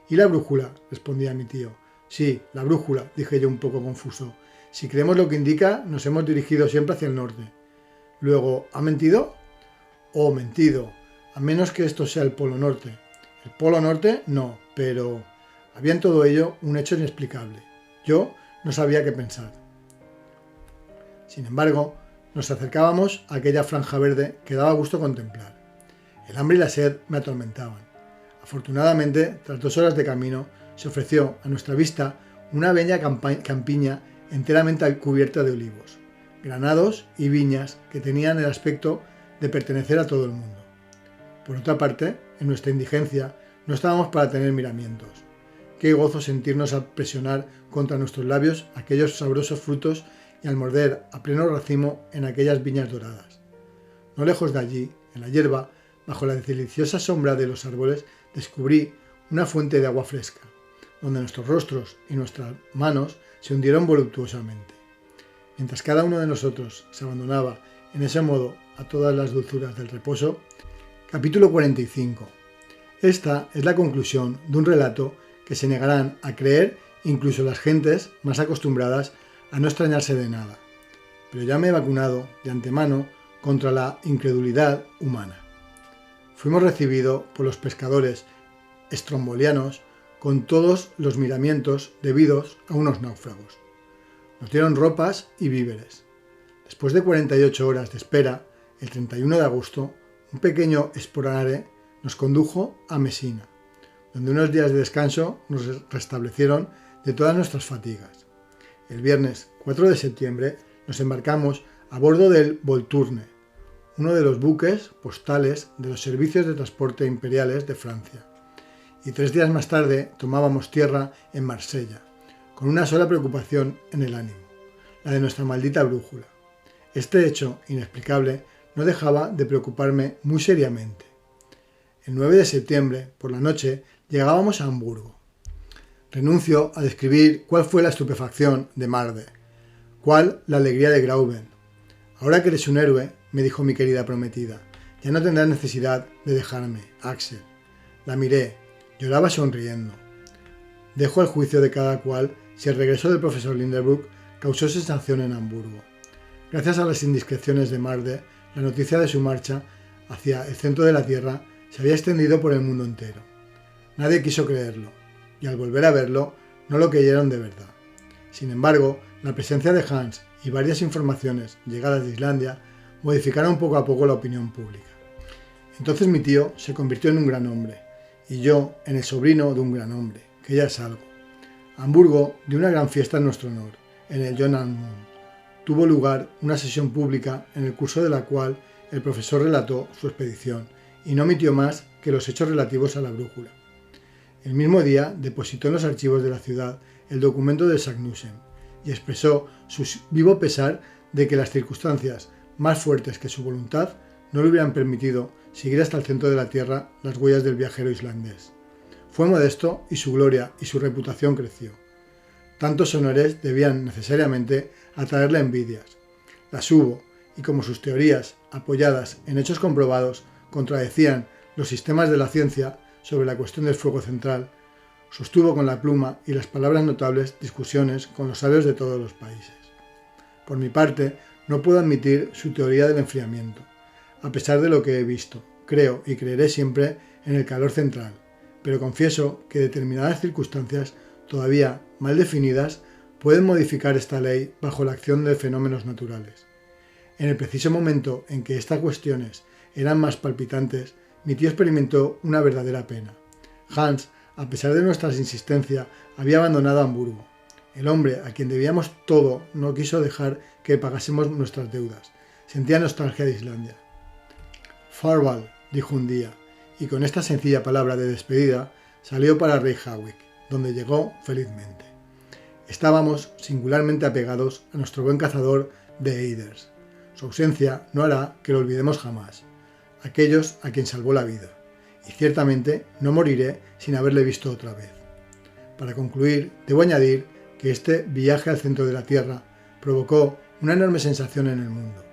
[SPEAKER 1] «¿Y la brújula?», respondía mi tío. «Sí, la brújula», dije yo un poco confuso. «Si creemos lo que indica, nos hemos dirigido siempre hacia el norte». Luego, ¿ha mentido? «Oh, mentido, a menos que esto sea el Polo Norte». «¿El Polo Norte? No, pero...». Había en todo ello un hecho inexplicable. Yo no sabía qué pensar. Sin embargo, nos acercábamos a aquella franja verde que daba gusto contemplar. El hambre y la sed me atormentaban. Afortunadamente, tras 2 horas de camino, se ofreció a nuestra vista una bella campiña enteramente cubierta de olivos, granados y viñas que tenían el aspecto de pertenecer a todo el mundo. Por otra parte, en nuestra indigencia, no estábamos para tener miramientos. Qué gozo sentirnos al presionar contra nuestros labios aquellos sabrosos frutos y al morder a pleno racimo en aquellas viñas doradas. No lejos de allí, en la hierba, bajo la deliciosa sombra de los árboles, descubrí una fuente de agua fresca, donde nuestros rostros y nuestras manos se hundieron voluptuosamente. Mientras cada uno de nosotros se abandonaba en ese modo a todas las dulzuras del reposo. Capítulo 45. Esta es la conclusión de un relato que se negarán a creer incluso las gentes más acostumbradas a no extrañarse de nada, pero ya me he vacunado de antemano contra la incredulidad humana. Fuimos recibidos por los pescadores estrombolianos con todos los miramientos debidos a unos náufragos. Nos dieron ropas y víveres. Después de 48 horas de espera, el 31 de agosto, un pequeño esporare nos condujo a Mesina, donde unos días de descanso nos restablecieron de todas nuestras fatigas. El viernes 4 de septiembre nos embarcamos a bordo del Volturne, uno de los buques postales de los servicios de transporte imperiales de Francia, y 3 días más tarde tomábamos tierra en Marsella, con una sola preocupación en el ánimo, la de nuestra maldita brújula. Este hecho inexplicable no dejaba de preocuparme muy seriamente. El 9 de septiembre, por la noche, llegábamos a Hamburgo. Renuncio a describir cuál fue la estupefacción de Marde, cuál la alegría de Grauben. «Ahora que eres un héroe», me dijo mi querida prometida, «ya no tendrás necesidad de dejarme, Axel». La miré, lloraba sonriendo. Dejo al juicio de cada cual si el regreso del profesor Lindenbrook causó sensación en Hamburgo. Gracias a las indiscreciones de Marde, la noticia de su marcha hacia el centro de la Tierra se había extendido por el mundo entero. Nadie quiso creerlo, y al volver a verlo, no lo creyeron de verdad. Sin embargo, la presencia de Hans y varias informaciones llegadas de Islandia modificaron poco a poco la opinión pública. Entonces mi tío se convirtió en un gran hombre, y yo en el sobrino de un gran hombre, que ya es algo. Hamburgo dio una gran fiesta en nuestro honor, en el Johannesburg. Tuvo lugar una sesión pública en el curso de la cual el profesor relató su expedición y no omitió más que los hechos relativos a la brújula. El mismo día depositó en los archivos de la ciudad el documento de Sagnussen y expresó su vivo pesar de que las circunstancias más fuertes que su voluntad no le hubieran permitido seguir hasta el centro de la Tierra las huellas del viajero islandés. Fue modesto y su gloria y su reputación creció. Tantos honores debían necesariamente atraerle envidias. Las hubo, y como sus teorías, apoyadas en hechos comprobados, contradecían los sistemas de la ciencia sobre la cuestión del fuego central, sostuvo con la pluma y las palabras notables discusiones con los sabios de todos los países. Por mi parte, no puedo admitir su teoría del enfriamiento, a pesar de lo que he visto. Creo y creeré siempre en el calor central, pero confieso que determinadas circunstancias, todavía mal definidas, pueden modificar esta ley bajo la acción de fenómenos naturales. En el preciso momento en que estas cuestiones eran más palpitantes, mi tío experimentó una verdadera pena. Hans, a pesar de nuestras insistencias, había abandonado Hamburgo. El hombre a quien debíamos todo no quiso dejar que pagásemos nuestras deudas. Sentía nostalgia de Islandia. Farewell, dijo un día, y con esta sencilla palabra de despedida salió para Reykjavik, donde llegó felizmente. Estábamos singularmente apegados a nuestro buen cazador de eiders. Su ausencia no hará que lo olvidemos jamás, aquellos a quien salvó la vida, y ciertamente no moriré sin haberle visto otra vez. Para concluir, debo añadir que este viaje al centro de la Tierra provocó una enorme sensación en el mundo.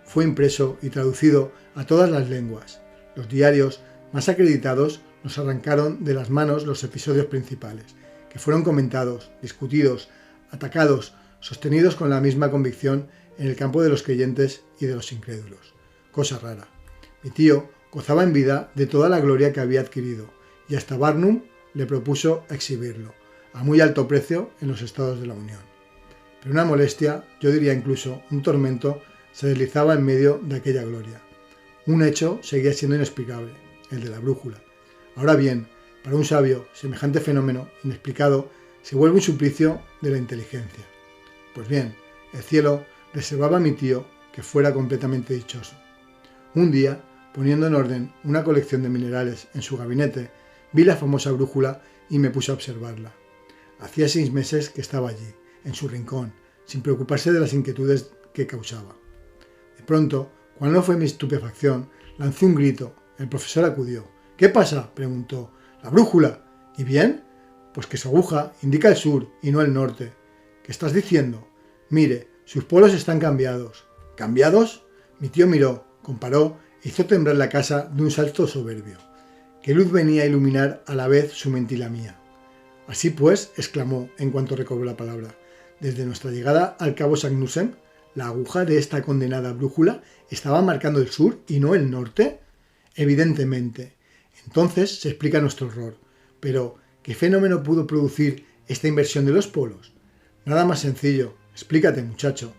[SPEAKER 1] Fue impreso y traducido a todas las lenguas. Los diarios más acreditados nos arrancaron de las manos los episodios principales, que fueron comentados, discutidos, atacados, sostenidos con la misma convicción en el campo de los creyentes y de los incrédulos. Cosa rara. Mi tío gozaba en vida de toda la gloria que había adquirido, y hasta Barnum le propuso exhibirlo, a muy alto precio en los Estados de la Unión. Pero una molestia, yo diría incluso un tormento, se deslizaba en medio de aquella gloria. Un hecho seguía siendo inexplicable, el de la brújula. Ahora bien, para un sabio, semejante fenómeno inexplicado se vuelve un suplicio de la inteligencia. Pues bien, el cielo reservaba a mi tío que fuera completamente dichoso. Un día, poniendo en orden una colección de minerales en su gabinete, vi la famosa brújula y me puse a observarla. Hacía 6 meses que estaba allí, en su rincón, sin preocuparse de las inquietudes que causaba. De pronto, cuál no fue mi estupefacción, lancé un grito. El profesor acudió. «¿Qué pasa?», preguntó. «La brújula». «¿Y bien?». «Pues que su aguja indica el sur y no el norte». «¿Qué estás diciendo?». «Mire, sus polos están cambiados». «¿Cambiados?». Mi tío miró, comparó e hizo temblar la casa de un salto soberbio. Qué luz venía a iluminar a la vez su mente y la mía. «Así pues», exclamó en cuanto recobró la palabra, «desde nuestra llegada al cabo Sagnussen, la aguja de esta condenada brújula estaba marcando el sur y no el norte». «Evidentemente. Entonces se explica nuestro error. Pero, ¿qué fenómeno pudo producir esta inversión de los polos?». «Nada más sencillo. Explícate, muchacho.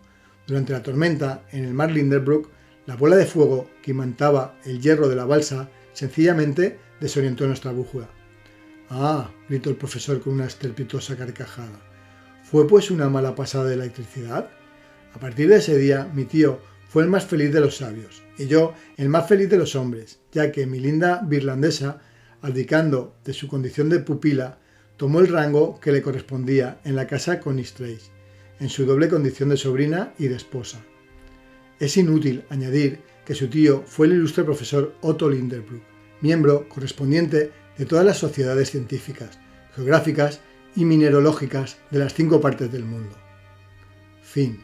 [SPEAKER 1] Durante la tormenta, en el mar Linderbrook, la bola de fuego que imantaba el hierro de la balsa sencillamente desorientó nuestra brújula». «Ah», gritó el profesor con una estrepitosa carcajada. «¿Fue pues una mala pasada de electricidad?». A partir de ese día, mi tío fue el más feliz de los sabios, y yo el más feliz de los hombres, ya que mi linda birlandesa, abdicando de su condición de pupila, tomó el rango que le correspondía en la casa Konigstrace, en su doble condición de sobrina y de esposa. Es inútil añadir que su tío fue el ilustre profesor Otto Linderbrook, miembro correspondiente de todas las sociedades científicas, geográficas y mineralógicas de las 5 partes del mundo. Fin.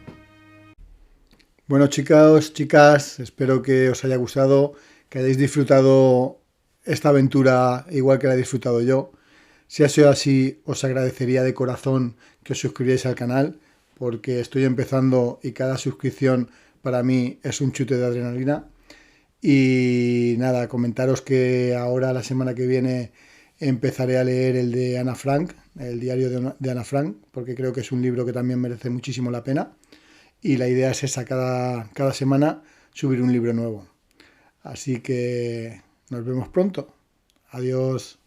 [SPEAKER 1] Bueno, chicos, chicas, espero que os haya gustado, que hayáis disfrutado esta aventura igual que la he disfrutado yo. Si ha sido así, os agradecería de corazón que os suscribáis al canal, porque estoy empezando y cada suscripción para mí es un chute de adrenalina. Y nada, comentaros que ahora la semana que viene empezaré a leer el de Ana Frank, el diario de Ana Frank, porque creo que es un libro que también merece muchísimo la pena. Y la idea es esa, cada semana subir un libro nuevo. Así que nos vemos pronto. Adiós.